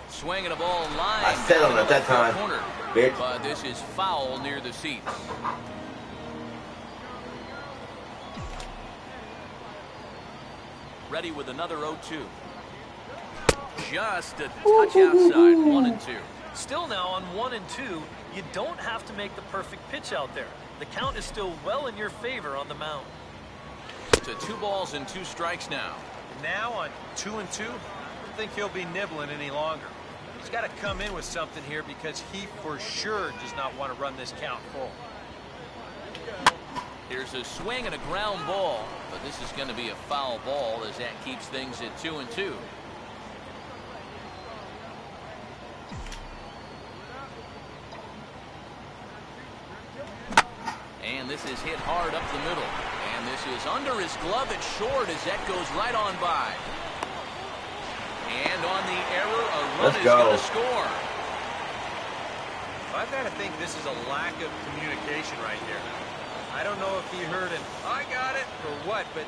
[SPEAKER 1] Swinging a ball line.
[SPEAKER 2] I said on at that time,
[SPEAKER 1] corner.
[SPEAKER 2] bitch.
[SPEAKER 1] But this is foul near the seats. Ready with another 0-2. Just a touch outside, 1-2.
[SPEAKER 4] Still now on 1-2, you don't have to make the perfect pitch out there. The count is still well in your favor on the mound.
[SPEAKER 1] To 2 balls and 2 strikes now.
[SPEAKER 3] Now on 2-2, I don't think he'll be nibbling any longer. He's got to come in with something here because he for sure does not want to run this count full.
[SPEAKER 1] Here's a swing and a ground ball, but this is going to be a foul ball as that keeps things at 2-2. And this is hit hard up the middle. And this is under his glove and short as that goes right on by. And on the error, a run is going to score.
[SPEAKER 3] I've got to think this is a lack of communication right here. I don't know if he heard an "I got it" or what, but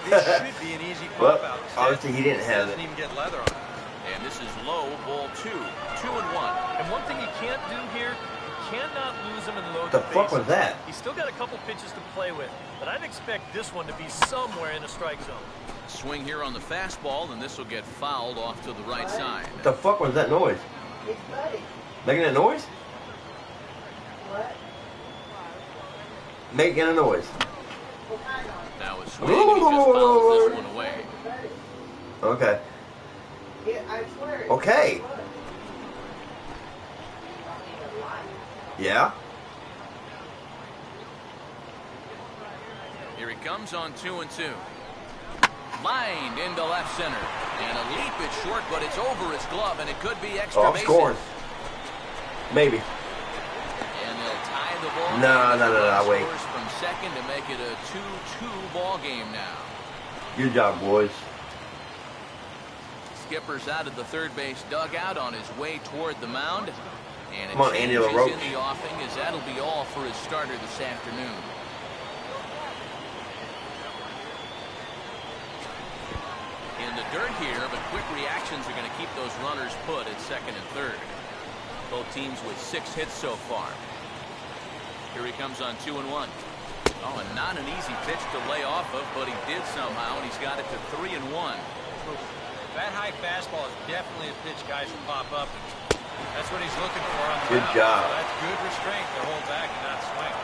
[SPEAKER 3] this should be an easy pop out.
[SPEAKER 2] Obviously he didn't have it.
[SPEAKER 3] Doesn't even get leather on it.
[SPEAKER 1] And this is low, ball 2. 2-1.
[SPEAKER 4] And one thing you can't do here, you cannot lose him in low.
[SPEAKER 2] What the fuck was that?
[SPEAKER 4] He's still got a couple pitches to play with, but I'd expect this one to be somewhere in the strike zone.
[SPEAKER 1] Swing here on the fastball, and this will get fouled off to the right side.
[SPEAKER 2] What the fuck was that noise?
[SPEAKER 8] It's Buddy.
[SPEAKER 2] Making that noise?
[SPEAKER 8] What?
[SPEAKER 2] Making a noise.
[SPEAKER 8] What kind of?
[SPEAKER 1] Now a swing, and he just fouls this one away.
[SPEAKER 8] Buddy.
[SPEAKER 2] Okay.
[SPEAKER 8] Yeah, I swear. it's
[SPEAKER 2] Okay.
[SPEAKER 8] Buddy.
[SPEAKER 2] Yeah?
[SPEAKER 1] Here he comes on 2-2. Lined into left center. And a leap is short, but it's over his glove, and it could be extra
[SPEAKER 2] Oh, I'm
[SPEAKER 1] bases.
[SPEAKER 2] scoring. Maybe.
[SPEAKER 1] And they'll tie the ball.
[SPEAKER 2] No, wait.
[SPEAKER 1] Scores from second to make it a 2-2 ball game now.
[SPEAKER 2] Good job, boys.
[SPEAKER 1] Skipper's out of the third base dugout on his way toward the mound. And
[SPEAKER 2] Come on,
[SPEAKER 1] it
[SPEAKER 2] Andy
[SPEAKER 1] changes
[SPEAKER 2] LaRoche.
[SPEAKER 1] in the offing as that'll be all for his starter this afternoon. In the dirt here, but quick reactions are going to keep those runners put at second and third. Both teams with 6 hits so far. Here he comes on 2-1. Oh, and not an easy pitch to lay off of, but he did somehow, and he's got it to 3-1.
[SPEAKER 3] That high fastball is definitely a pitch guys will pop up. That's what he's looking for on the
[SPEAKER 2] Good
[SPEAKER 3] mound.
[SPEAKER 2] job.
[SPEAKER 3] So that's good restraint to hold back and not swing.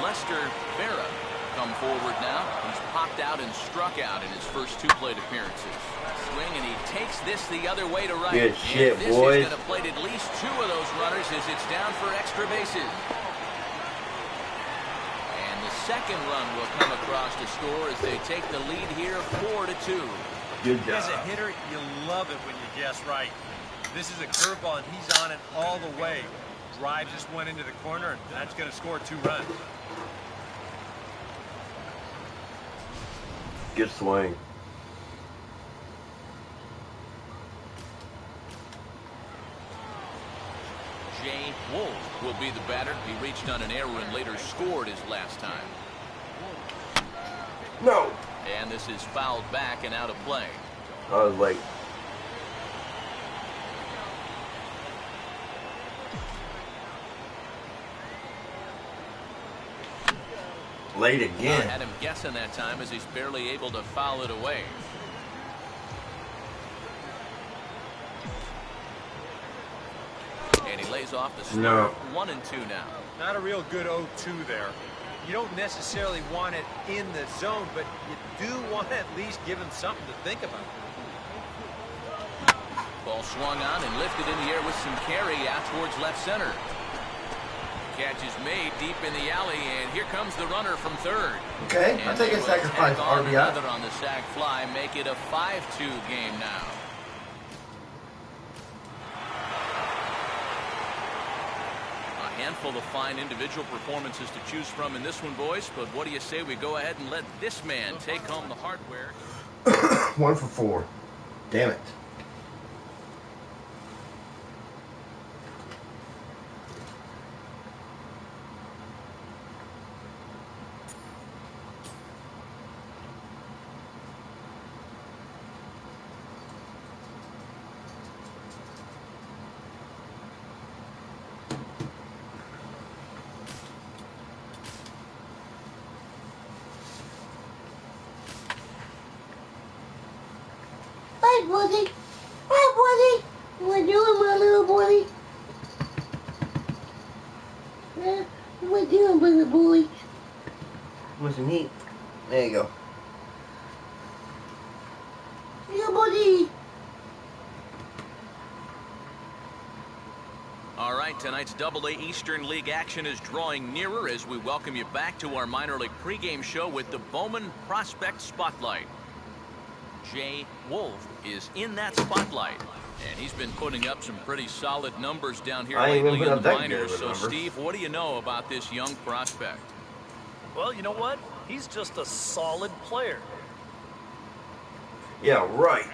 [SPEAKER 1] Lester Vera come forward now. He's popped out and struck out in his first 2 plate appearances. Swing, and he takes this the other way to right.
[SPEAKER 2] Good shit,
[SPEAKER 1] this
[SPEAKER 2] boys.
[SPEAKER 1] is going to plate at least 2 of those runners as it's down for extra bases. second run will come across to score as they take the lead here 4-2.
[SPEAKER 2] Good job.
[SPEAKER 3] As a hitter, you love it when you guess right. This is a curveball, and he's on it all the way. Drives this one into the corner, and that's going to score 2 runs.
[SPEAKER 2] Good swing.
[SPEAKER 1] Jay Wolf will be the batter. He reached on an error and later scored his last time.
[SPEAKER 2] No.
[SPEAKER 1] And this is fouled back and out of play.
[SPEAKER 2] I was late. Late again.
[SPEAKER 1] I had him guessing that time as he's barely able to foul it away. And he lays off the start.
[SPEAKER 2] No.
[SPEAKER 1] 1-2 now.
[SPEAKER 3] Not a real good 0-2 there. You don't necessarily want it in the zone, but you do want to at least give him something to think about.
[SPEAKER 1] Ball swung on and lifted in the air with some carry out towards left center. Catch is made deep in the alley, and here comes the runner from third.
[SPEAKER 6] Okay, I think it's sacrifice RBI.
[SPEAKER 1] Another on the sac fly, make it a 5-2 game now. A handful of fine individual performances to choose from in this one, boys, but what do you say we go ahead and let this man take home the hardware?
[SPEAKER 2] 1 for 4. Damn it.
[SPEAKER 6] Hi, buddy. Hi, buddy. What you doing, my little buddy? What you doing, little boy?
[SPEAKER 2] What's some heat? There you go.
[SPEAKER 6] Yeah, buddy.
[SPEAKER 1] All right, tonight's AA Eastern League action is drawing nearer as we welcome you back to our minor league pregame show with the Bowman Prospect Spotlight. Jay Wolf is in that spotlight, and he's been putting up some pretty solid numbers down here lately in the minors. So, Steve, what do you know about this young prospect?
[SPEAKER 4] Well, you know what? He's just a solid player.
[SPEAKER 2] Yeah, right.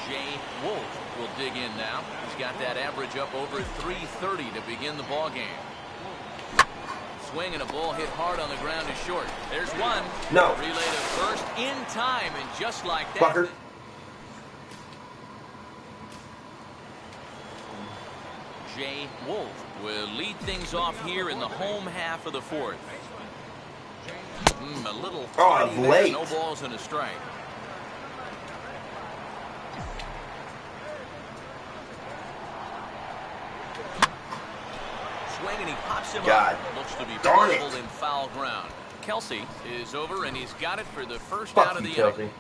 [SPEAKER 1] Jay Wolf will dig in now. He's got that average up over 330 to begin the ball game. Swing and a ball hit hard on the ground is short. There's one.
[SPEAKER 2] No.
[SPEAKER 1] Relay to first in time, and just like that.
[SPEAKER 2] Fucker.
[SPEAKER 1] Jay Wolf will lead things off here in the home half of the fourth. A little
[SPEAKER 2] I'm late.
[SPEAKER 1] No balls and a strike. Swing and he pops him
[SPEAKER 2] God.
[SPEAKER 1] up. Looks to be
[SPEAKER 2] Darn
[SPEAKER 1] playable
[SPEAKER 2] it.
[SPEAKER 1] in foul ground. Kelsey is over, and he's got it for the first
[SPEAKER 2] Fuck
[SPEAKER 1] out of
[SPEAKER 2] you,
[SPEAKER 1] the
[SPEAKER 2] Kelsey.
[SPEAKER 1] inning.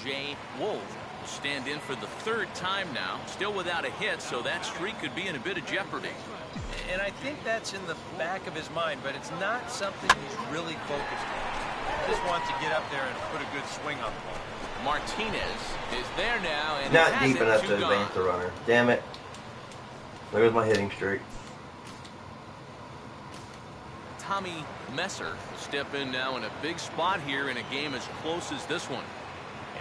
[SPEAKER 1] Jay Wolf will stand in for the third time now. Still without a hit, so that streak could be in a bit of jeopardy.
[SPEAKER 3] And I think that's in the back of his mind, but it's not something he's really focused on. He just wants to get up there and put a good swing on the ball.
[SPEAKER 1] Martinez is there now, and
[SPEAKER 2] Not
[SPEAKER 1] he has
[SPEAKER 2] deep
[SPEAKER 1] it,
[SPEAKER 2] enough
[SPEAKER 1] two
[SPEAKER 2] to
[SPEAKER 1] gone.
[SPEAKER 2] advance the runner. Damn it. There goes my hitting streak.
[SPEAKER 1] Tommy Messer will step in now in a big spot here in a game as close as this one.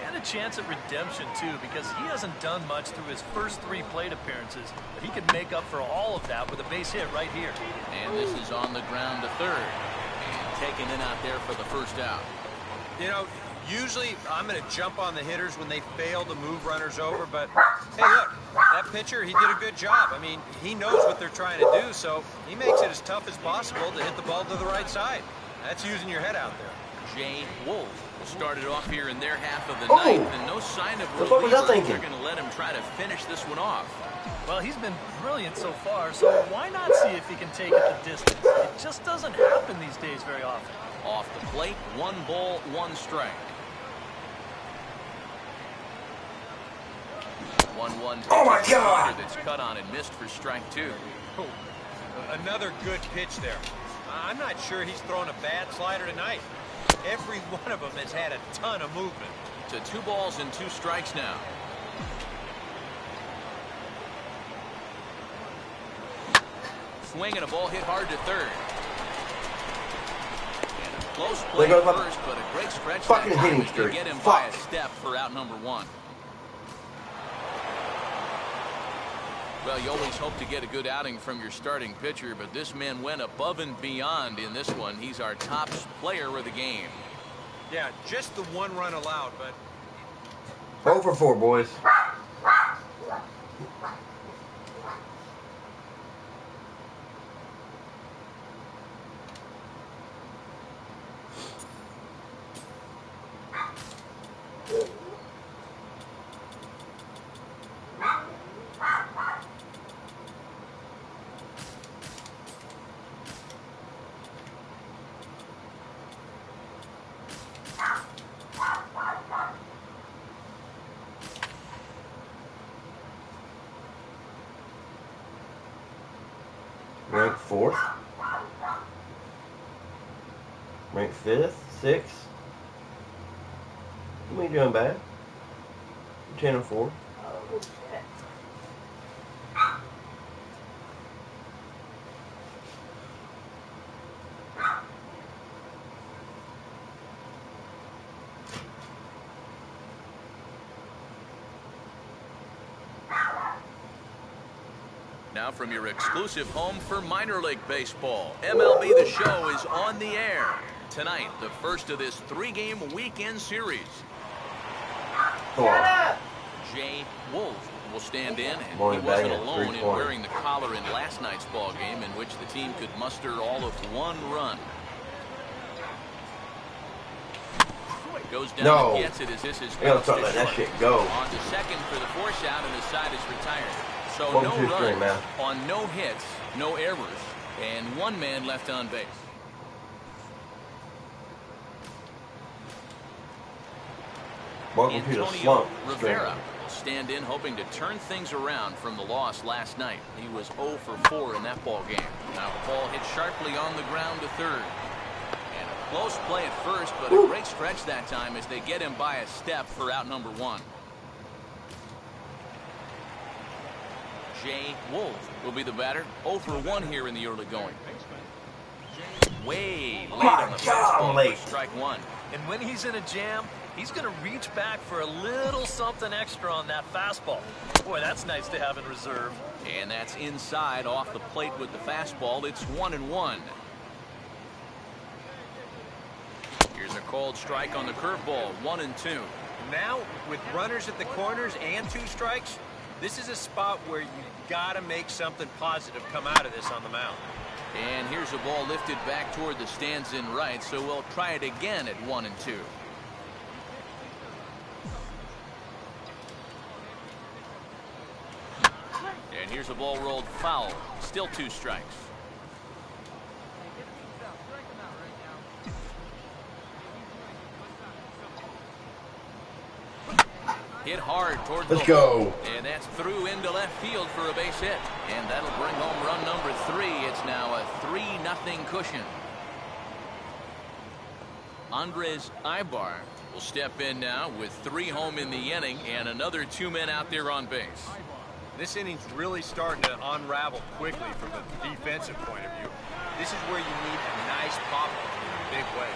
[SPEAKER 4] And a chance at redemption, too, because he hasn't done much through his first 3 plate appearances. But he could make up for all of that with a base hit right here.
[SPEAKER 1] And this is on the ground to third. And taken in out there for the first out.
[SPEAKER 3] You know, usually I'm going to jump on the hitters when they fail to move runners over, but hey, look, that pitcher, he did a good job. I mean, he knows what they're trying to do, so he makes it as tough as possible to hit the ball to the right side. That's using your head out there.
[SPEAKER 1] Jay Wolf started off here in their half of the
[SPEAKER 2] Oh!
[SPEAKER 1] ninth, and no sign of
[SPEAKER 2] The fuck was I
[SPEAKER 1] relief.
[SPEAKER 2] thinking?
[SPEAKER 1] They're going to let him try to finish this one off.
[SPEAKER 4] Well, he's been brilliant so far, so why not see if he can take it the distance? It just doesn't happen these days very often.
[SPEAKER 1] Off the plate, 1 ball, 1 strike. 1-1.
[SPEAKER 2] Oh my God!
[SPEAKER 1] That's cut on and missed for strike 2.
[SPEAKER 3] Oh, another good pitch there. I'm not sure he's thrown a bad slider tonight. Every one of them has had a ton of movement.
[SPEAKER 1] To 2 balls and 2 strikes now. Swing and a ball hit hard to third. And a close play at first, but a great stretch.
[SPEAKER 2] Fucking hitting
[SPEAKER 1] to
[SPEAKER 2] streak.
[SPEAKER 1] get him by a step for out number 1. Well, you always hope to get a good outing from your starting pitcher, but this man went above and beyond in this one. He's our top player of the game.
[SPEAKER 3] Yeah, just the 1 run allowed, but
[SPEAKER 2] 0 for 4, boys. Ranked 4th. Ranked 5th, 6th. We ain't doing bad. Channel 4.
[SPEAKER 8] Oh, shit.
[SPEAKER 1] Now from your exclusive home for minor league baseball, MLB The Show is on the air. Tonight, the first of this 3-game weekend series. Jay Wolf will stand in, and he wasn't alone in wearing the collar in last night's ball game, in which the team could muster all of 1 run. Goes down and gets it as this is
[SPEAKER 2] let that shit go.
[SPEAKER 1] On to second for the force out, and the side is retired. So no runs on no hits, no errors, and 1 man left on base.
[SPEAKER 2] Welcome to the slump.
[SPEAKER 1] Rivera will stand in, hoping to turn things around from the loss last night. He was 0 for 4 in that ball game. Now the ball hit sharply on the ground to third. And a close play at first, but a great stretch that time as they get him by a step for out number 1. Jay Wolf will be the batter. 0 for 1 here in the early going. Way late on the fastball for strike 1.
[SPEAKER 4] And when he's in a jam, he's going to reach back for a little something extra on that fastball. Boy, that's nice to have in reserve.
[SPEAKER 1] And that's inside off the plate with the fastball. It's 1-1. Here's a called strike on the curveball. 1-2.
[SPEAKER 3] now with runners at the corners and 2 strikes, this is a spot where you got to make something positive come out of this on the mound.
[SPEAKER 1] And here's a ball lifted back toward the stands in right, so we'll try it again at 1-2. And here's a ball rolled foul. Still 2 strikes. Hit hard toward the hole. And that's through into left field for a base hit. And that'll bring home run number 3. It's now a 3-0 cushion. Andres Ibar will step in now with 3 home in the inning and another 2 men out there on base.
[SPEAKER 3] This inning's really starting to unravel quickly from the defensive point of view. This is where you need a nice pop-up in a big way.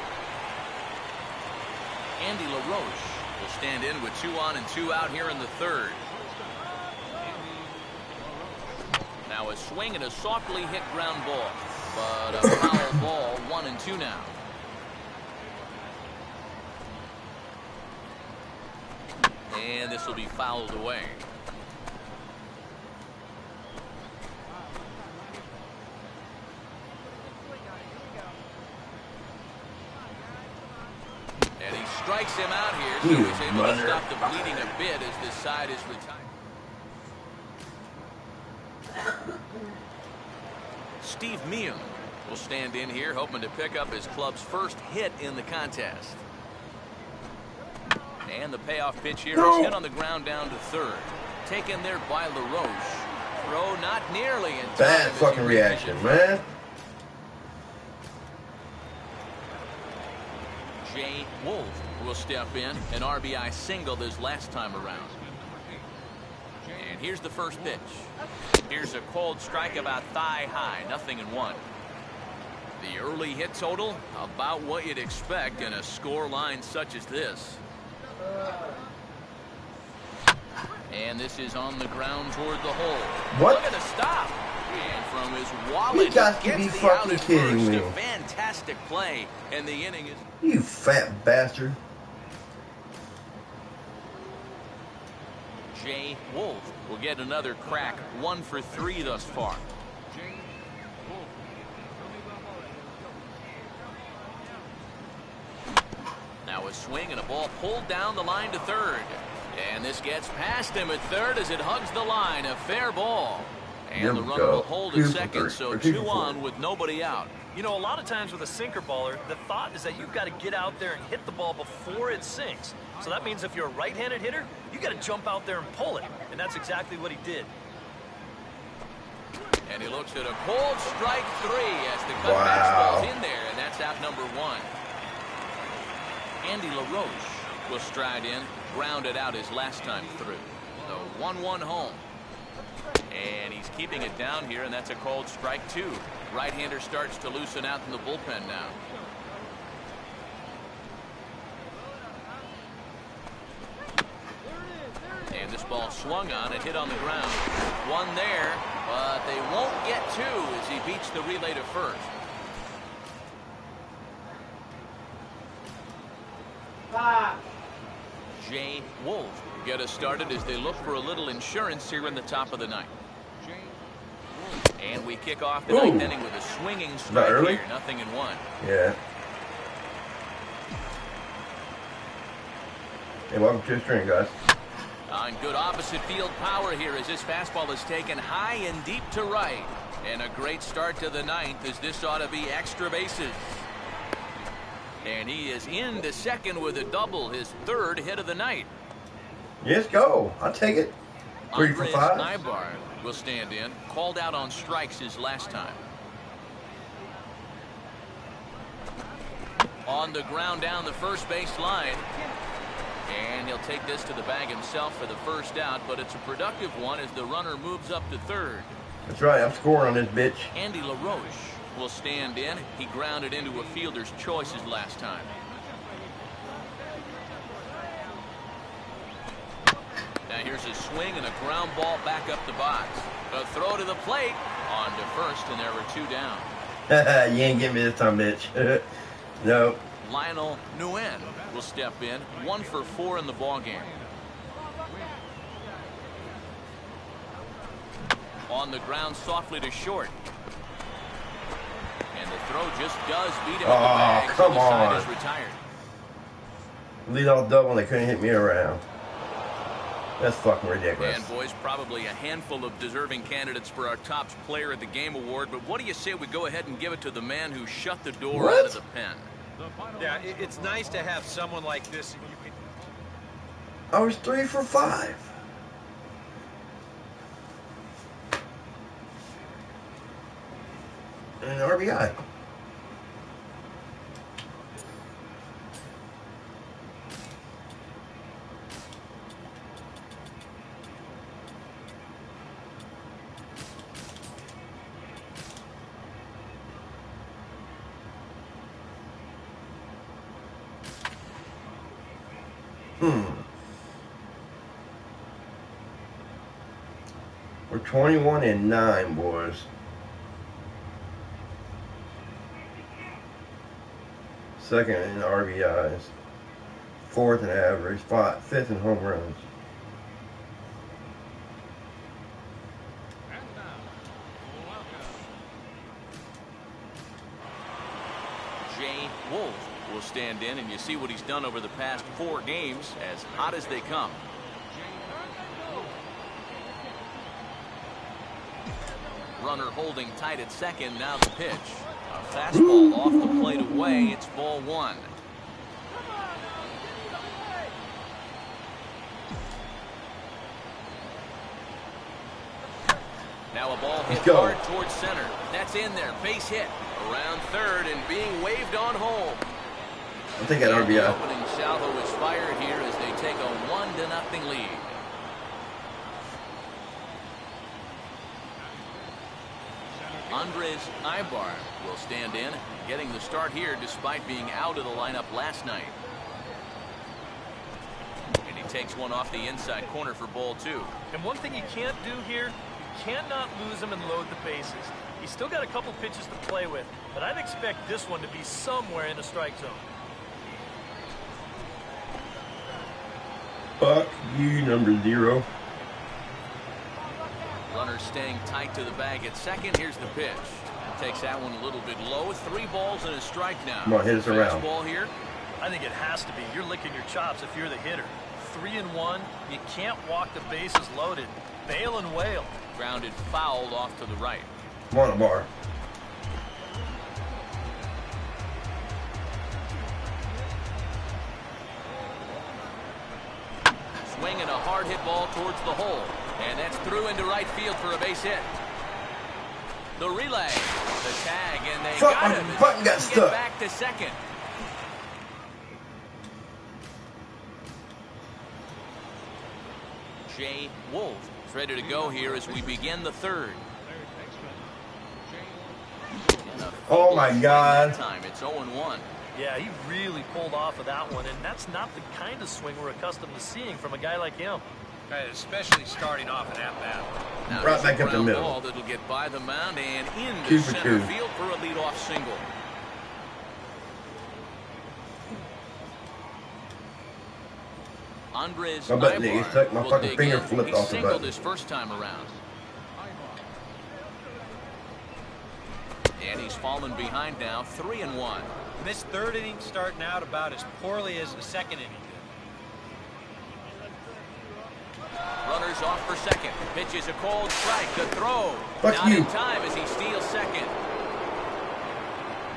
[SPEAKER 1] Andy LaRoche will stand in with 2 on and 2 out here in the 3rd. Now a swing and a softly hit ground ball, but a foul ball. 1-2 now. And this will be fouled away. And he strikes him out here, so he's able to stop the bleeding a bit as this side is retired. Steve Meehan will stand in here, hoping to pick up his club's first hit in the contest. And the payoff pitch here is hit on the ground down to 3rd. taken there by LaRoche. Throw not nearly in time.
[SPEAKER 2] Bad fucking reaction, man.
[SPEAKER 1] Jay Wolf will step in. An RBI single his last time around. And here's the first pitch. Here's a cold strike about thigh high. 0-1. The early hit total, about what you'd expect in a score line such as this. And this is on the ground toward the hole.
[SPEAKER 2] What?
[SPEAKER 1] Look at the stop. And from his wallet,
[SPEAKER 2] You got to
[SPEAKER 1] he
[SPEAKER 2] be
[SPEAKER 1] gets the out
[SPEAKER 2] fucking
[SPEAKER 1] at
[SPEAKER 2] kidding
[SPEAKER 1] first.
[SPEAKER 2] me.
[SPEAKER 1] A fantastic play. And the inning is...
[SPEAKER 2] You fat bastard.
[SPEAKER 1] Jay Wolf will get another crack. 1 for 3 thus far. Now a swing and a ball pulled down the line to third. And this gets past him at third as it hugs the line. A fair ball. And the runner will hold at second, so 2 on with nobody out.
[SPEAKER 4] You know, a lot of times with a sinker baller, the thought is that you've got to get out there and hit the ball before it sinks. So that means if you're a right-handed hitter, you got to jump out there and pull it. And that's exactly what he did.
[SPEAKER 1] And he looks at a cold strike 3 as the cutback falls in there, and that's out number 1. Andy LaRoche will stride in, grounded out his last time through. The 1-1 home. And he's keeping it down here, and that's a cold strike 2. Right-hander starts to loosen out in the bullpen now. And this ball swung on and hit on the ground. 1 there, but they won't get 2 as he beats the relay to first. Jay Wolf get us started as they look for a little insurance here in the top of the ninth. And we kick off the ninth inning with a swinging strike here. 0-1.
[SPEAKER 2] Yeah. Hey, welcome to the stream, guys.
[SPEAKER 1] On good opposite field power here as this fastball is taken high and deep to right. And a great start to the ninth as this ought to be extra bases. And he is into second with a double, his 3rd hit of the night.
[SPEAKER 2] Yes, go. I'll take it. 3 for 5.
[SPEAKER 1] Nybar will stand in. Called out on strikes his last time. On the ground down the first base line. And he'll take this to the bag himself for the first out, but it's a productive one as the runner moves up to third.
[SPEAKER 2] That's right. I'm scoring on this bitch.
[SPEAKER 1] Andy LaRoche will stand in. He grounded into a fielder's choice his last time. Now here's a swing and a ground ball back up the box. A throw to the plate on to first, and there were 2 down.
[SPEAKER 2] You ain't getting me this time, bitch. No.
[SPEAKER 1] Lionel Nguyen will step in. 1 for 4 in the ballgame. On the ground softly to short. And the throw just does beat him at the bag.
[SPEAKER 2] Come
[SPEAKER 1] so the side
[SPEAKER 2] on.
[SPEAKER 1] is retired.
[SPEAKER 2] Lead off double and they couldn't hit me around. That's fucking ridiculous.
[SPEAKER 1] And boys, probably a handful of deserving candidates for our top player of the game award, but what do you say we go ahead and give it to the man who shut the door out of the pen?
[SPEAKER 3] Yeah, it's nice to have someone like this.
[SPEAKER 2] I was 3 for 5. And an RBI. We're 21-9, boys. Second in RBIs, 4th in average, 5th in home runs.
[SPEAKER 1] Jay Wolf will stand in, and you see what he's done over the past 4 games, as hot as they come. Runner holding tight at second, now the pitch. A fastball off the plate away, it's ball 1. Now a ball hit hard towards center. That's in there. Base hit. Around third and being waved on home.
[SPEAKER 2] I'll take that RBI.
[SPEAKER 1] The opening salvo is fired here as they take a 1-0 lead. Andres Ibar will stand in, getting the start here despite being out of the lineup last night. And he takes one off the inside corner for ball 2.
[SPEAKER 4] And one thing you can't do here, you cannot lose him and load the bases. He's still got a couple pitches to play with, but I'd expect this one to be somewhere in the strike zone.
[SPEAKER 2] Fuck you, number 0.
[SPEAKER 1] Runner staying tight to the bag at second. Here's the pitch. Takes that one a little bit low. 3 balls and a strike now.
[SPEAKER 2] Come on, hit us around.
[SPEAKER 1] Ball here.
[SPEAKER 4] I think it has to be. You're licking your chops if you're the hitter. 3-1. You can't walk the bases loaded. Bail and wail.
[SPEAKER 1] Grounded fouled off to the right.
[SPEAKER 2] Come on, Bar.
[SPEAKER 1] Swinging a hard hit ball towards the hole. And that's through into right field for a base hit. The relay. The tag. And they got him.
[SPEAKER 2] Button got stuck.
[SPEAKER 1] Back to second. Jay Wolf is ready to go here as we begin the third.
[SPEAKER 2] Oh my God.
[SPEAKER 1] Time. It's 0-1.
[SPEAKER 4] Yeah, he really pulled off of that one, and that's not the kind of swing we're accustomed to seeing from a guy like him.
[SPEAKER 3] Especially starting off an at-bat.
[SPEAKER 1] Now
[SPEAKER 2] right back up the middle.
[SPEAKER 1] Ball that'll get by the mound and into center field for a leadoff single. Andres Ibar
[SPEAKER 2] my
[SPEAKER 1] will
[SPEAKER 2] fucking
[SPEAKER 1] dig
[SPEAKER 2] finger
[SPEAKER 1] in.
[SPEAKER 2] flipped
[SPEAKER 1] He
[SPEAKER 2] off the
[SPEAKER 1] singled
[SPEAKER 2] button.
[SPEAKER 1] his first time around. And he's fallen behind now, 3-1.
[SPEAKER 3] This third inning starting out about as poorly as the second inning did.
[SPEAKER 1] Runners off for second. Pitch is a cold strike. The throw.
[SPEAKER 2] Fuck
[SPEAKER 1] Not
[SPEAKER 2] you.
[SPEAKER 1] in time as he steals second.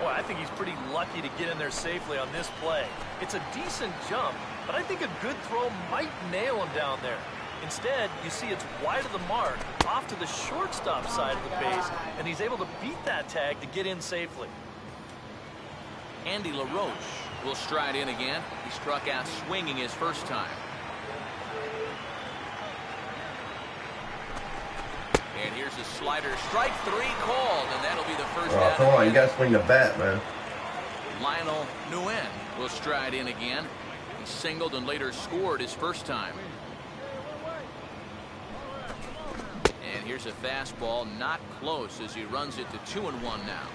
[SPEAKER 4] Boy, I think he's pretty lucky to get in there safely on this play. It's a decent jump, but I think a good throw might nail him down there. Instead, you see it's wide of the mark, off to the shortstop side of the base, and he's able to beat that tag to get in safely.
[SPEAKER 1] Andy LaRoche will stride in again. He struck out swinging his first time. And here's a slider. Strike 3 called, and that'll be the first out.
[SPEAKER 2] Oh, come on, you gotta swing the bat, man.
[SPEAKER 1] Lionel Nguyen will stride in again. He singled and later scored his first time. And here's a fastball, not close as he runs it to 2-1 now.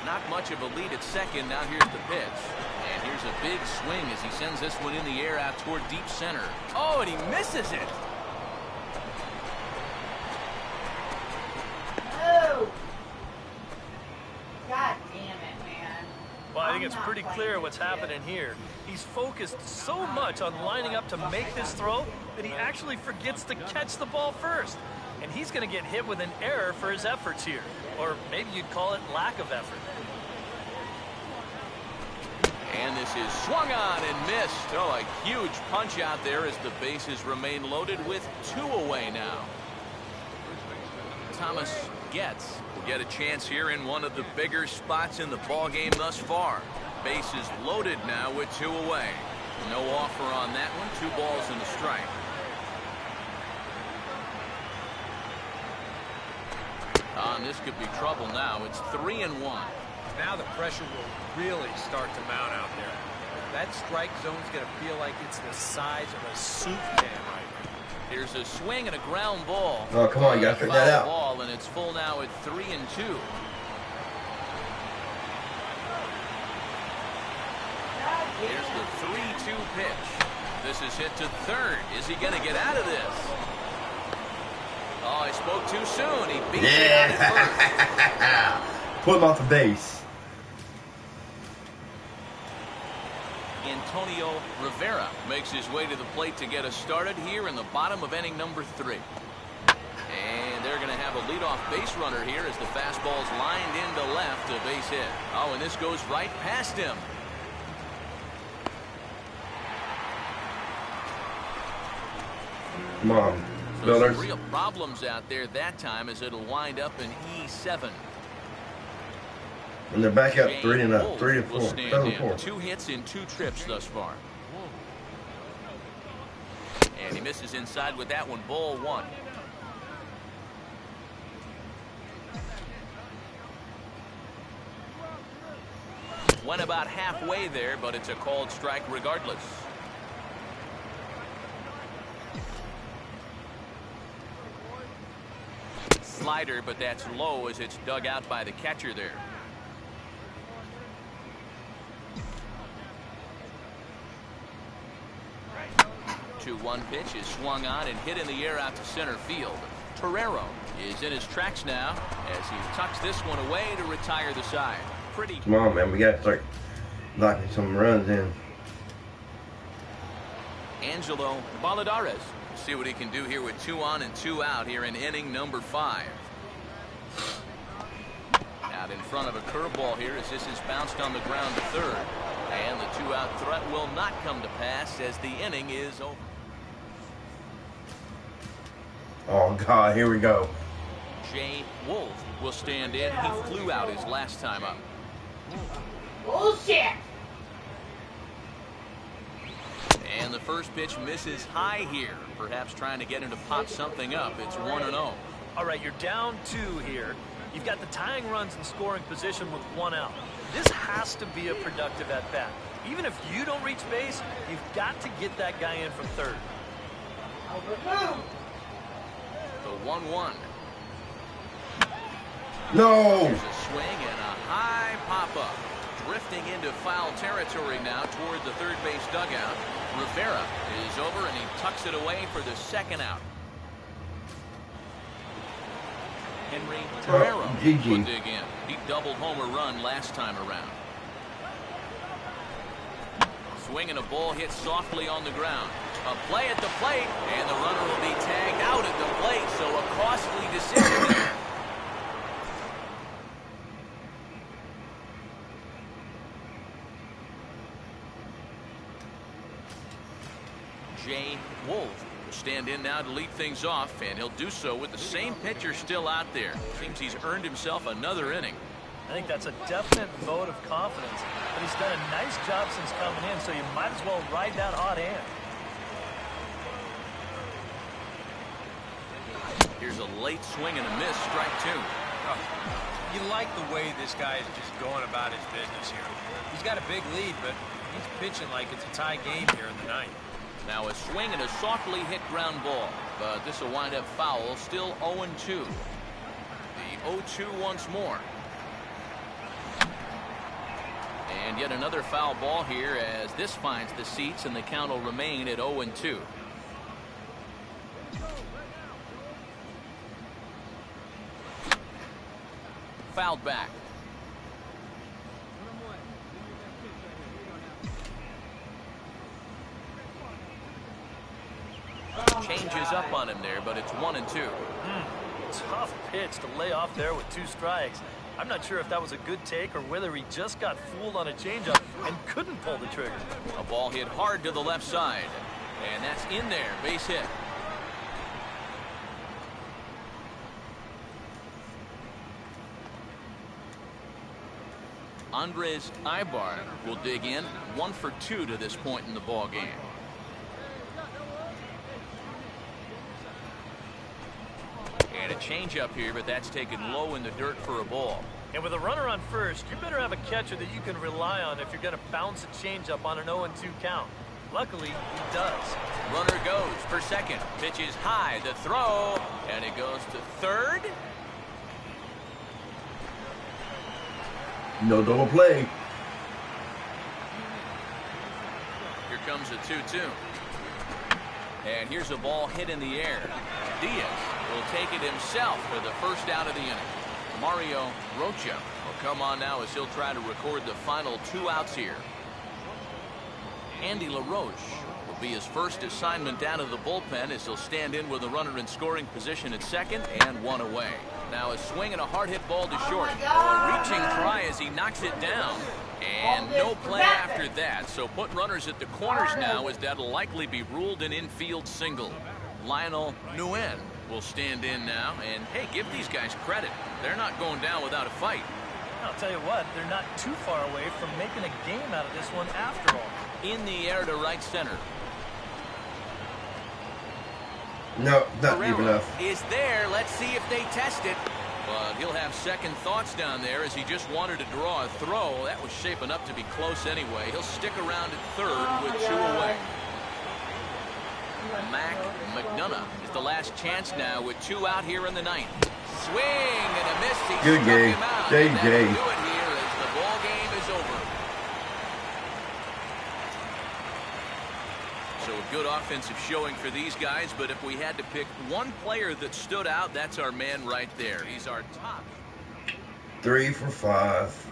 [SPEAKER 1] Not much of a lead at second. Now here's the pitch. And here's a big swing as he sends this one in the air out toward deep center. Oh, and he misses it.
[SPEAKER 8] Oh! God damn it, man.
[SPEAKER 4] Well, I think it's pretty clear what's happening here. He's focused so much on lining up to make this throw that he actually forgets to catch the ball first. And he's going to get hit with an error for his efforts here. Or maybe you'd call it lack of effort.
[SPEAKER 1] And this is swung on and missed. Oh, a huge punch out there as the bases remain loaded with 2 away now. Thomas Getz will get a chance here in one of the bigger spots in the ballgame thus far. Bases loaded now with 2 away. No offer on that one. 2 balls and a strike. And this could be trouble now. It's 3-1.
[SPEAKER 3] Now the pressure will really start to mount out there. That strike zone's going to feel like it's the size of a soup can right now.
[SPEAKER 1] Here's a swing and a ground ball.
[SPEAKER 2] Oh, come on, you gotta figure that out.
[SPEAKER 1] Ball, and it's full now at 3-2. Here's the 3-2 pitch. This is hit to third. Is he going to get out of this? Oh, I spoke too soon. He beat it out at first.
[SPEAKER 2] Put him off the base.
[SPEAKER 1] Antonio Rivera makes his way to the plate to get us started here in the bottom of inning number 3. And they're going to have a leadoff base runner here as the fastball's lined into left, a base hit. Oh, and this goes right past him.
[SPEAKER 2] Come on,
[SPEAKER 1] So
[SPEAKER 2] builders.
[SPEAKER 1] some real problems out there that time as it'll wind up in E7.
[SPEAKER 2] And they're back up
[SPEAKER 1] Jay
[SPEAKER 2] 3-0, 3 to
[SPEAKER 1] Wolf will
[SPEAKER 2] 4,
[SPEAKER 1] stand
[SPEAKER 2] 7
[SPEAKER 1] in.
[SPEAKER 2] to 4.
[SPEAKER 1] 2 hits in 2 trips thus far. And he misses inside with that one. Ball 1. Went about halfway there, but it's a called strike regardless. Slider, but that's low as it's dug out by the catcher there. Right. 2-1 pitch is swung on and hit in the air out to center field. Torero is in his tracks now as he tucks this one away to retire the side. Pretty.
[SPEAKER 2] Come on, man. We got to start knocking some runs in.
[SPEAKER 1] Angelo Baladares. See what he can do here with 2 on and 2 out here in inning number 5. Out in front of a curveball here as this is bounced on the ground to third. And the 2-out threat will not come to pass as the inning is over.
[SPEAKER 2] Oh, God, here we go.
[SPEAKER 1] Jay Wolf will stand in. He flew out his last time up.
[SPEAKER 8] Bullshit!
[SPEAKER 1] And the first pitch misses high here. Perhaps trying to get him to pop something up. It's 1-0.
[SPEAKER 4] All right, you're down 2 here. You've got the tying runs in scoring position with 1 out. This has to be a productive at-bat. Even if you don't reach base, you've got to get that guy in from third.
[SPEAKER 1] The 1-1.
[SPEAKER 2] No!
[SPEAKER 1] There's a swing and a high pop-up. Drifting into foul territory now toward the third base dugout. Rivera is over and he tucks it away for the 2nd out. Henry Torero will dig in. He doubled homer run last time around. Swing and a ball hit softly on the ground. A play at the plate, and the runner will be tagged out at the plate, so a costly decision. Jay Wolf will stand in now to lead things off, and he'll do so with the same pitcher still out there. Seems he's earned himself another inning.
[SPEAKER 4] I think that's a definite vote of confidence. But he's done a nice job since coming in, so you might as well ride that hot hand.
[SPEAKER 1] Here's a late swing and a miss, strike 2.
[SPEAKER 3] You like the way this guy is just going about his business here. He's got a big lead, but he's pitching like it's a tie game here in the 9th.
[SPEAKER 1] Now a swing and a softly hit ground ball, but this will wind up foul, still 0-2. The 0-2 once more. And yet another foul ball here as this finds the seats and the count will remain at 0-2. Fouled back. Changes up on him there, but it's 1-2.
[SPEAKER 4] Tough pitch to lay off there with 2 strikes. I'm not sure if that was a good take or whether he just got fooled on a changeup and couldn't pull the trigger.
[SPEAKER 1] A ball hit hard to the left side, and that's in there, base hit. Andres Ibar will dig in, 1 for 2 to this point in the ball game. And a changeup here, but that's taken low in the dirt for a ball.
[SPEAKER 4] And with a runner on first, you better have a catcher that you can rely on if you're going to bounce a changeup on an 0-2 count. Luckily, he does.
[SPEAKER 1] Runner goes for second. Pitch is high. The throw, and it goes to third.
[SPEAKER 2] No double play.
[SPEAKER 1] Here comes a 2-2. And here's a ball hit in the air. Diaz will take it himself for the first out of the inning. Mario Rocha will come on now as he'll try to record the final 2 outs here. Andy LaRoche will be his first assignment out of the bullpen as he'll stand in with a runner in scoring position at second and 1 away. Now a swing and a hard hit ball to short. A reaching try as he knocks it down. And no play after that. So put runners at the corners now as that'll likely be ruled an infield single. Lionel Nguyen will stand in now. And, hey, give these guys credit. They're not going down without a fight.
[SPEAKER 4] I'll tell you what, they're not too far away from making a game out of this one after all.
[SPEAKER 1] In the air to right center.
[SPEAKER 2] No, not deep enough.
[SPEAKER 1] Is there. Let's see if they test it. But he'll have second thoughts down there as he just wanted to draw a throw. That was shaping up to be close anyway. He'll stick around at third with 2 away. Mac McDonough is the last chance now with 2 out here in the 9th. Swing and a miss. He
[SPEAKER 2] Good
[SPEAKER 1] struck
[SPEAKER 2] game.
[SPEAKER 1] him out.
[SPEAKER 2] JJ.
[SPEAKER 1] And that'll do it here as the ball game is over. So a good offensive showing for these guys, but if we had to pick one player that stood out, that's our man right there. He's our top.
[SPEAKER 2] 3 for 5.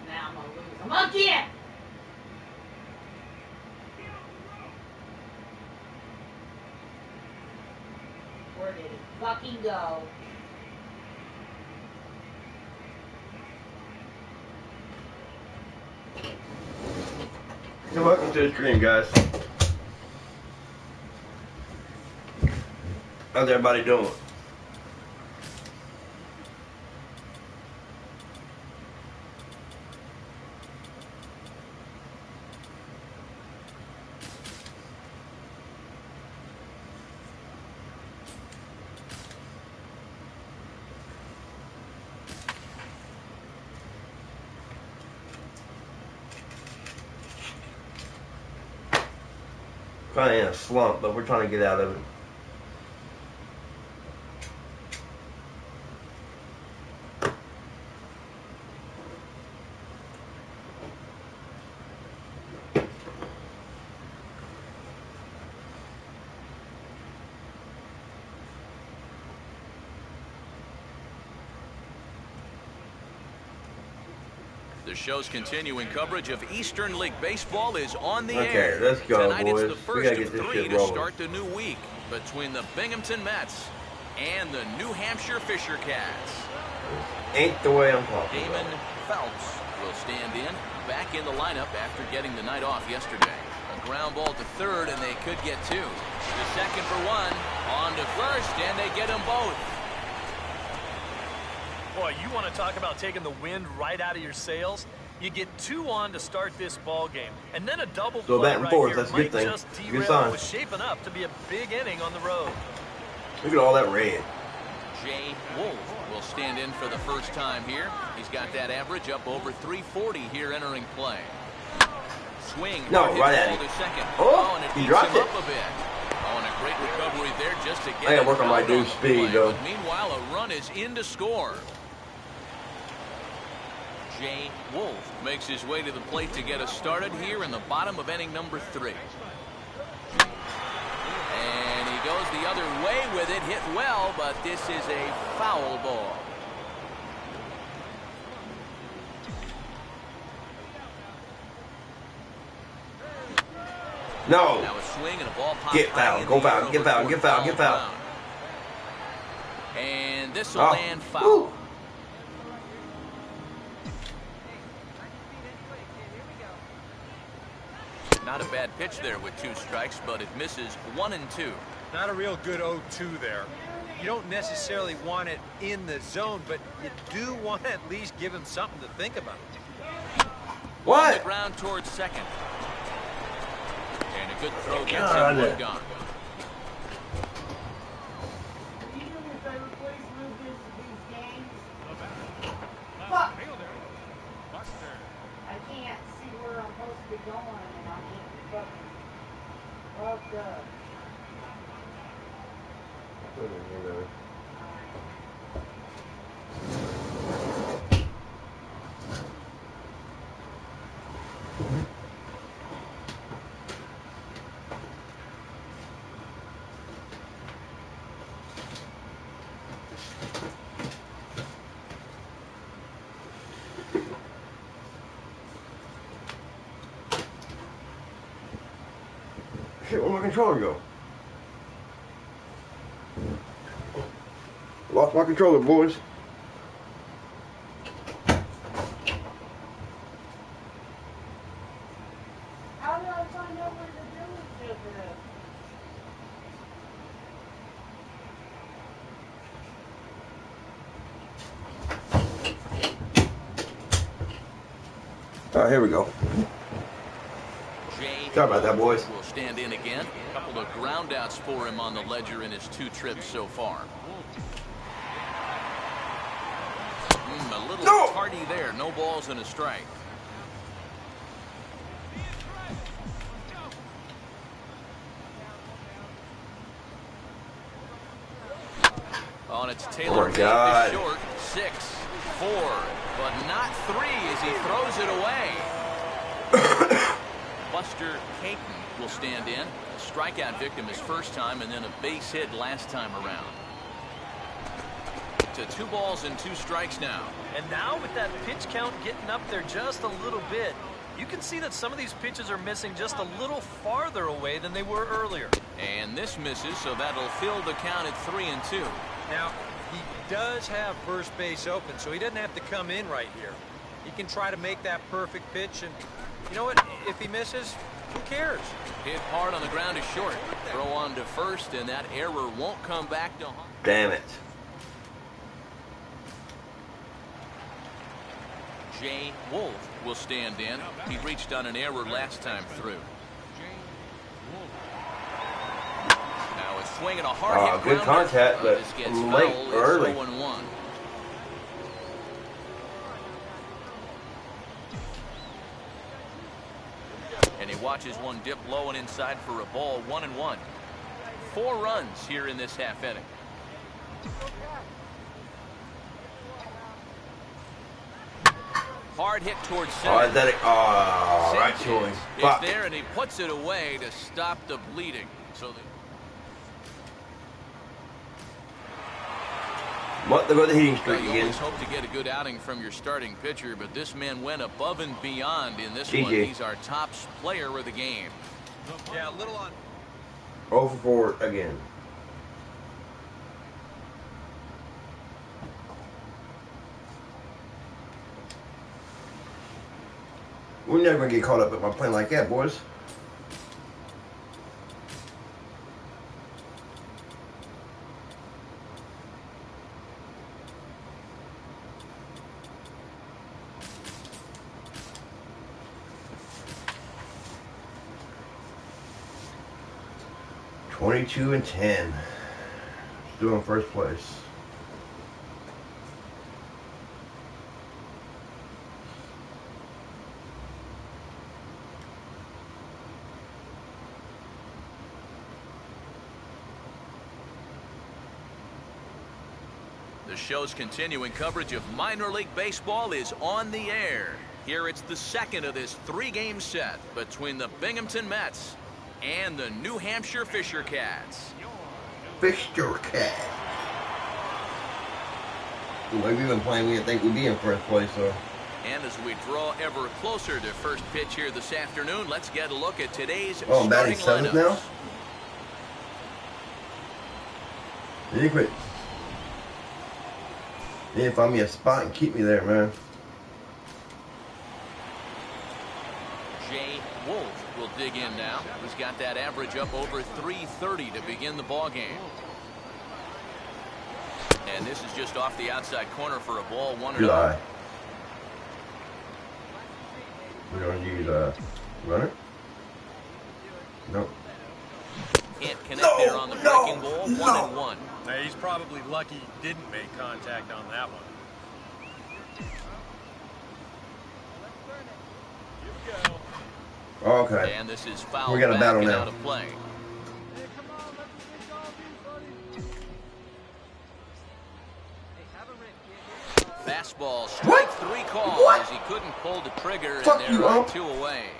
[SPEAKER 8] Now I'm gonna lose. I'm monkey! Where did it fucking go?
[SPEAKER 2] So welcome to the stream, guys. How's everybody doing? Kind of in a slump, but we're trying to get out of it.
[SPEAKER 1] The show's continuing coverage of Eastern League Baseball is on the air.
[SPEAKER 2] Okay, let's go,
[SPEAKER 1] Tonight
[SPEAKER 2] boys.
[SPEAKER 1] it's the
[SPEAKER 2] We
[SPEAKER 1] first
[SPEAKER 2] gotta
[SPEAKER 1] of
[SPEAKER 2] get this
[SPEAKER 1] 3
[SPEAKER 2] shit
[SPEAKER 1] to
[SPEAKER 2] rolling.
[SPEAKER 1] start the new week between the Binghamton Mets and the New Hampshire Fisher Cats.
[SPEAKER 2] Ain't the way I'm talking
[SPEAKER 1] Damon
[SPEAKER 2] about.
[SPEAKER 1] Phelps will stand in, back in the lineup after getting the night off yesterday. A ground ball to third, and they could get 2. The second for 1, on to first, and they get them both.
[SPEAKER 4] Boy, you want to talk about taking the wind right out of your sails? You get 2 on to start this ball game, and then a double
[SPEAKER 2] So
[SPEAKER 4] play
[SPEAKER 2] back and
[SPEAKER 4] right
[SPEAKER 2] forth,
[SPEAKER 4] here
[SPEAKER 2] that's a
[SPEAKER 4] might
[SPEAKER 2] good thing.
[SPEAKER 4] just
[SPEAKER 2] Good
[SPEAKER 4] derail
[SPEAKER 2] sign.
[SPEAKER 4] what was shaping up to be a big inning on the road.
[SPEAKER 2] Look at all that red.
[SPEAKER 1] Jay Wolf will stand in for the first time here. He's got that average up over 340 here entering play. Swing.
[SPEAKER 2] No,
[SPEAKER 1] hard hit
[SPEAKER 2] right at
[SPEAKER 1] ball
[SPEAKER 2] him.
[SPEAKER 1] to second.
[SPEAKER 2] Oh,
[SPEAKER 1] and it
[SPEAKER 2] he
[SPEAKER 1] beats
[SPEAKER 2] dropped
[SPEAKER 1] him
[SPEAKER 2] it.
[SPEAKER 1] up a bit. Oh, and a great recovery there just to get
[SPEAKER 2] I gotta
[SPEAKER 1] it
[SPEAKER 2] work on my
[SPEAKER 1] out
[SPEAKER 2] dude's
[SPEAKER 1] the
[SPEAKER 2] speed,
[SPEAKER 1] play.
[SPEAKER 2] though.
[SPEAKER 1] But meanwhile, a run is in to score. Jay Wolf makes his way to the plate to get us started here in the bottom of inning number 3. And he goes the other way with it, hit well, but this is a foul ball.
[SPEAKER 2] No.
[SPEAKER 1] Now a swing and a ball pops
[SPEAKER 2] Get
[SPEAKER 1] high
[SPEAKER 2] foul,
[SPEAKER 1] in
[SPEAKER 2] go
[SPEAKER 1] the air
[SPEAKER 2] foul, get
[SPEAKER 1] over
[SPEAKER 2] foul, get
[SPEAKER 1] fourth
[SPEAKER 2] foul, get foul.
[SPEAKER 1] ground. And this will
[SPEAKER 2] Oh.
[SPEAKER 1] land foul.
[SPEAKER 2] Woo.
[SPEAKER 1] Not a bad pitch there with 2 strikes, but it misses 1 and 2.
[SPEAKER 3] Not a real good 0-2 there. You don't necessarily want it in the zone, but you do want to at least give him something to think about.
[SPEAKER 1] On
[SPEAKER 2] What?
[SPEAKER 1] the ground towards second. And a good throw gets
[SPEAKER 2] God.
[SPEAKER 1] him one gone.
[SPEAKER 8] Are you doing your favorite place to move these games? Fuck! I can't see where I'm supposed to be going, and I'm getting fucking fucked up.
[SPEAKER 2] Shit, where'd my controller go? lost my controller, boys.
[SPEAKER 8] How do I find out where the village is?
[SPEAKER 2] All right, here we go. Sorry about that, boys.
[SPEAKER 1] Will stand in again. A couple of ground outs for him on the ledger in his 2 trips so far. A little tardy there. No balls and a strike. Oh, and it's Taylor made the short 6-4, but not 3 as he throws it away. Buster Caton will stand in. A strikeout victim his first time, and then a base hit last time around. To 2 balls and 2 strikes now.
[SPEAKER 4] And now with that pitch count getting up there just a little bit, you can see that some of these pitches are missing just a little farther away than they were earlier.
[SPEAKER 1] And this misses, so that'll fill the count at 3-2.
[SPEAKER 3] Now, he does have first base open, so he doesn't have to come in right here. He can try to make that perfect pitch, and you know what? If he misses, who cares?
[SPEAKER 1] Hit hard on the ground is short. Throw on to first, and that error won't come back to home.
[SPEAKER 2] Damn it.
[SPEAKER 1] Jay Wolf will stand in. He reached on an error last time through. Now it's swinging a hard hit.
[SPEAKER 2] Good contact, but
[SPEAKER 1] this gets
[SPEAKER 2] late
[SPEAKER 1] foul.
[SPEAKER 2] early.
[SPEAKER 1] It's 0-1. And he watches one dip low and inside for a ball. 1-1. 4 runs here in this half inning. Hard hit towards center.
[SPEAKER 2] Right choice.
[SPEAKER 1] It's there, and he puts it away to stop the bleeding. So
[SPEAKER 2] What? They go the hitting streak
[SPEAKER 1] you
[SPEAKER 2] again.
[SPEAKER 1] always hope to get a good outing from your starting pitcher, but this man went above and beyond in this
[SPEAKER 2] GG.
[SPEAKER 1] one. He's our top player of the game.
[SPEAKER 3] Yeah, a little on.
[SPEAKER 2] 0 for 4 again. We're never gonna get caught up at my playing like that, boys. (22-10). Still in first place.
[SPEAKER 1] The show's continuing coverage of minor league baseball is on the air. Here it's the second of this 3-game set between the Binghamton Mets and the New Hampshire Fisher Cats.
[SPEAKER 2] Fisher Cat. The way we've been playing, we didn't think we'd be in first place, so.
[SPEAKER 1] And as we draw ever closer to first pitch here this afternoon, let's get a look at today's
[SPEAKER 2] I'm batting
[SPEAKER 1] starting
[SPEAKER 2] 7th now?
[SPEAKER 1] lineups.
[SPEAKER 2] You quit. You need to find me a spot and keep me there, man.
[SPEAKER 1] Jay Wolf will dig in now. He's got that average up over 330 to begin the ball game. And this is just off the outside corner for a ball. 1-0.
[SPEAKER 2] Good eye. We're going to use runner? Nope.
[SPEAKER 1] Can't connect there on the breaking ball. 1-1.
[SPEAKER 3] Hey, he's probably lucky he didn't make contact on that one.
[SPEAKER 2] Okay.
[SPEAKER 1] And this is foul.
[SPEAKER 2] We got a
[SPEAKER 1] back
[SPEAKER 2] battle
[SPEAKER 1] and
[SPEAKER 2] now.
[SPEAKER 1] out of play. Fastball, strike 3 call as he couldn't pull the trigger, and there are 2 away.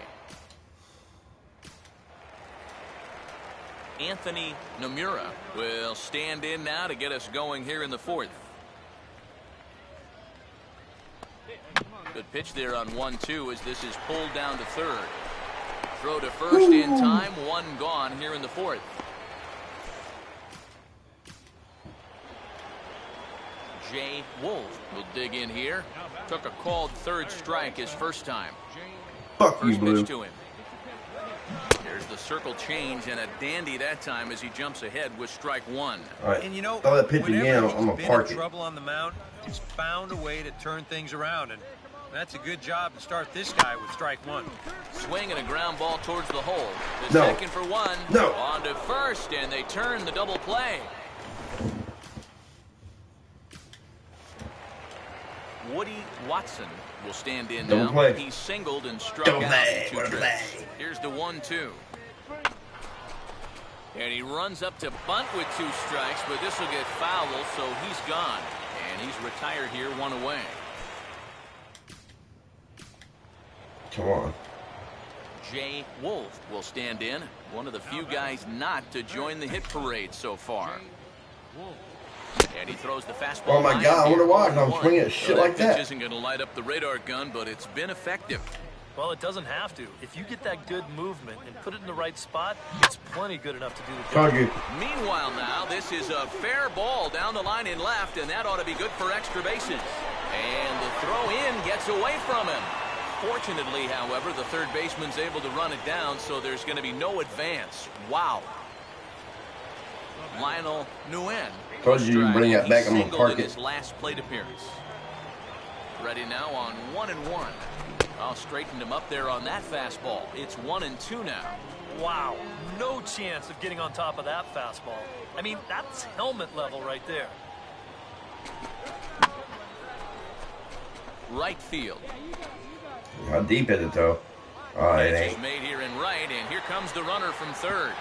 [SPEAKER 1] Anthony Nomura will stand in now to get us going here in the 4th. Good pitch there on 1-2 as this is pulled down to 3rd. Throw to first in time, 1 gone here in the 4th. Jay Wolf will dig in here. Took a called third strike his first time.
[SPEAKER 2] Fuck you,
[SPEAKER 1] First
[SPEAKER 2] Blue.
[SPEAKER 1] pitch to him. There's the circle change and a dandy that time as he jumps ahead with strike one.
[SPEAKER 2] All right.
[SPEAKER 3] And you know,
[SPEAKER 2] throw that pitch
[SPEAKER 3] whenever
[SPEAKER 2] again,
[SPEAKER 3] he's
[SPEAKER 2] I'm gonna
[SPEAKER 3] been
[SPEAKER 2] park
[SPEAKER 3] in
[SPEAKER 2] it.
[SPEAKER 3] trouble on the mound, he's found a way to turn things around, and that's a good job to start this guy with strike one.
[SPEAKER 1] Swing and a ground ball towards the hole. The
[SPEAKER 2] No.
[SPEAKER 1] second for one.
[SPEAKER 2] No.
[SPEAKER 1] On to first, and they turn the double play. Woody Watson will stand in
[SPEAKER 2] Double
[SPEAKER 1] now.
[SPEAKER 2] play.
[SPEAKER 1] He singled and struck
[SPEAKER 2] Double
[SPEAKER 1] out
[SPEAKER 2] play.
[SPEAKER 1] in 2
[SPEAKER 2] What a
[SPEAKER 1] trips.
[SPEAKER 2] play.
[SPEAKER 1] Here's the 1-2. And he runs up to bunt with 2 strikes, but this will get foul, so he's gone. And he's retired here, 1 away.
[SPEAKER 2] Come on.
[SPEAKER 1] Jay Wolf will stand in. One of the few guys not to join the hit parade so far. And he throws the fastball.
[SPEAKER 2] Oh my God, I wonder why I'm swinging at shit like
[SPEAKER 1] Pitch
[SPEAKER 2] that.
[SPEAKER 1] isn't going to light up the radar gun, but it's been effective.
[SPEAKER 4] Well, it doesn't have to. If you get that good movement and put it in the right spot, it's plenty good enough to do the job.
[SPEAKER 2] Thank you.
[SPEAKER 1] Meanwhile now, this is a fair ball down the line in left, and that ought to be good for extra bases. And the throw in gets away from him. Fortunately, however, the third baseman's able to run it down, so there's going to be no advance. Wow. Lionel Nguyen.
[SPEAKER 2] Told you bring that back, I'm gonna
[SPEAKER 1] singled
[SPEAKER 2] park
[SPEAKER 1] in
[SPEAKER 2] it.
[SPEAKER 1] his last plate appearance. Ready now on 1-1. I'll straighten him up there on that fastball. It's 1-2 now.
[SPEAKER 4] Wow, no chance of getting on top of that fastball. I mean, that's helmet level right there.
[SPEAKER 1] Right field.
[SPEAKER 2] How deep is it though? Oh, it
[SPEAKER 1] Pitch is
[SPEAKER 2] ain't.
[SPEAKER 1] made here in right, and here comes the runner from third.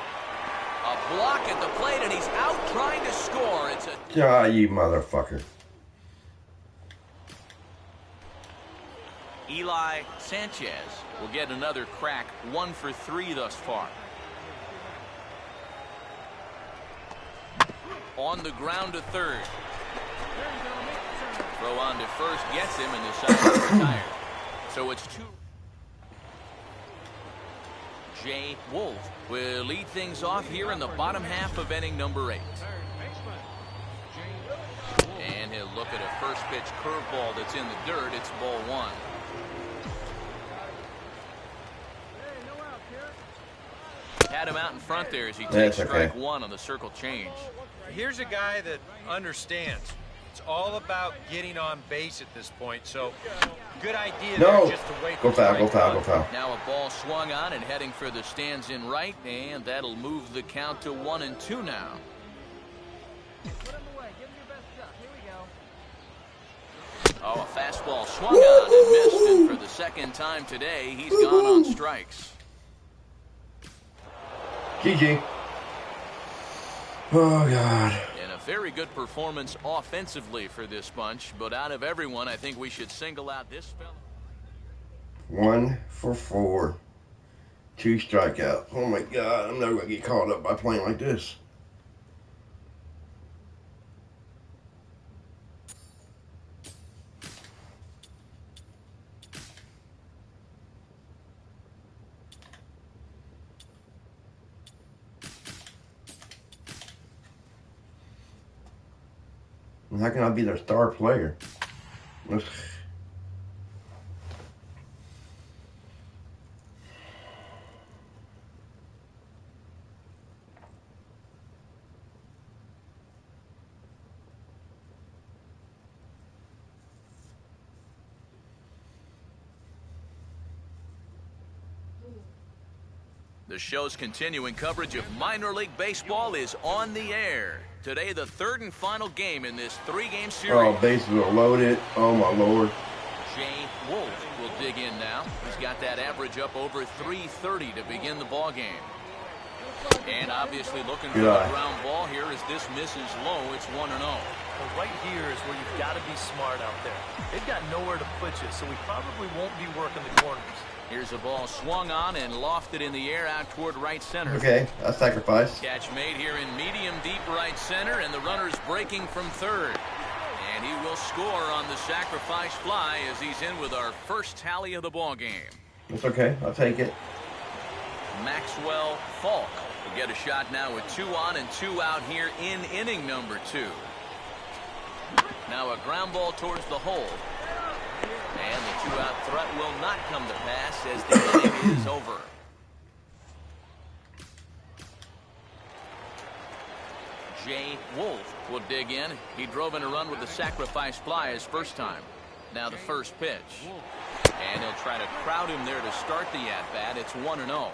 [SPEAKER 1] A block at the plate, and he's out trying to score. It's a
[SPEAKER 2] Ah, you motherfucker.
[SPEAKER 1] Eli Sanchez will get another crack, 1 for 3 thus far. On the ground to third. Throw on to first gets him, and the side is retired. So it's 2. Jay Wolf will lead things off here in the bottom half of inning number 8. And he'll look at a first pitch curveball that's in the dirt. It's ball 1. Had him out in front there as he takes strike 1 on the circle change.
[SPEAKER 3] Here's a guy that understands. It's all about getting on base at this point, so good idea
[SPEAKER 2] No.
[SPEAKER 3] there just to wait.
[SPEAKER 2] Go
[SPEAKER 3] for
[SPEAKER 2] foul,
[SPEAKER 3] strike
[SPEAKER 2] go foul,
[SPEAKER 3] one.
[SPEAKER 2] go foul.
[SPEAKER 1] Now a ball swung on and heading for the stands in right, and that'll move the count to 1-2 now.
[SPEAKER 5] Put him away. Give him your best shot. Here we go.
[SPEAKER 1] Oh, a fastball swung on and missed, and for the second time today, he's gone on strikes.
[SPEAKER 2] GG. Oh, God.
[SPEAKER 1] And a very good performance offensively for this bunch, but out of everyone, I think we should single out this fella.
[SPEAKER 2] 1 for 4. 2 strikeouts. Oh, my God. I'm never going to get caught up by playing like this. How can I be their star player? Ugh.
[SPEAKER 1] The show's continuing coverage of minor league baseball is on the air. Today, the third and final game in this 3-game series.
[SPEAKER 2] Oh, bases are loaded. Oh, my Lord.
[SPEAKER 1] Jay Wolf will dig in now. He's got that average up over 330 to begin the ball game. And obviously looking for the ground ball here as this misses low. It's 1-0.
[SPEAKER 4] Well, right here is where you've got to be smart out there. They've got nowhere to put you, so we probably won't be working the corners.
[SPEAKER 1] Here's a ball swung on and lofted in the air out toward right center.
[SPEAKER 2] Okay, I sacrificed.
[SPEAKER 1] Catch made here in medium deep right center, and the runner's breaking from third. And he will score on the sacrifice fly as he's in with our first tally of the ball game.
[SPEAKER 2] It's okay. I'll take it.
[SPEAKER 1] Maxwell Falk will get a shot now with 2 on and 2 out here in inning number 2. Now a ground ball towards the hole. And the two-out threat will not come to pass as the inning is over. Jay Wolf will dig in. He drove in a run with the sacrifice fly his first time. Now the first pitch. And he'll try to crowd him there to start the at-bat. It's 1-0.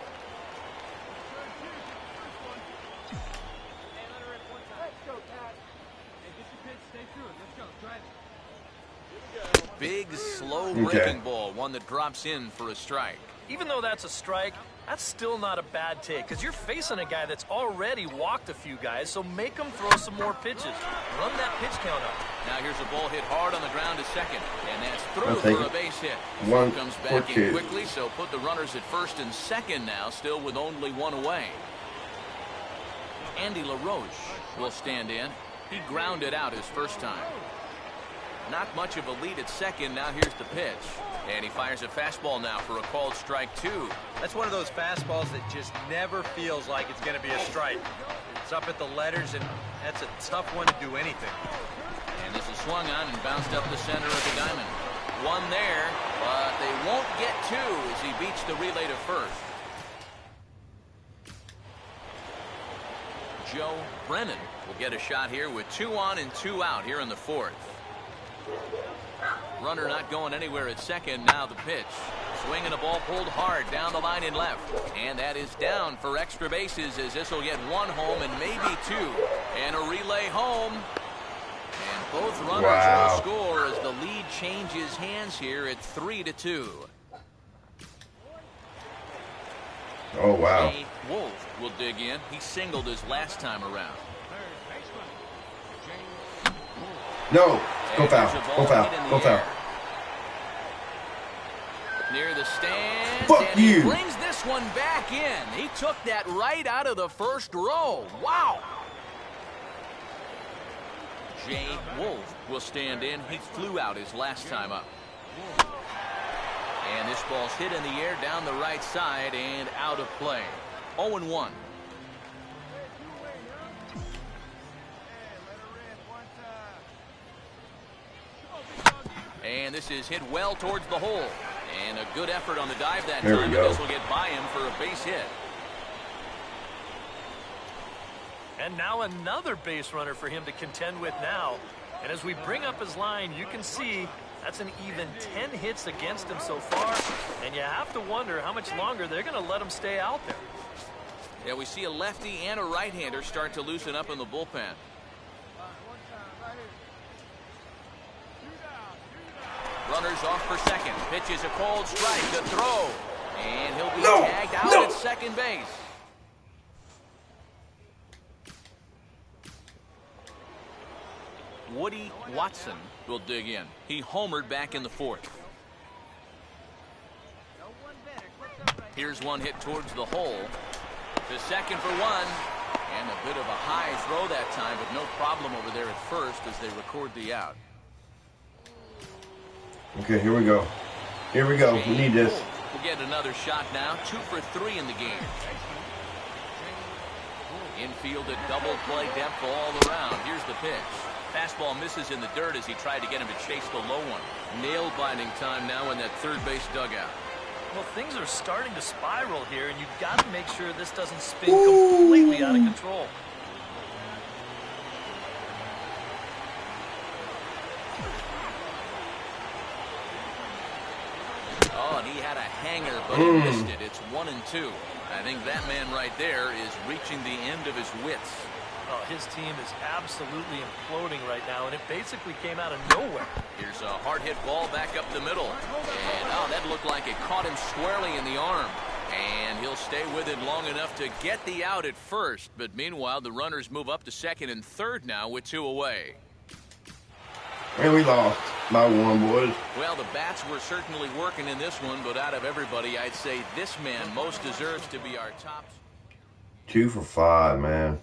[SPEAKER 1] Big, slow breaking ball. One that drops in for a strike.
[SPEAKER 4] Even though that's a strike, that's still not a bad take because you're facing a guy that's already walked a few guys, so make him throw some more pitches. Run that pitch count up.
[SPEAKER 1] Now here's a ball hit hard on the ground to second, and that's through for a base hit.
[SPEAKER 2] One
[SPEAKER 1] comes back in quickly, so put the runners at first and second now, still with only one away. Andy LaRoche will stand in. He grounded out his first time. Not much of a lead at second. Now here's the pitch. And he fires a fastball now for a called strike 2.
[SPEAKER 3] That's one of those fastballs that just never feels like it's going to be a strike. It's up at the letters, and that's a tough one to do anything.
[SPEAKER 1] And this is swung on and bounced up the center of the diamond. One there, but they won't get 2 as he beats the relay to first. Joe Brennan will get a shot here with 2 on and 2 out here in the 4th. Runner not going anywhere at second. Now the pitch. Swinging a ball pulled hard down the line in left. And that is down for extra bases as this will get 1 home and maybe 2. And a relay home. And both runners will score as the lead changes hands here at 3-2.
[SPEAKER 2] Oh, wow.
[SPEAKER 1] Jay Wolf will dig in. He singled his last time around.
[SPEAKER 2] No. Go foul. Go foul. Go foul.
[SPEAKER 1] Near the stands.
[SPEAKER 2] Fuck
[SPEAKER 1] and
[SPEAKER 2] you.
[SPEAKER 1] He brings this one back in. He took that right out of the first row. Wow. Jay Wolf will stand in. He flew out his last time up. And this ball's hit in the air down the right side and out of play. 0-1. And this is hit well towards the hole. And a good effort on the dive that time. But this will get by him for a base hit.
[SPEAKER 4] And now another base runner for him to contend with now. And as we bring up his line, you can see that's an even 10 hits against him so far. And you have to wonder how much longer they're going to let him stay out there.
[SPEAKER 1] Yeah, we see a lefty and a right-hander start to loosen up in the bullpen. Runners off for second. Pitch is a cold strike. The throw. And he'll be tagged out at second base. Woody Watson will dig in. He homered back in the 4th. Here's one hit towards the hole. To second for 1. And a bit of a high throw that time, but no problem over there at first as they record the out.
[SPEAKER 2] Okay, here we go. Here we go. We need this.
[SPEAKER 1] We'll get another shot now. 2 for 3 in the game. Infield at double play depth all around. Here's the pitch. Fastball misses in the dirt as he tried to get him to chase the low one. Nail-biting time now in that third base dugout.
[SPEAKER 4] Well, things are starting to spiral here, and you've got to make sure this doesn't spin completely out of control.
[SPEAKER 1] Oh, and he had a hanger, but he missed it. It's 1-2. I think that man right there is reaching the end of his wits.
[SPEAKER 4] Well, his team is absolutely imploding right now, and it basically came out of nowhere.
[SPEAKER 1] Here's a hard-hit ball back up the middle. And, oh, that looked like it caught him squarely in the arm. And he'll stay with it long enough to get the out at first. But meanwhile, the runners move up to second and third now with 2 away.
[SPEAKER 2] And we lost by 1, boys.
[SPEAKER 1] Well, the bats were certainly working in this one, but out of everybody, I'd say this man most deserves to be our top.
[SPEAKER 2] 2 for 5, man.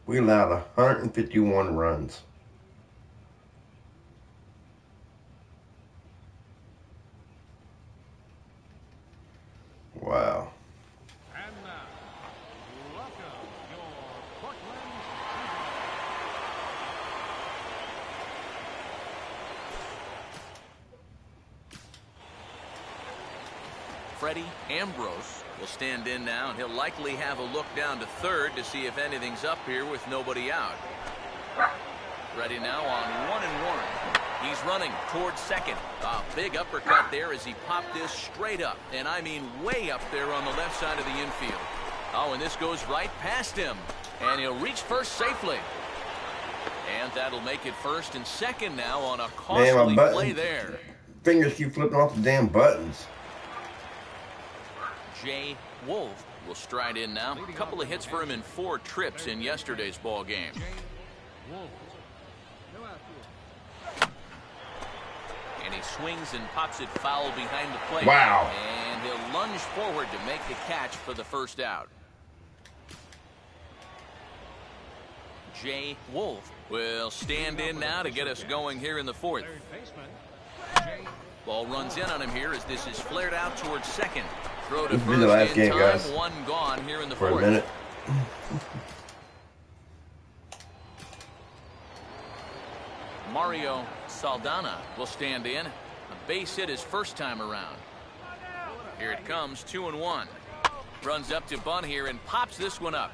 [SPEAKER 2] We allowed 151 runs. Wow.
[SPEAKER 7] And now, welcome your Portland.
[SPEAKER 1] Freddie Ambrose will stand in now, and he'll likely have a look down to third to see if anything's up here with nobody out. Freddie now on 1-1. He's running towards second. A big uppercut there as he popped this straight up, and I mean way up there on the left side of the infield. Oh, and this goes right past him, and he'll reach first safely. And that'll make it first and second now on a costly play there.
[SPEAKER 2] Fingers keep flipping off the damn buttons.
[SPEAKER 1] Jay Wolf will stride in now. A couple of hits for him in 4 trips in yesterday's ball game. And he swings and pops it foul behind the plate.
[SPEAKER 2] Wow.
[SPEAKER 1] And he'll lunge forward to make the catch for the first out. Jay Wolf will stand in now to get us going here in the 4th. Ball runs in on him here as this is flared out towards second. Throw to
[SPEAKER 2] This will be the last game, guys.
[SPEAKER 1] 1 gone here in the 4th.
[SPEAKER 2] For a minute.
[SPEAKER 1] Mario Saldana will stand in. A base hit his first time around. Here it comes, 2-1. Runs up to bunt here and pops this one up.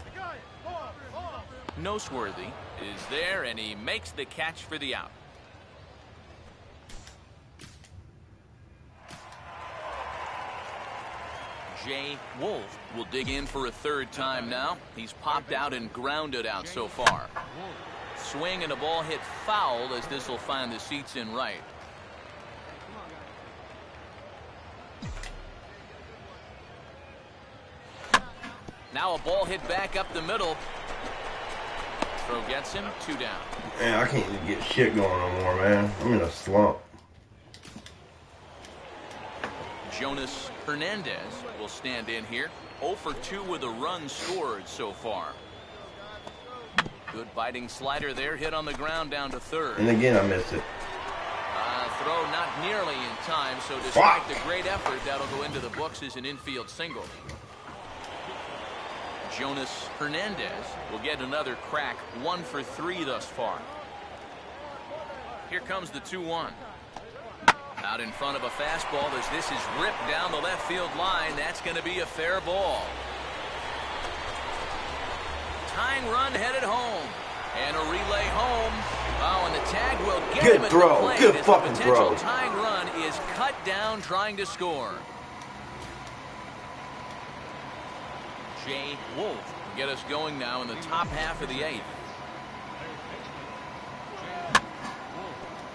[SPEAKER 1] Noseworthy is there, and he makes the catch for the out. Jay Wolf will dig in for a 3rd time now. He's popped out and grounded out so far. Swing and a ball hit foul as this will find the seats in right. Now a ball hit back up the middle. Throw gets him, 2 down.
[SPEAKER 2] Man, I can't even get shit going no more, man. I'm in a slump.
[SPEAKER 1] Jonas Hernandez will stand in here. 0 for 2 with a run scored so far. Good biting slider there, hit on the ground down to 3rd.
[SPEAKER 2] And again, I missed it.
[SPEAKER 1] Throw not nearly in time, so despite the great effort, that'll go into the books as an infield single. Jonas Hernandez will get another crack, 1 for 3 thus far. Here comes the 2-1. Out in front of a fastball as this is ripped down the left field line. That's going to be a fair ball. Tying run headed home. And a relay home. Oh, and the tag will get him at the plate.
[SPEAKER 2] Good fucking throw.
[SPEAKER 1] The potential tying run is cut down trying to score. Jay Wolf will get us going now in the top half of the 8th.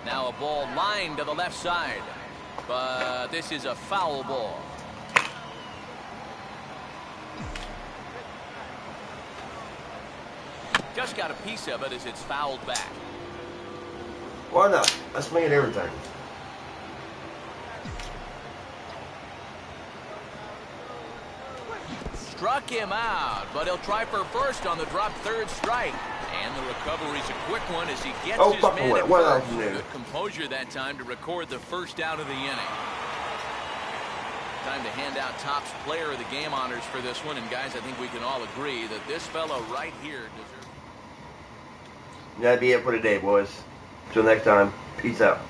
[SPEAKER 1] Now a ball lined to the left side, but this is a foul ball. Just got a piece of it as it's fouled back.
[SPEAKER 2] Why not? Let's make it everything.
[SPEAKER 1] Struck him out, but he'll try for first on the drop 3rd strike. And the recovery's a quick one as he gets his man at first. Good composure that time to record the first out of the inning. Time to hand out Topps Player of the Game honors for this one. And guys, I think we can all agree that this fellow right here deserves.
[SPEAKER 2] That'd be it for today, boys. Till next time, peace out.